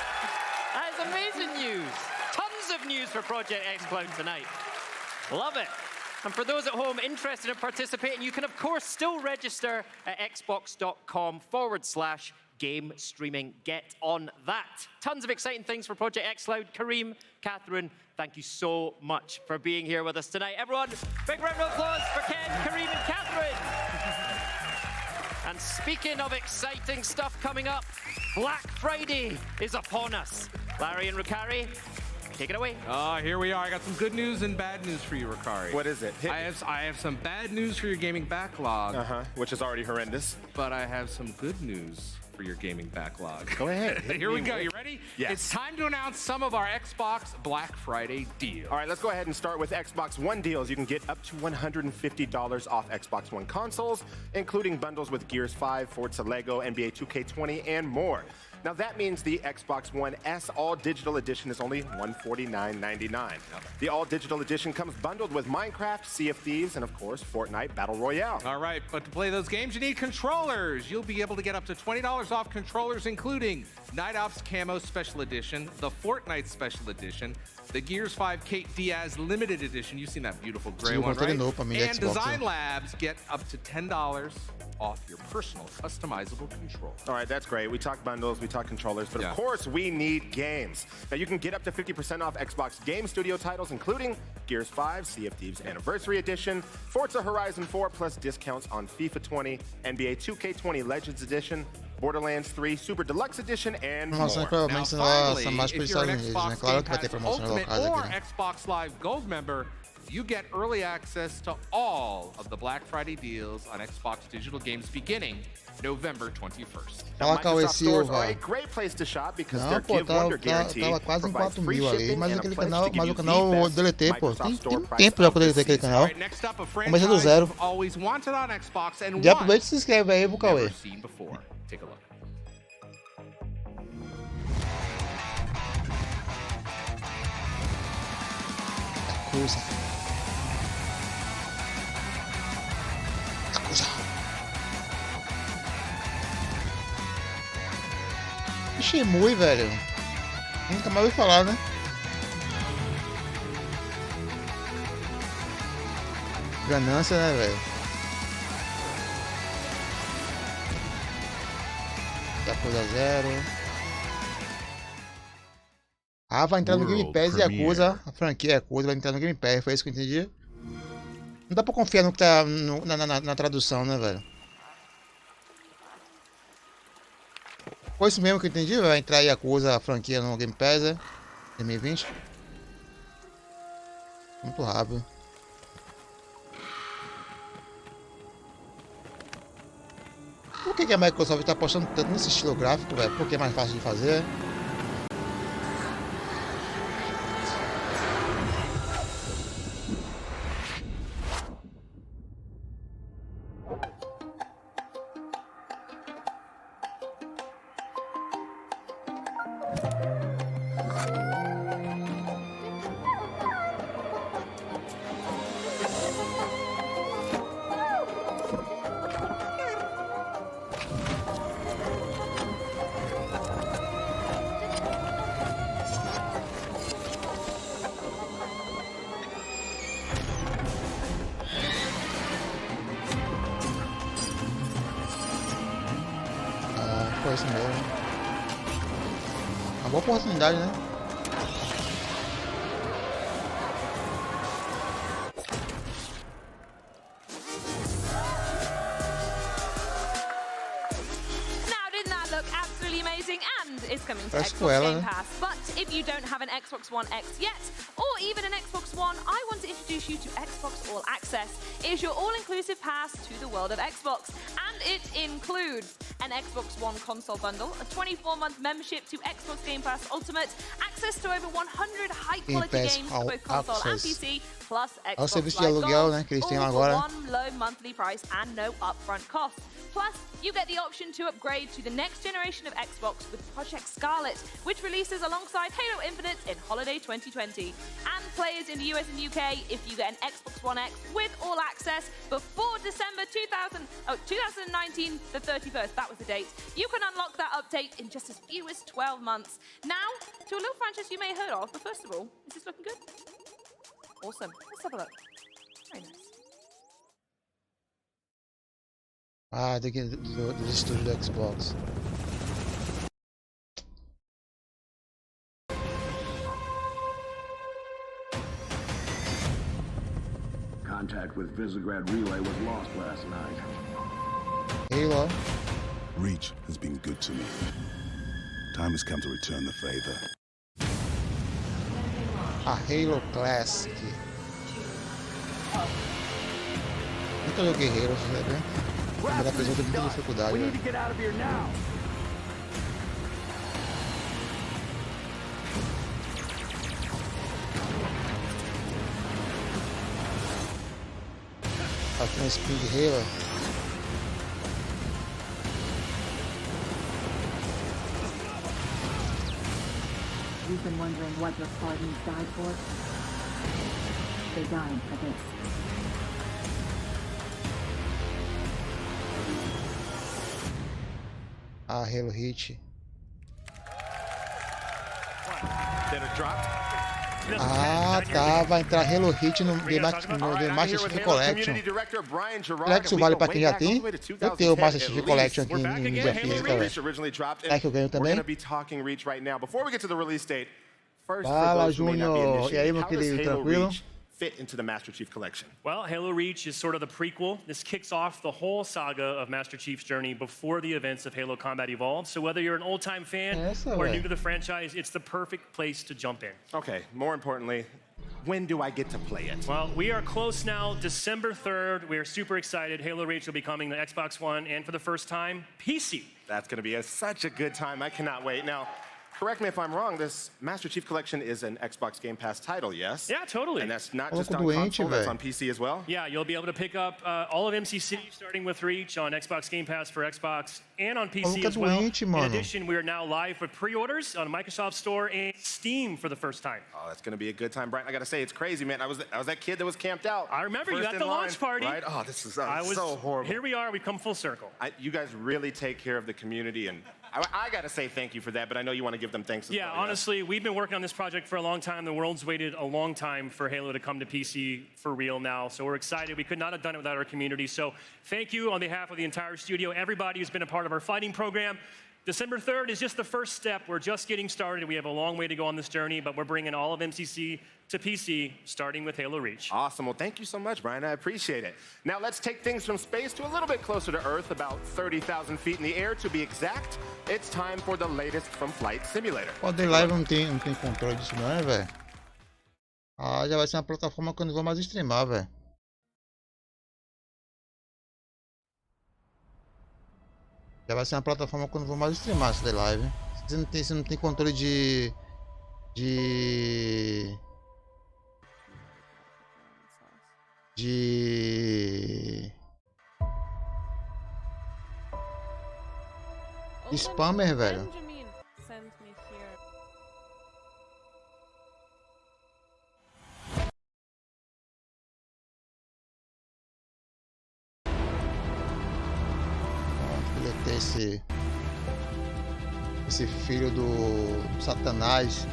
That is amazing news. Tons of news for Project xCloud tonight. Love it. And for those at home interested in participating, you can, of course, still register at xbox.com/game streaming. Get on that. Tons of exciting things for Project xCloud. Kareem, Catherine, thank you so much for being here with us tonight. Everyone, big round of applause for Ken, Kareem, and Catherine. And speaking of exciting stuff coming up, Black Friday is upon us. Larry and Rukari, take it away. Here we are. I got some good news and bad news for you, Rukari. What is it? I have some bad news for your gaming backlog. Which is already horrendous. But I have some good news for your gaming backlog. Go ahead. Here we go. You ready? Yes. It's time to announce some of our Xbox Black Friday deals. All right, let's go ahead and start with Xbox One deals. You can get up to $150 off Xbox One consoles, including bundles with Gears 5, Forza Lego, NBA 2K20, and more. Now, that means the Xbox One S All-Digital Edition is only $149.99. The All-Digital Edition comes bundled with Minecraft, Sea of Thieves, and, of course, Fortnite Battle Royale. All right, but to play those games, you need controllers. You'll be able to get up to $20 off controllers, including Night Ops Camo Special Edition, the Fortnite Special Edition, the Gears 5 Kate Diaz Limited Edition. You've seen that beautiful gray one, right? And Design Labs get up to $10 off your personal customizable controller. All right, that's great. We talk bundles, we talk controllers, but of course we need games. Now you can get up to 50% off Xbox Game Studio titles, including Gears 5, Sea of Thieves Anniversary Edition, Forza Horizon 4, plus discounts on FIFA 20, NBA 2K20 Legends Edition, Borderlands 3 Super Deluxe Edition, and more. Now, finally, if you're an Xbox Game Pass Ultimate or Xbox Live Gold member, you get early access to all of the Black Friday deals on Xbox digital games beginning November 21st. Now, Microsoft stores are a great place to shop because their Give Wonder guarantee provides free shipping and a pledge to give you the best Microsoft Store price of the season. All right, next up, a franchise you've always wanted on Xbox and já aproveita e se inscreve aí pro Cauê. Never seen before. Take a look. Shimui, velho. Nunca mais ouvi falar, né? Ganância, né, velho? Yakuza 0. Ah, vai entrar no Game Pass e Yakuza. A franquia Yakuza vai entrar no Game Pass. Foi isso que eu entendi? Não dá pra confiar no que tá na tradução, né, velho? Foi isso mesmo que eu entendi? Vai entrar Yakuza, a franquia no Game Pass, 2020. Muito rápido. Por que a Microsoft está apostando tanto nesse estilo gráfico, velho? Porque é mais fácil de fazer. Foi isso mesmo. Uma boa oportunidade, né? Is coming to Xbox Game Pass. But if you don't have an Xbox One X yet, or even an Xbox One, I want to introduce you to Xbox All Access. It is your all-inclusive pass to the world of Xbox, and it includes an Xbox One console bundle, a 24-month membership to Xbox Game Pass Ultimate, access to over 100 high-quality games for both console and PC, plus Xbox Live Gold, all for one low monthly price and no upfront cost. Plus, you get the option to upgrade to the next generation of Xbox with Project Scarlet, which releases alongside Halo Infinite in holiday 2020. And players in the US and UK, if you get an Xbox One X with All Access before December 2019, the 31st, that was the date, you can unlock that update in just as few as 12 months. Now, to a little franchise you may have heard of, but first of all, is this looking good? Awesome. Let's have a look. Very nice. Ah, tem que do estúdio do Xbox. Contact with Visegrad Relay was lost last night. Halo. Reach has been good to me. Time has come to return the favor. A Halo Classic. Nunca joguei Halo, né? Mas apresenta muita dificuldade. Aqui um Speed Halo. You've been wondering what your Spartans died for? They died for this. Ah, Halo Hit. Then it dropped. Ah, tá. Vai entrar Halo Hit no The Master Chief Collection. Será que isso vale pra quem já tem? Eu tenho o Master Chief Collection aqui em mídia física, velho. Será que eu ganho também? Fala, Júnior. E aí, meu querido, tranquilo? Fit into the Master Chief Collection? Well, Halo Reach is sort of the prequel. This kicks off the whole saga of Master Chief's journey before the events of Halo Combat Evolved. So whether you're an old-time fan or new to the franchise, it's the perfect place to jump in. Okay, more importantly, when do I get to play it? Well, we are close now, December 3rd. We are super excited. Halo Reach will be coming to Xbox One and for the first time, PC. That's going to be such a good time. I cannot wait. Now, correct me if I'm wrong, this Master Chief Collection is an Xbox Game Pass title, yes? Yeah, totally. And that's not just on console, that's on PC as well? Yeah, you'll be able to pick up all of MCC, starting with Reach, on Xbox Game Pass for Xbox and on PC as well. In addition, we are now live for pre-orders on Microsoft Store and Steam for the first time. Oh, that's going to be a good time, Brian. I got to say, it's crazy, man. I was that kid that was camped out. I remember you at the launch party. Right? Oh, this is so horrible. Here we are. We've come full circle. You guys really take care of the community, and I got to say thank you for that, but I know you want to give them thanks as well. Yeah, honestly, we've been working on this project for a long time. The world's waited a long time for Halo to come to PC for real now, so we're excited. We could not have done it without our community, so thank you on behalf of the entire studio, everybody who's been a part of our fighting program. December 3rd is just the first step. We're just getting started. We have a long way to go on this journey, but we're bringing all of MCC to PC, starting with Halo Reach. Awesome. Well, thank you so much, Brian. I appreciate it. Now let's take things from space to a little bit closer to Earth, about 30,000 feet in the air to be exact. It's time for the latest from Flight Simulator. O The Live não tem controle disso não, né, velho? Ah, já vai ser uma plataforma que eu não vou mais streamar, velho. Já vai ser uma plataforma que eu não vou mais streamar essa The Live. Você não tem controle de spammer, velho. Esse filho do Satanás.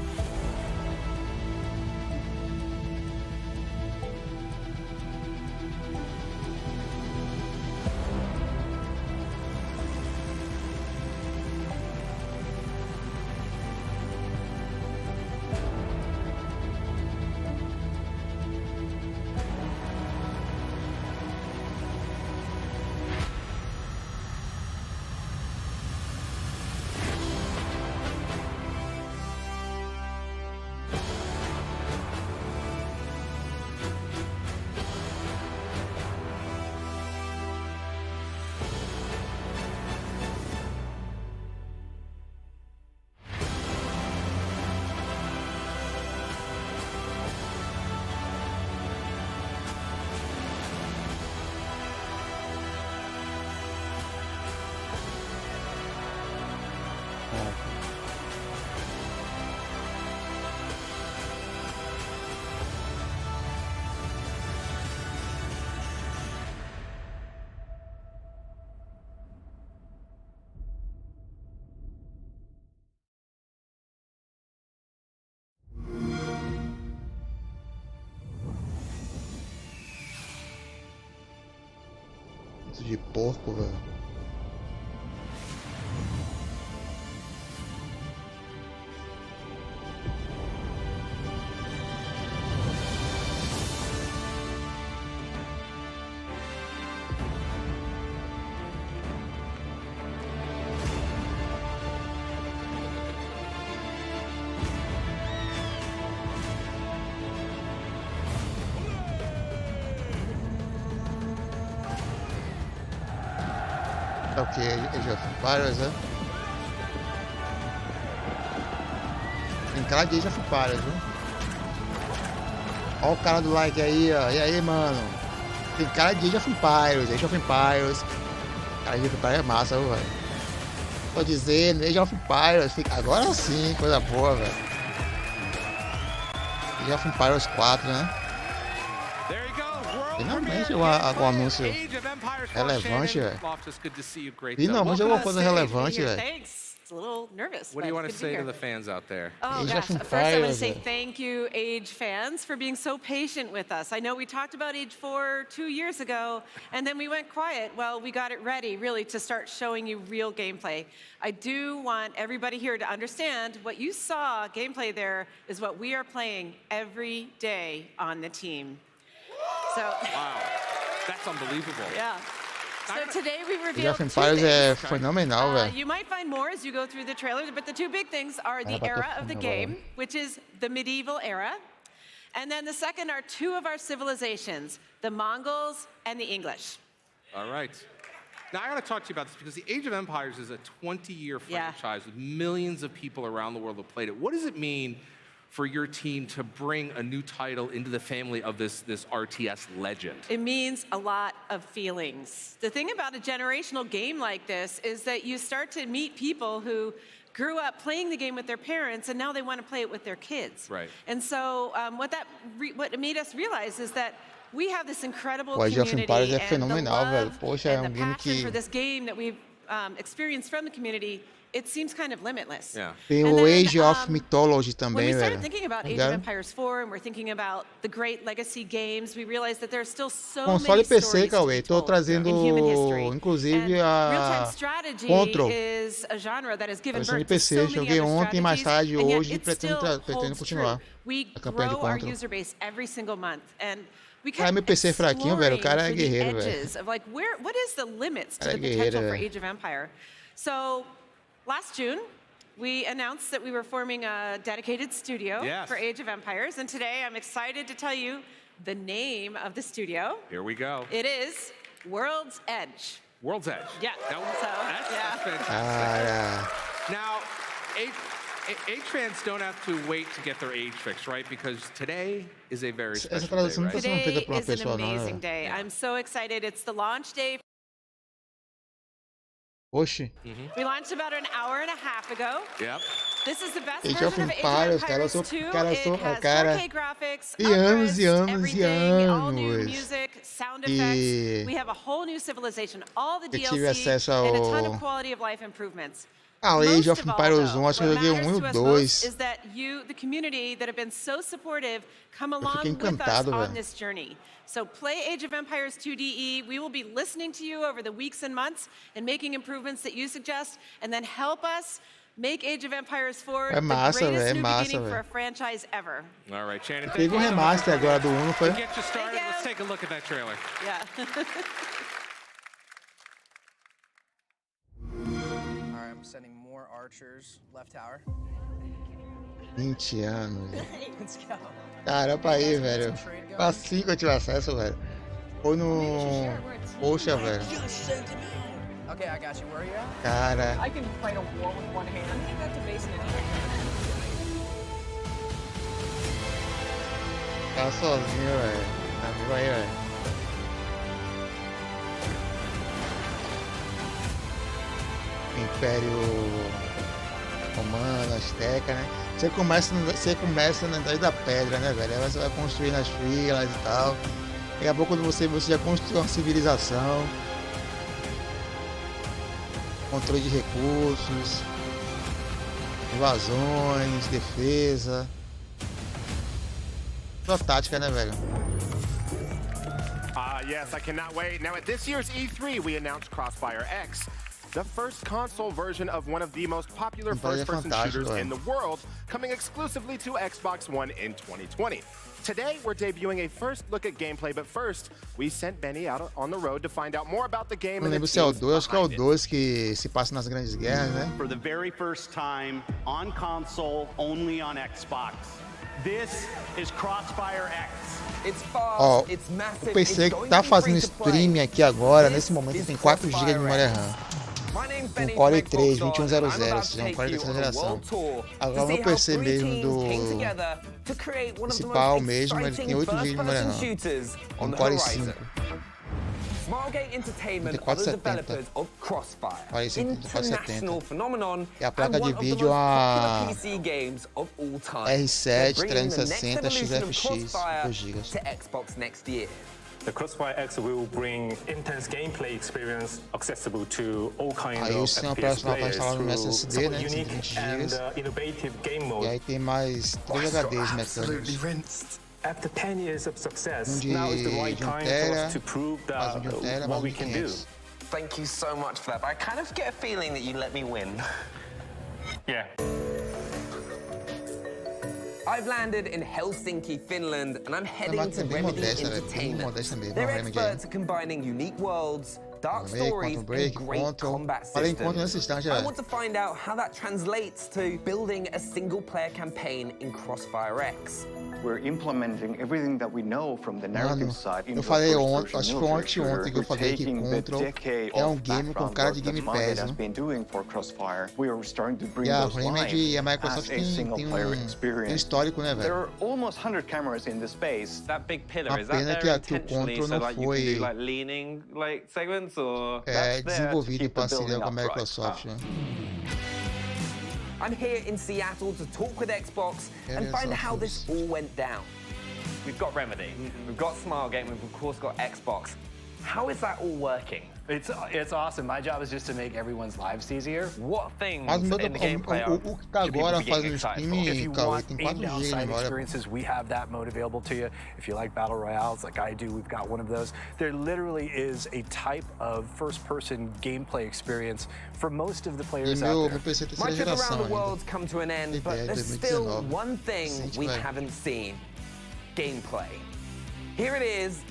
De porco, velho. É o que? Age of Empires, né? Tem cara de Age of Empires, viu? Olha o cara do like aí, ó. E aí, mano? Tem cara de Age of Empires, Age of Empires. Cara, Age of Empires é massa, viu, velho? Tô dizendo, Age of Empires. Agora sim, coisa boa, velho. Age of Empires 4, né? Finalmente um anúncio relevante, velho. Finalmente alguma coisa relevante, velho. It's a little nervous. What do you want to say to the fans out there? Oh, gosh. First, I want to say thank you, Age fans, for being so patient with us. I know we talked about Age 4 2 years ago, and then we went quiet. Well, we got it ready, really, to start showing you real gameplay. I do want everybody here to understand what you saw gameplay there is what we are playing every day on the team. So, wow, that's unbelievable. Yeah. So today we Age revealed of Empires é fenomenal, velho. you might find more as you go through the trailer, but the two big things are the era of the game, which is the medieval era, and then the second are two of our civilizations, the Mongols and the English. All right. Now, I want to talk to you about this because the Age of Empires is a 20-year franchise with millions of people around the world who played it. What does it mean for your team to bring a new title into the family of this RTS legend? It means a lot of feelings. The thing about a generational game like this is that you start to meet people who grew up playing the game with their parents, and now they want to play it with their kids. Right. And so what it made us realize is that we have this incredible Age of Empires community, é fenomenal, velho. and Poxa, é the game passion que for this game that we've experienced from the community. It seems kind of limitless. Yeah. tem o Age of Mythology When também, we velho. started thinking about Age of Empires 4 and we're thinking about the great legacy games, we realized that there's still so Console many e PC, stories to Cauê. be Tô told trazendo, in human history. inclusive, Real-time a strategy Control. is a genre that has given Versão de birth to so PC. many Joguei other ontem, mais tarde, strategies, and yet hoje, e it pretendo still holds continuar true. We a campanha de grow our Control. user base every single month, and we Ah, kept meu PC é fraquinho, velho. O cara é exploring for the guerreiro, velho. edges of like what is the limits to Cara é the guerreiro, potential for velho. Age of Empire. So last June, we announced that we were forming a dedicated studio Yes. for Age of Empires, and today I'm excited to tell you the name of the studio. Here we go. It is World's Edge. World's Edge. Yeah. Now, So, that's fantastic. Cara, Now, Age fans don't have to wait to get their age fix, right? Because today is a very essa special day, tradução não right? tá sendo feita Today por uma is an pessoa, não, né, amazing velho? day. I'm so excited. It's the launch day. Oxi. We launched about an hour and a half ago. Yep. This is the best Age of version of Age of Empires, Empires cara, 2. cara, It has cara, 4K graphics, e anos e upgrades, anos e everything, all new anos music, sound que effects. We have a whole new civilization, all the eu tive DLC, acesso and a ton ao of quality of life improvements. Age Most of of all, Empires though, 1, acho que eu what joguei o matters 1 to e o us 2. most is that you, the community that have been so supportive, come Eu along fiquei with us encantado, on velho. this journey. So play Age of Empires 2DE. We will be listening to you over the weeks and months and making improvements that you suggest, and then help us make Age of Empires 4 É massa, the velho, greatest é new massa, beginning for a velho. franchise ever. All right, Shannon. Teve um remaster agora do 1, não foi? To get you started, let's take a look at that trailer. Yeah. All right, I'm sending more archers left tower. 20 anos, velho. Let's go. Caramba aí, velho. Assim que eu tive acesso, velho. Foi no... Poxa, velho. Okay, I got you. Where are you at? Cara. I can fight a war with one hand. I'm getting back to base now. Tá sozinho, velho. Tá vivo aí, velho. Império Romano, Azteca, né? Você começa na Idade da Pedra, né, velho? Aí você vai construir nas filas e tal. Daqui a pouco você já construiu uma civilização. Controle de recursos. Invasões, defesa. Sua tática, né, velho? Yes, I cannot wait. Now, at this year's E3, we announced Crossfire X, the first console version of one of the most popular first-person shooters in the world, coming exclusively to Xbox One in 2020. Today, we're debuting a first look at gameplay, but first, we sent Benny out on the road to find out more about the game. Não lembro se é o 2, acho que é o 2 que se passa nas grandes guerras, né? For the very first time on console, only on Xbox. This is Crossfire X. Ó, o PC que tá fazendo streaming aqui agora, nesse momento, tem 4 GB de memória RAM. Um Core i3 2100, ou seja, um Core da terceira geração. Agora o meu PC mesmo do principal mesmo, ele tem 8 GB de memória RAM. Um Core i5. Tem 470. Core i5 tem 470. E a placa de vídeo é a R7 360 XFX, 2 GB. The Crossfire X will bring intense gameplay experience accessible to all kinds of FPS players through some unique and innovative game modes. E aí tem mais 3 HDs mecânicos. After 10 years of success, now is the right time for us to prove that what we can do. Thank you so much for that, but I kind of get a feeling that you let me win. Yeah. I've landed in Helsinki, Finland, and I'm heading to Remedy Entertainment. They're experts at combining unique worlds, dark stories, and great combat systems. I want to find out how that translates to building a single-player campaign in Crossfire X. We're implementing everything that we know from the narrative side. Eu falei ontem, acho que foi ontem que eu falei que Control é um game com cara de Game Pass, né? E a Remedy e a Microsoft tem histórico, né, velho? There are almost 100 cameras in the space. That big pillar, is that there intentionally so that you can do like leaning like segments or desenvolvido em parceria com a Microsoft, né? I'm here in Seattle to talk with Xbox and find out how this all went down. We've got Remedy, we've got Smilegate, we've of course got Xbox. How is that all working? It's awesome. My job is just to make everyone's lives easier. What things in the gameplay should people be getting excited for? If you want in-outside experiences, we have that mode available to you. If you like battle royales like I do, we've got one of those. There literally is a type of first-person gameplay experience for most of the players out there. My trip around the world's come to an end, but there's still one thing we haven't seen. Gameplay. Here it is.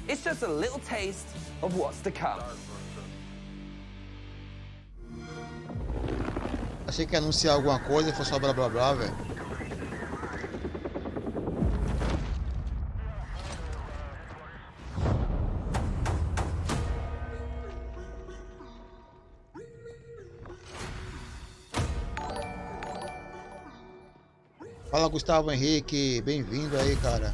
It's just a little taste of what's to come. Achei que ia anunciar alguma coisa e foi só blá blá blá, velho. Fala, Gustavo Henrique, bem-vindo aí, cara.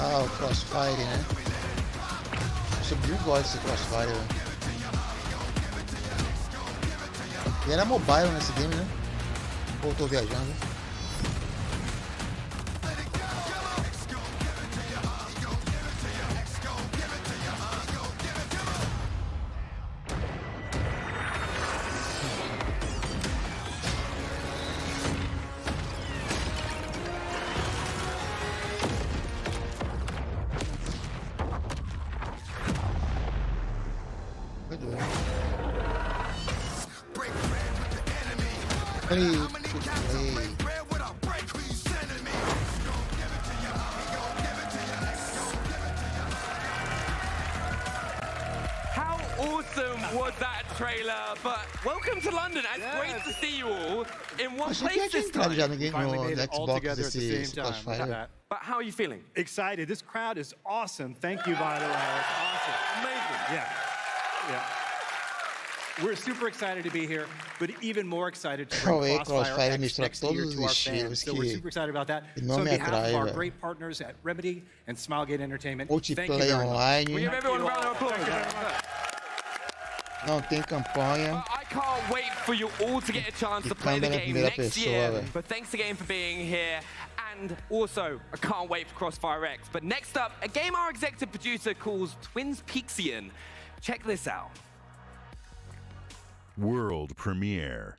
Ah, o Crossfire, né? Eu sempre gosto desse Crossfire, velho. E era mobile nesse game, né? Ou tô viajando? How awesome was that trailer? But welcome to London. It's great to see you all in one place this time. Finally made it all together at the same time. But how are you feeling? Excited. This crowd is awesome. Thank you, by the way. It's awesome. Amazing. Yeah. We're super excited to be here, but even more excited to bring Crossfire X next year to our fans. So we're super excited about that. So on behalf of our great partners at Remedy and Smilegate Entertainment, thank you very much. We give everyone a round of applause. Não tem campanha. I can't wait for you all to get a chance to play the game next year. But thanks again for being here. And also, I can't wait for Crossfire X. But next up, a game our executive producer calls Twins Peaksian. Check this out. World Premiere.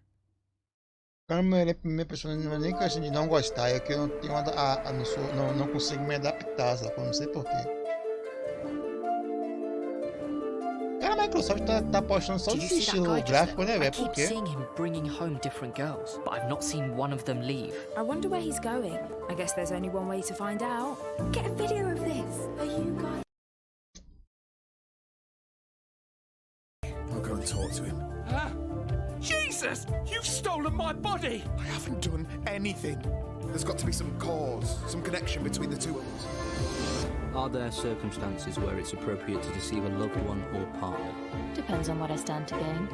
Cara, minha pessoa não é nem questão de não gostar, é que eu não tenho não consigo me adaptar, sabe? Eu não sei porquê. Cara, a Microsoft tá apostando só nesse estilo gráfico, né, velho? Por quê? I keep seeing him bringing home different girls, but I've not seen one of them leave. I wonder where he's going. I guess there's only one way to find out. Get a video of this. Are you guys? I'll go and talk to him. Jesus! You've stolen my body! I haven't done anything. There's got to be some cause, some connection between the two of us. Are there circumstances where it's appropriate to deceive a loved one or partner? Depends on what I stand to gain.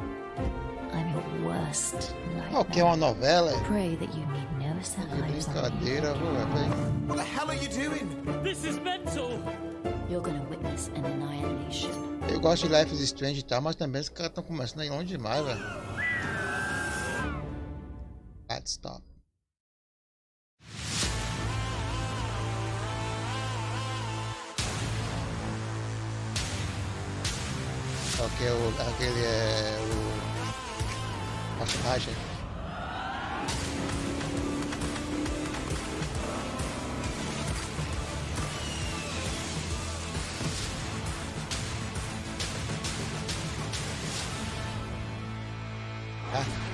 I'm your worst nightmare. Ok, uma novela. Pray that you need never set eyes on me. What the hell are you doing? This is mental! You're gonna witness an annihilation. Eu gosto de Life is Strange e tal, mas também os caras estão começando a ir longe demais, velho. Let's stop. Aquele é o personagem.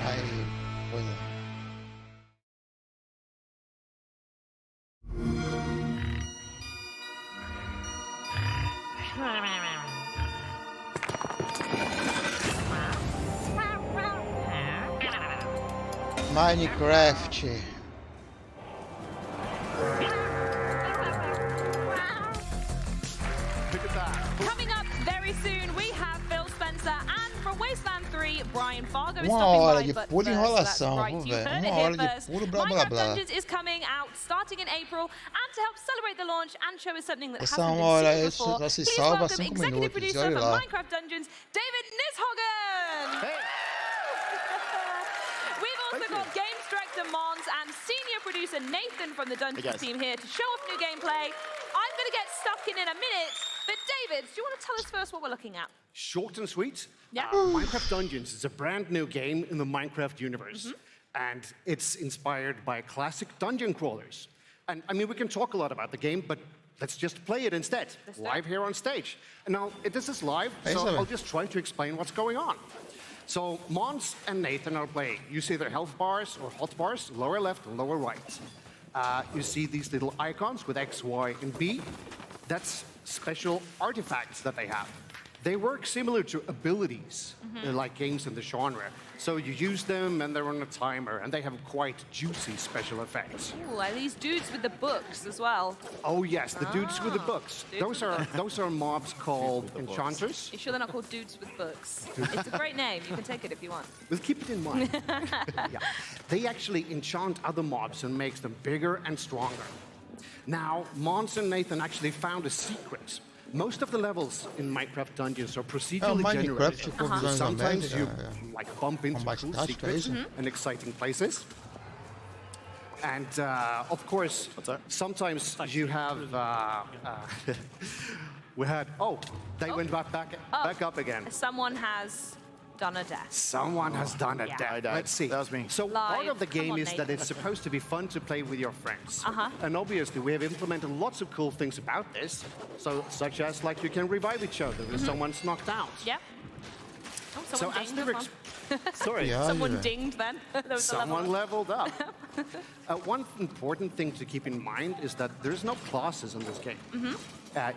Aí, coisa. Minecraft. Coming up very soon, we have Phil Spencer and from Wasteland 3, Brian Fargo is Uma hora stopping de by, pura enrolação, right, velho. you heard Uma it hora here de first. puro blá blá Minecraft blá. Dungeons is coming out starting in April, and to help celebrate the launch and show us something that Essa hasn't uma hora been isso seen before, só se please salva welcome 5 executive minutos. producer Olha for lá. Minecraft Dungeons, David Nishogan. We've also got games director Mons and senior producer Nathan from the Dungeons team here to show off new gameplay. I'm going to get stuck in a minute, but David, do you want to tell us first what we're looking at? Short and sweet. Yeah. Minecraft Dungeons is a brand new game in the Minecraft universe. And it's inspired by classic dungeon crawlers. And I mean, we can talk a lot about the game, but let's just play it instead, live here on stage. And now, this is live, so I'll just try to explain what's going on. So, Mons and Nathan are playing. You see their health bars or hot bars, lower left and lower right. You see these little icons with X, Y, and B. That's special artifacts that they have. They work similar to abilities, like games in the genre. So you use them and they're on a timer and they have quite juicy special effects. Ooh, are these dudes with the books as well? Oh yes, the dudes with the books. Those are mobs called enchanters. You sure they're not called dudes with books? It's a great name. You can take it if you want. We'll keep it in mind. Yeah. They actually enchant other mobs and makes them bigger and stronger. Now, Mons and Nathan actually found a secret. Most of the levels in Minecraft Dungeons are procedurally generated. So sometimes you like bump into cool secrets and exciting places. And of course, sometimes you have we had they went back up again. Someone has done a death. Someone has done a death. Let's see. That was me. So part of the game is that it's supposed to be fun to play with your friends. And obviously we have implemented lots of cool things about this. So such as like you can revive each other if someone's knocked out. Yeah. Oh, someone dinged. Sorry. Someone dinged then. Someone leveled up. One important thing to keep in mind is that there's no classes in this game.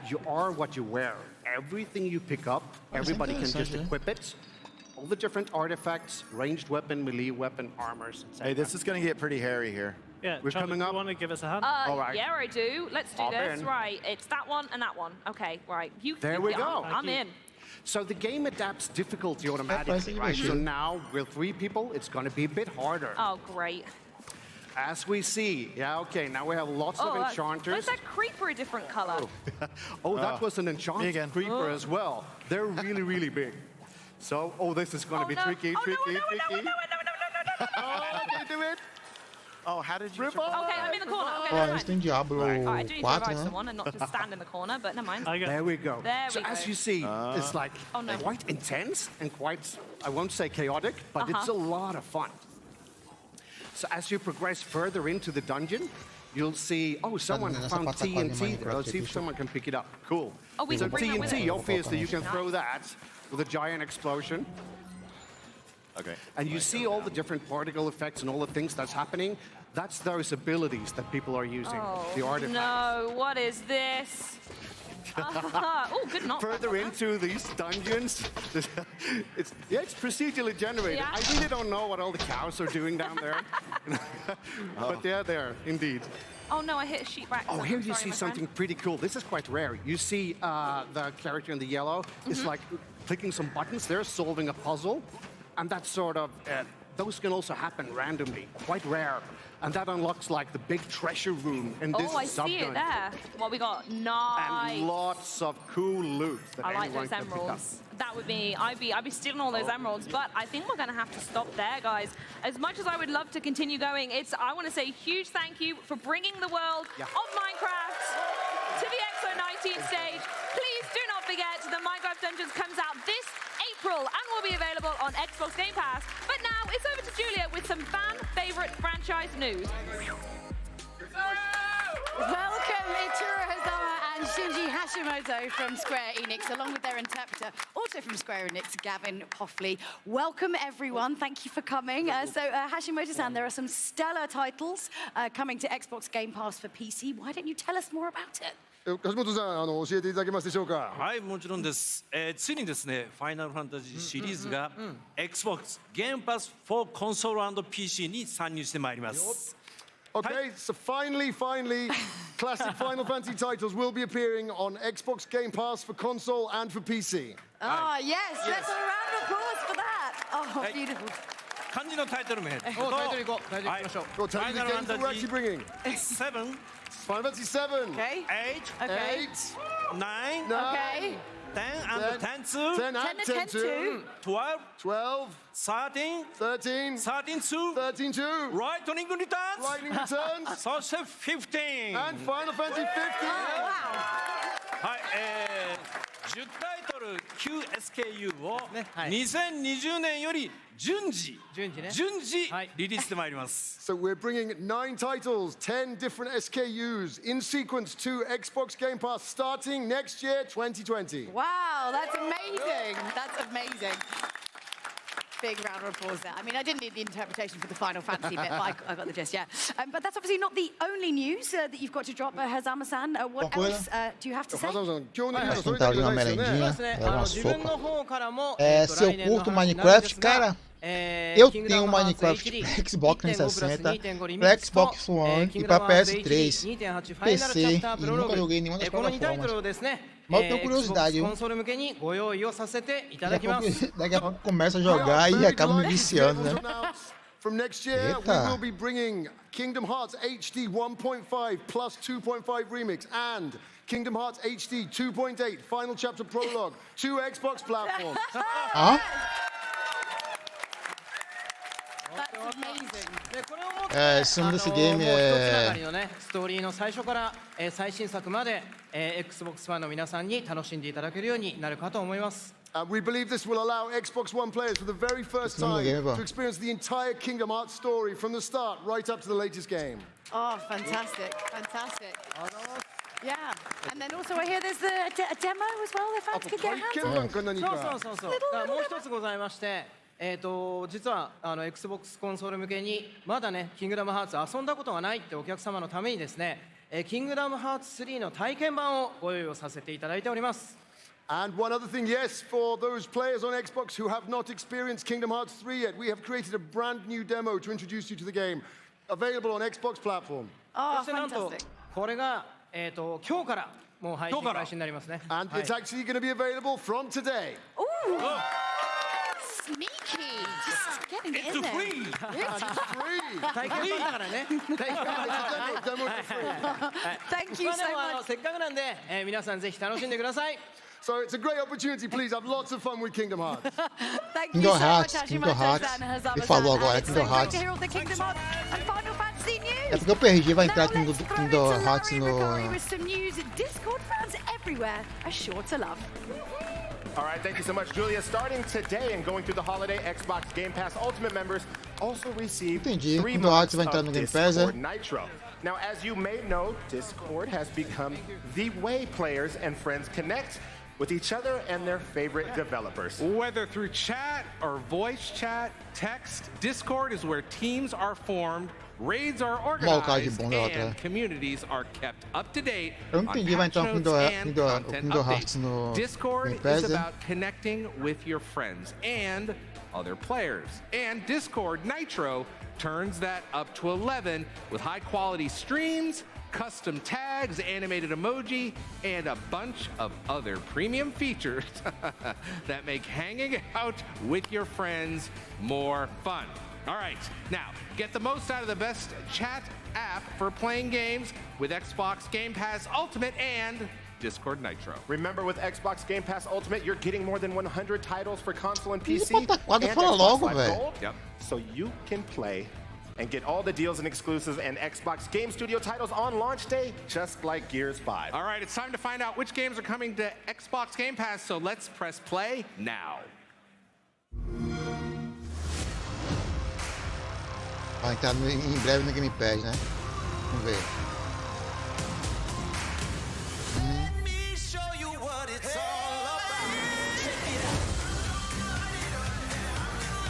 You are what you wear. Everything you pick up, everybody can just equip it. All the different artifacts, ranged weapon, melee weapon, armors, etc. Hey, this is going to get pretty hairy here. Yeah, we're coming up. You want to give us a hand? All right. Yeah, I do. Let's do this. Right, it's that one and that one. Okay, right. There we go. I'm in. So the game adapts difficulty automatically, right? So now, with 3 people, it's going to be a bit harder. Oh, great. As we see, now we have lots of enchanters. Where's that creeper a different color? That was an enchanted creeper as well. They're really, really big. So, this is going to be tricky. No. Oh, they do it. Oh, how did you? Okay, I'm in the corner. Okay, never mind. Tem Diablo 4, I do need to revive someone and not just stand in the corner, but never mind. There we go. So as you see, it's like quite intense and quite, I won't say chaotic, but it's a lot of fun. So as you progress further into the dungeon, you'll see, someone found TNT there. Let's see if someone can pick it up. Cool. So TNT, obviously, you can throw that with a giant explosion. Okay. And you see all the different particle effects and all the things that's happening. That's those abilities that people are using, the artifacts. No, what is this? Good knock. Further into these dungeons, it's procedurally generated. Yeah. I really don't know what all the cows are doing down there. But they're there, indeed. Oh no, I hit a sheep back. Oh, here you see something pretty cool. This is quite rare. You see the character in the yellow is like clicking some buttons. They're solving a puzzle. And that's sort of, those can also happen randomly, quite rare. and that unlocks like the big treasure room in this I see it there. What we got? Nice. And lots of cool loot. That I like those emeralds. That would be, I'd be stealing all those emeralds, but I think we're going to have to stop there, guys. As much as I would love to continue going, I want to say a huge thank you for bringing the world of Minecraft to the X019 stage. Please do not forget the Minecraft Dungeons comes out this April and will be available on Xbox Game Pass. But now it's over to Julia with some fan-favorite franchise news. Welcome, Ichiro Hazama and Shinji Hashimoto from Square Enix, along with their interpreter, also from Square Enix, Gavin Hoffley. Welcome, everyone. Thank you for coming. Hashimoto-san, there are some stellar titles coming to Xbox Game Pass for PC. Why don't you tell us more about it? 梶本さん、教えていただけますでしょうか。はい、もちろんです。ついにですね、ファイナルファンタジーシリーズが Xbox Game Pass for Console and PC に参入してまいります。Okay, so finally, classic Final Fantasy titles will be appearing on Xbox Game Pass for console and for PC. Ah, yes, let's have a round of applause for that. Oh, beautiful. 漢字のタイトル名。タイトル行こう。タイトル行きましょう。Go tell me the games that we're actually bringing. 7. Final Fantasy 7. Okay. 8. Okay. 9. Okay. 10 and 10-2. 10 and 10-2. 12. 12. 13. 13. 13-2. 13-2. Lightning Returns. Lightning Returns. そして15. And Final Fantasy 15. Wow. はい、10タイトル 9SKU を2020年より順次リリースしてまいります。So we're bringing 9 titles, 10 different SKUs in sequence to Xbox Game Pass starting next year, 2020. Wow, that's amazing. That's amazing. Big round of applause there. I mean, I didn't need the interpretation for the Final Fantasy bit, but I got the gist, yeah. But that's obviously not the only news that you've got to drop, Hazama-san. What else do you have to say? Se eu curto Minecraft, cara, eu tenho Minecraft para Xbox 360, para Xbox One e para PS3, PC e nunca joguei nenhuma das plataformas. Mas eu tenho curiosidade, daqui a pouco começa a jogar e acaba me viciando, né? From next year, we will be bringing Kingdom Hearts HD 1.5 plus 2.5 Remix and Kingdom Hearts HD 2.8 Final Chapter Prologue to Xbox platforms. That's amazing. 進んですゲームストーリーの最初から最新作まで Xbox ファンの皆さんに楽しんでいただけるようになるかと思います。We believe this will allow Xbox One players for the very first time to experience the entire Kingdom Hearts story from the start right up to the latest game. Oh, fantastic, fantastic. Yeah, and then also I hear there's a demo as well that fans can get hands on. そう。もう一つございまして、実はXbox コンソール向けにまだね、キングダムハーツ遊んだことがないってお客様のためにですね、キングダムハーツ3の体験版をご用意をさせていただいております。And one other thing, yes, for those players on Xbox who have not experienced Kingdom Hearts 3 yet, we have created a brand new demo to introduce you to the game, available on Xbox platform. Oh, fantastic. これが今日からもう配信開始になりますね。And it's actually going to be available from today. Ooh. Sneaky. Just getting it in there. Free. It's free. 体験版だからね。Demo for free. Thank you so much. せっかくなんで皆さんぜひ楽しんでください。So it's a great opportunity. Please have lots of fun with Kingdom Hearts. Thank you so much, Kingdom Hearts. Ele falou agora, Kingdom Hearts. É porque eu perdi, vai entrar Kingdom Hearts no... Discord fans everywhere are sure to love. All right, thank you so much, Julia. Starting today and going through the holiday, Xbox Game Pass Ultimate members also receive 3 months of Discord Nitro. Now, as you may know, Discord has become the way players and friends connect with each other and their favorite developers. Whether through chat or voice chat, text, Discord is where teams are formed, raids are organized, and communities are kept up to date on patch notes and content updates. Discord is about connecting with your friends and other players. And Discord Nitro turns that up to 11 with high-quality streams, custom tags, animated emoji, and a bunch of other premium features that make hanging out with your friends more fun. All right, now get the most out of the best chat app for playing games with Xbox Game Pass Ultimate and Discord Nitro. Remember, with Xbox Game Pass Ultimate, you're getting more than 100 titles for console and PC and Xbox Live Gold. Yep. So you can play and get all the deals and exclusives and Xbox Game Studio titles on launch day, just like Gears 5. All right, it's time to find out which games are coming to Xbox Game Pass, so let's press play now. Vai entrar em breve no Game Pass, né? Vamos ver.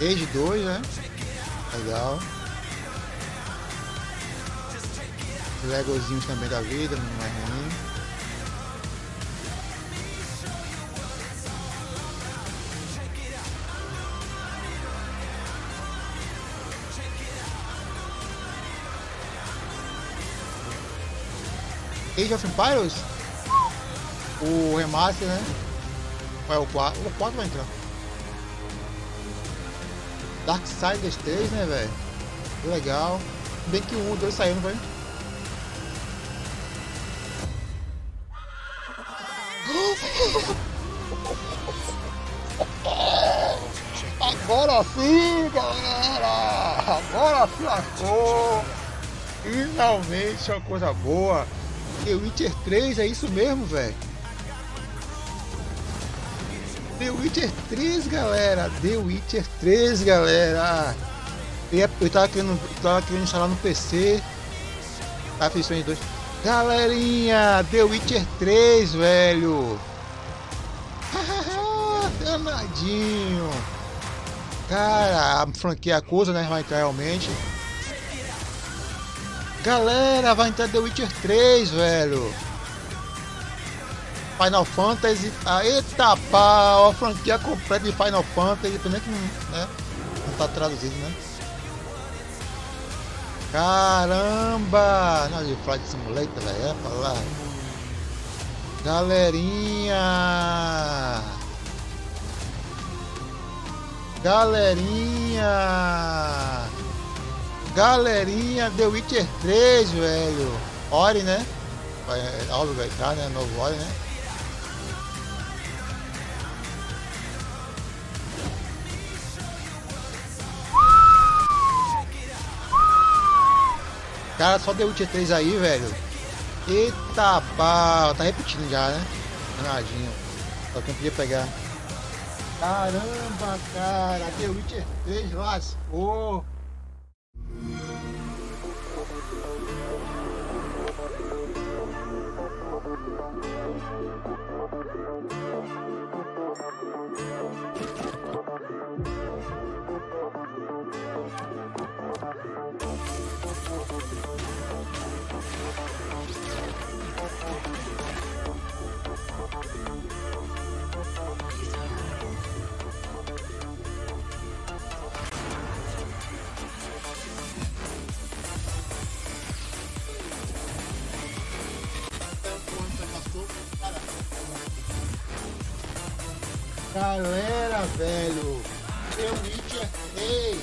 Age 2, né? Legal. Legozinhos também da vida, não é ruim. Age of Empires? O remaster, né? É o 4. O 4 vai entrar. Darksiders 3, né, velho? Legal. Bem que o 1 e o 2 saíram, não foi? Agora sim, galera! Agora sim achou! Finalmente uma coisa boa! The Witcher 3, é isso mesmo, velho? The Witcher 3, galera! The Witcher 3, galera! Eu tava querendo instalar no PC. Tá, fiz 2. Galerinha! The Witcher 3, velho! Danadinho! Cara, a franquia acusa, né? Vai entrar realmente. Galera, vai entrar The Witcher 3, velho. Final Fantasy. Eita pau, a franquia completa de Final Fantasy. Pena que não tá traduzido, né? Caramba! Não, de Flight Simulator, velho. É pra lá. Galerinha! Galerinha, The Witcher 3, velho. Ori, né? Óbvio vai entrar, né? Novo Ori, né? Cara, só The Witcher 3 aí, velho. Eita pau. Tá repetindo já, né? Danadinho. Só que não podia pegar. Caramba, cara. The Witcher 3 lascou. Galera, velho, The Witcher 3.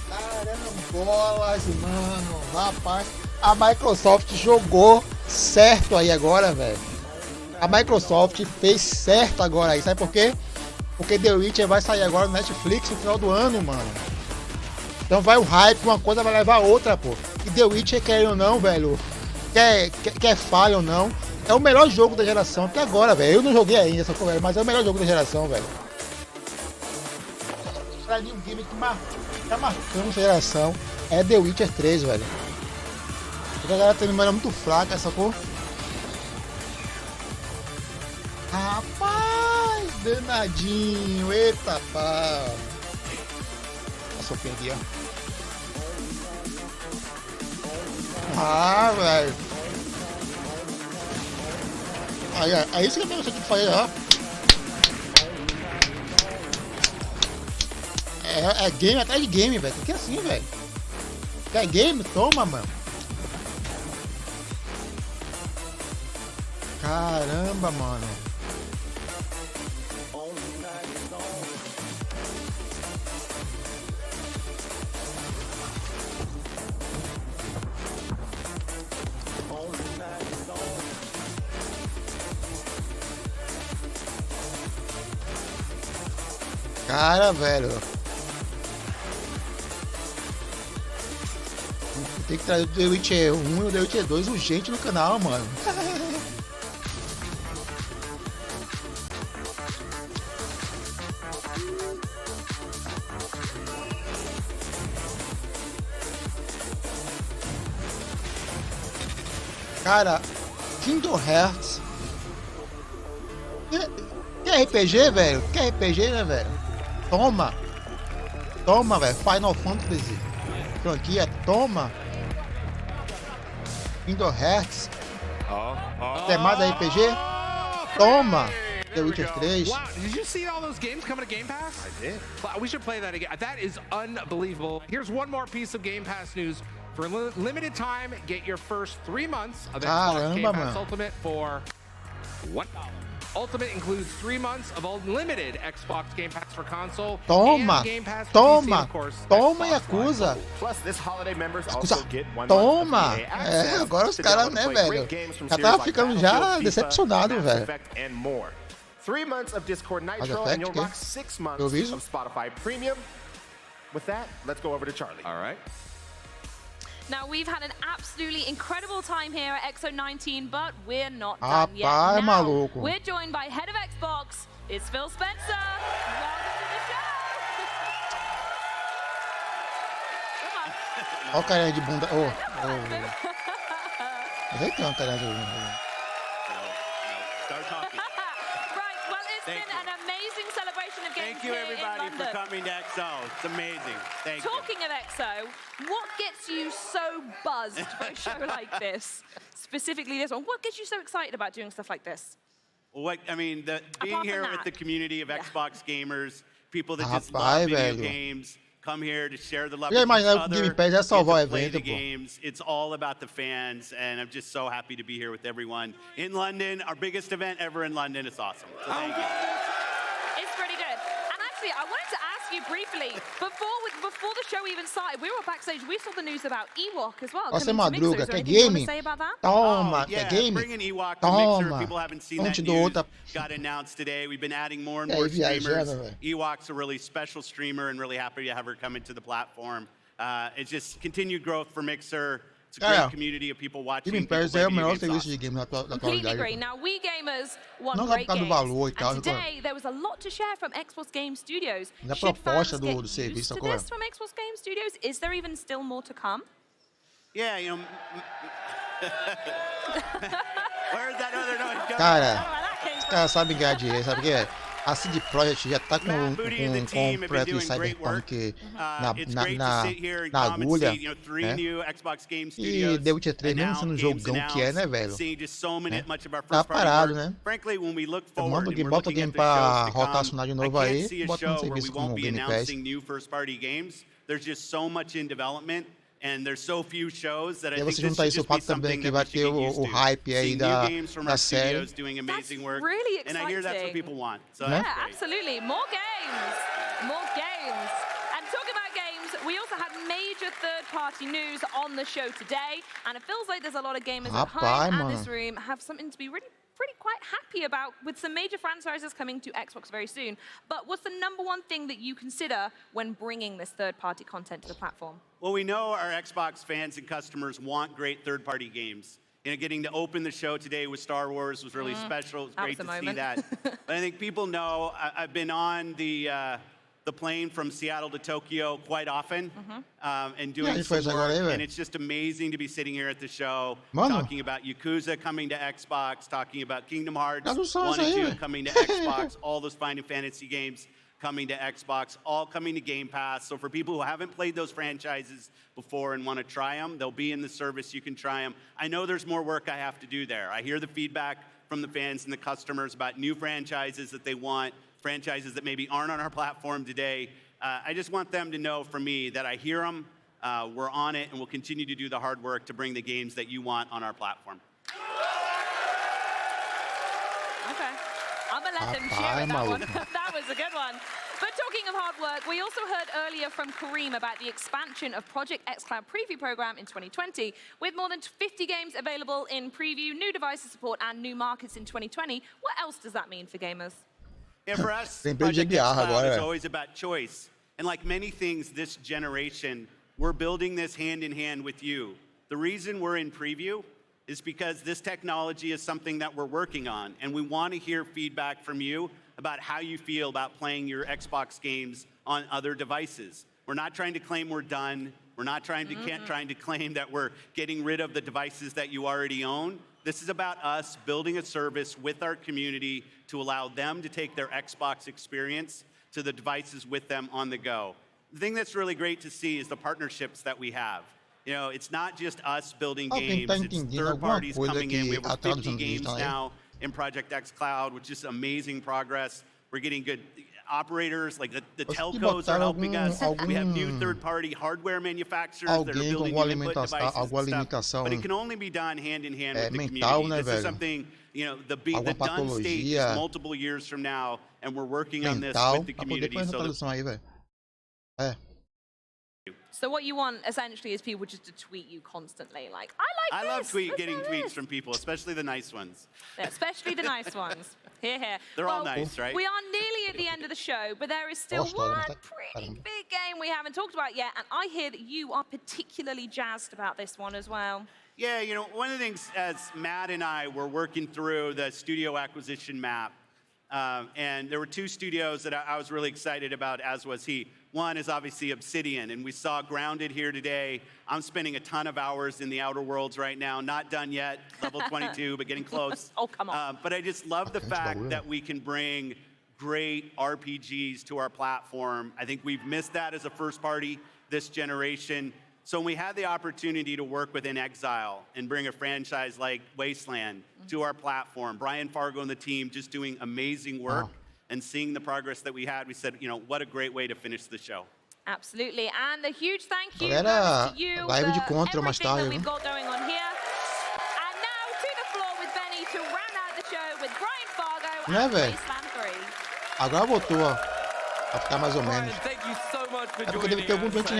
Carambolas, mano. Rapaz, a Microsoft jogou certo aí agora, velho. A Microsoft fez certo agora aí. Sabe por quê? Porque The Witcher vai sair agora no Netflix no final do ano, mano. Então vai o hype, uma coisa vai levar a outra, pô. E The Witcher, quer ou não, velho, quer falha ou não, é o melhor jogo da geração até agora, velho. Eu não joguei ainda essa coisa, mas é o melhor jogo da geração, velho. Pra mim, um game que tá marcando essa geração é The Witcher 3, velho. Porque a galera tem memória muito fraca, sacou? Rapaz, danadinho, eita pau. Nossa, eu perdi, ó. Ah, velho. Aí isso que eu tenho que fazer, ó. É game atrás de game, velho. Tem que é assim, velho. Quer game? Toma, mano. Caramba, mano. Cara, velho. Tem que trazer o The Witcher 1 e o The Witcher 2 urgente no canal, mano. Cara, Kingdom Hearts. Quer RPG, velho? Quer RPG, né, velho? Toma! Toma, velho. Final Fantasy. Franquia, toma! Kingdom Hearts. Quer mais RPG? Toma! The Witcher 3. Wow, did you see all those games coming to Game Pass? I did. Wow, we should play that again. That is unbelievable. Here's one more piece of Game Pass news. For limited time, get your first 3 months of Xbox Game Pass Ultimate for $1. Ultimate includes 3 months of unlimited Xbox Game Pass for console. Toma! And Game Pass for Toma! PC, of course, Toma, Xbox Yakuza! Plus, this holiday members also get 1 Toma! month of EA access Agora os to caras, download né, and play velho? great games from Já series tava like ficando Battlefield, já FIFA, decepcionado, Mass velho. Effect, and more. 3 months of Discord Nitro, and you'll rock 6 months of Spotify Premium. With that, let's go over to Charlie. All right. Now, we've had an absolutely incredible time here at X019, but we're not done yet. Now, maluco. We're joined by head of Xbox, it's Phil Spencer. Welcome to the show. Come on. Olha o carinha de bunda. Mas aí tem uma carinha de bunda. Start talking. Right, well, it's been an amazing celebration of games Thank you, everybody, for coming to XO. It's amazing. Thank you. Talking of XO, what gets you so buzzed for a show like this? Specifically this one. What gets you so excited about doing stuff like this? Well, being here with the community of Xbox gamers, people that just Rapaz, love video velho. games, come here to share the love Já with each imaginaram que o other, Game Pass ia salvar o get to play evento, the pô. games. It's all about the fans, and I'm just so happy to be here with everyone in London. Our biggest event ever in London. It's awesome. So thank you. It's pretty good. And actually, I wanted to ask you briefly, before the show even started, we were backstage, we saw the news about Ewok as well. Você coming to Mixer. madruga, Is there quer anything you want game? to say about that? Toma, Yeah, quer game? bringing Ewok to Mixer. Toma. People haven't seen Vamos that te dou news. outra. Got announced today. We've been adding more and E more aí, streamers. viajando, velho. Ewok's a really special streamer, and really happy to have her come into the platform. It's just continued growth for Mixer. It's a great community of people watching. Game Pass é o melhor serviço de game na Completely atualidade. agree. Now, we gamers want Não só por great causa do games. valor e tal. And today, there was a lot to share from Xbox Game Studios. Da Should proposta fans do get serviço, used to sacou? this from Xbox Game Studios? Is there even still more to come? Yeah, you know. Where's that other noise coming? Cara, os caras sabem ganhar dinheiro, sabe o que é? A CD Projekt já tá com um projeto de Cyberpunk na agulha, né? E The Witcher 3, mesmo sendo um jogão que é, né, velho? Tá parado, né? Bota o game pra rotacionar de novo aí, bota no serviço como Game Pass. And there's so few shows that I E aí think você this junta should isso o just be fato também something que that vai we should ter get used o to. hype aí Seeing da new games from our série. studios doing amazing work. Really And I hear that's what exciting. people want. So Yeah, that's great. absolutely. More games. More games. And talking about games, we also had major third-party news on the show today. And it feels like there's a lot of gamers at home and this room have something to be really pretty quite happy about, with some major franchises coming to Xbox very soon. But what's the #1 thing that you consider when bringing this third-party content to the platform? Well, we know our Xbox fans and customers want great third-party games. You know, getting to open the show today with Star Wars was really special. It was great to see that. But I think people know I've been on the plane from Seattle to Tokyo quite often and doing some work, and it's just amazing to be sitting here at the show talking about Yakuza coming to Xbox, talking about Kingdom Hearts 1 and 2 coming to Xbox, all those Final Fantasy games coming to Xbox, all coming to Game Pass. So for people who haven't played those franchises before and want to try them, they'll be in the service. You can try them. I know there's more work I have to do there. I hear the feedback from the fans and the customers about new franchises that they want, franchises that maybe aren't on our platform today. I just want them to know from me that I hear them, we're on it, and we'll continue to do the hard work to bring the games that you want on our platform. Okay. I'm going to let them share that one. That was a good one. But talking of hard work, we also heard earlier from Kareem about the expansion of Project xCloud Preview program in 2020, with more than 50 games available in preview, new devices support, and new markets in 2020. What else does that mean for gamers? Yeah, for us, Project xCloud is always about choice. And like many things this generation, we're building this hand in hand with you. The reason we're in preview is because this technology is something that we're working on, and we want to hear feedback from you about how you feel about playing your Xbox games on other devices. We're not trying to claim we're done. We're not trying to claim that we're getting rid of the devices that you already own. This is about us building a service with our community to allow them to take their Xbox experience to the devices with them on the go. The thing that's really great to see is the partnerships that we have. You know, it's not just us building games, it's third parties coming in. We have over 50 games now in Project xCloud, which is amazing progress. We're getting good operators, like the telcos are helping us. We have new third-party hardware manufacturers that are building input devices and stuff. But it can only be done hand in hand with the community. This is something, you know, the done state is multiple years from now, and we're working on this with the community. So what you want, essentially, is people just to tweet you constantly, like, I love getting tweets from people, especially the nice ones. Yeah, especially the nice ones. Hear, hear. They're all nice, right? We are nearly at the end of the show, but there is still one pretty big game we haven't talked about yet, and I hear that you are particularly jazzed about this one as well. Yeah, you know, one of the things, as Matt and I were working through the studio acquisition map, and there were two studios that I was really excited about, as was he. One is obviously Obsidian, and we saw Grounded here today. I'm spending a ton of hours in the Outer Worlds right now, not done yet, level 22, but getting close. Oh, come on. But I just love the fact that we can bring great RPGs to our platform. I think we've missed that as a first party this generation. So when we had the opportunity to work with inXile and bring a franchise like Wasteland to our platform, Brian Fargo and the team just doing amazing work. And seeing the progress that we had, we said, you know, what a great way to finish the show. Absolutely, and a huge thank you to you for everything that we've got going on here. And now to the floor with Benny to round out the show with Brian Fargo and Wasteland 3. Agora voltou, ó. Vai ficar mais ou menos. É porque deve ter algum doente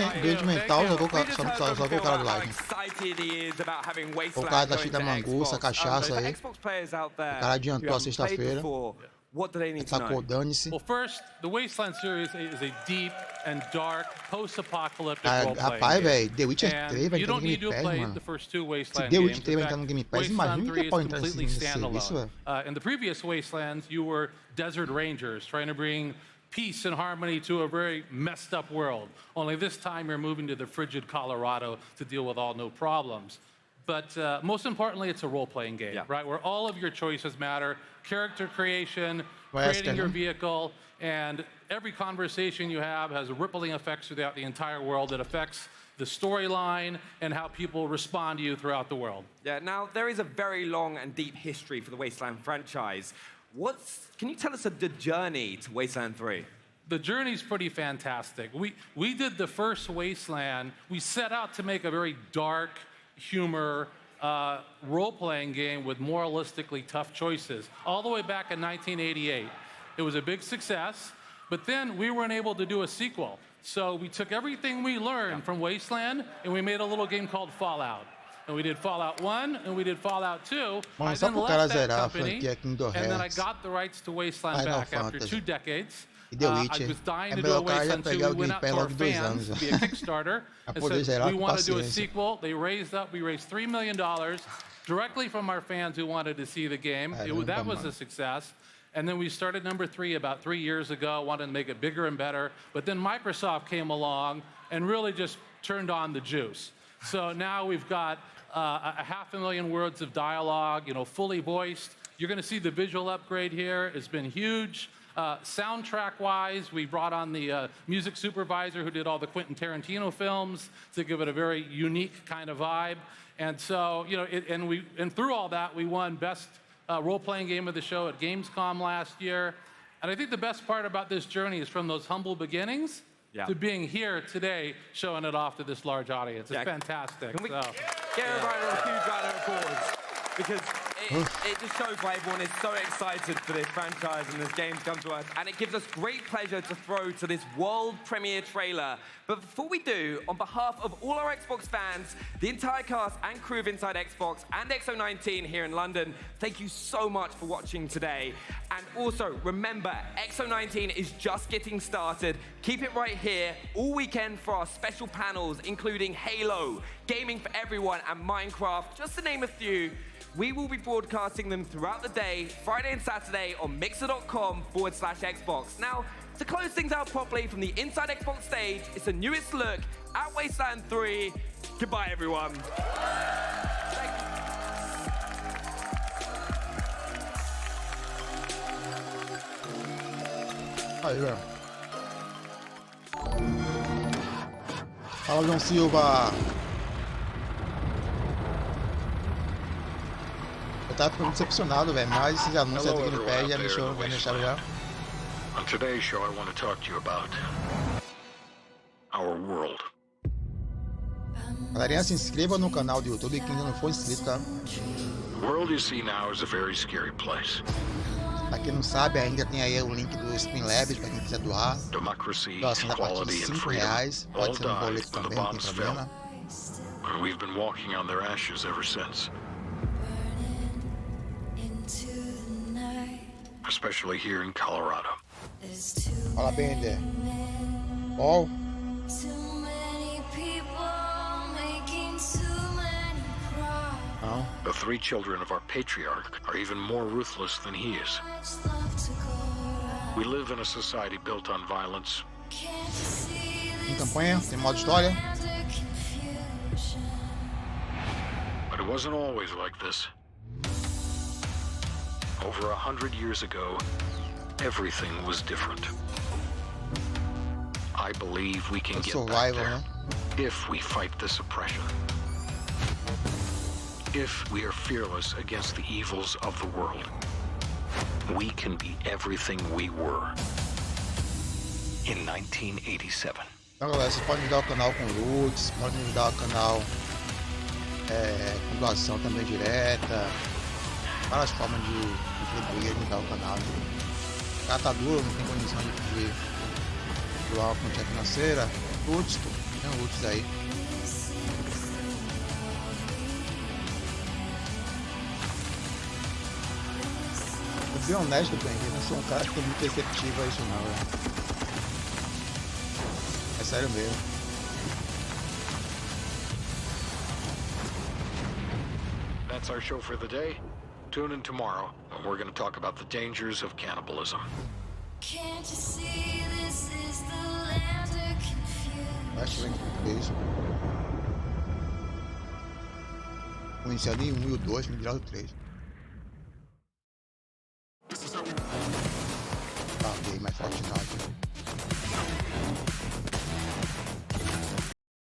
mental, só que o cara do live. O cara da Chita Manguça, cachaça aí. O cara adiantou a sexta-feira. What do they need to know? Well, first, the Wasteland series is a deep and dark post-apocalyptic role-playing game. And you don't need to play the first two Wasteland games. In fact, Wasteland 3 is completely standalone. In the previous Wastelands, you were desert rangers trying to bring peace and harmony to a very messed up world. Only this time, you're moving to the frigid Colorado to deal with all new problems. But most importantly, it's a role-playing game, right? Where all of your choices matter. Character creation, creating your vehicle, and every conversation you have has rippling effects throughout the entire world. It affects the storyline and how people respond to you throughout the world. Yeah, now, there is a very long and deep history for the Wasteland franchise. Can you tell us the journey to Wasteland 3? The journey's pretty fantastic. We did the first Wasteland. We set out to make a very dark, humor, role-playing game with moralistically tough choices, all the way back in 1988. It was a big success, but then we weren't able to do a sequel. So we took everything we learned from Wasteland, and we made a little game called Fallout. And we did Fallout 1, and we did Fallout 2. I then left that company, and then I got the rights to Wasteland back after 2 decades. I was dying to do a Wasteland 2. We went out to our fans via Kickstarter and said, we want to do a sequel. We raised $3 million directly from our fans who wanted to see the game. That was a success. And then we started number 3 about 3 years ago, wanted to make it bigger and better. But then Microsoft came along and really just turned on the juice. So now we've got 500,000 words of dialogue, you know, fully voiced. You're going to see the visual upgrade here. It's been huge. Soundtrack-wise, we brought on the music supervisor who did all the Quentin Tarantino films to give it a very unique kind of vibe. And so, you know, and through all that, we won Best Role-Playing Game of the Show at Gamescom last year. And I think the best part about this journey is from those humble beginnings to being here today, showing it off to this large audience. It's fantastic. Can we give everybody a huge round of applause? Because It just shows why everyone is so excited for this franchise and this game to come to us. And it gives us great pleasure to throw to this world premiere trailer. But before we do, on behalf of all our Xbox fans, the entire cast and crew of Inside Xbox and X019 here in London, thank you so much for watching today. And also, remember, X019 is just getting started. Keep it right here all weekend for our special panels, including Halo, Gaming for Everyone, and Minecraft, just to name a few. We will be broadcasting them throughout the day, Friday and Saturday, on mixer.com/Xbox. Now, to close things out properly from the Inside Xbox stage, it's the newest look at Wasteland 3. Goodbye, everyone. Aí, velho. Fala, João Silva. Eu tava ficando decepcionado, velho, mas esses anúncios aqui no pé já me deixaram já. On today's show, I want to talk to you about our world. Galerinha, se inscreva no canal do YouTube, quem ainda não for inscrito, tá? The world you see now is a very scary place. Pra quem não sabe, ainda tem aí o link do Streamlabs pra quem quiser doar. Doação a partir de R$5, pode ser no boleto também, não tem problema. We've been walking on their ashes ever since. Especially here in Colorado. Fala bem, Eder. Paul. The three children of our patriarch are even more ruthless than he is. We live in a society built on violence. Em campanha, tem modo história. But it wasn't always like this. Over 100 years ago, everything was different. I believe we can get back there if we fight this oppression. If we are fearless against the evils of the world, we can be everything we were in 1987. Então, galera, vocês podem ajudar o canal com loots, podem ajudar o canal com doação também direta. Várias formas de contribuir e ajudar o canal. O cara tá duro, não tem condição de doar uma quantia financeira. Loots, pô, tem loots aí. Vou ser honesto, bem, eu não sou um cara que tem muito receptivo a isso não, velho. É sério mesmo. That's our show for the day. Tune in tomorrow, and we're going to talk about the dangers of cannibalism. Can't you see this is the land of confusion? Acho que é isso. Vou iniciar em 1 e o 2, me virar o 3. Ah, ok, mais forte não.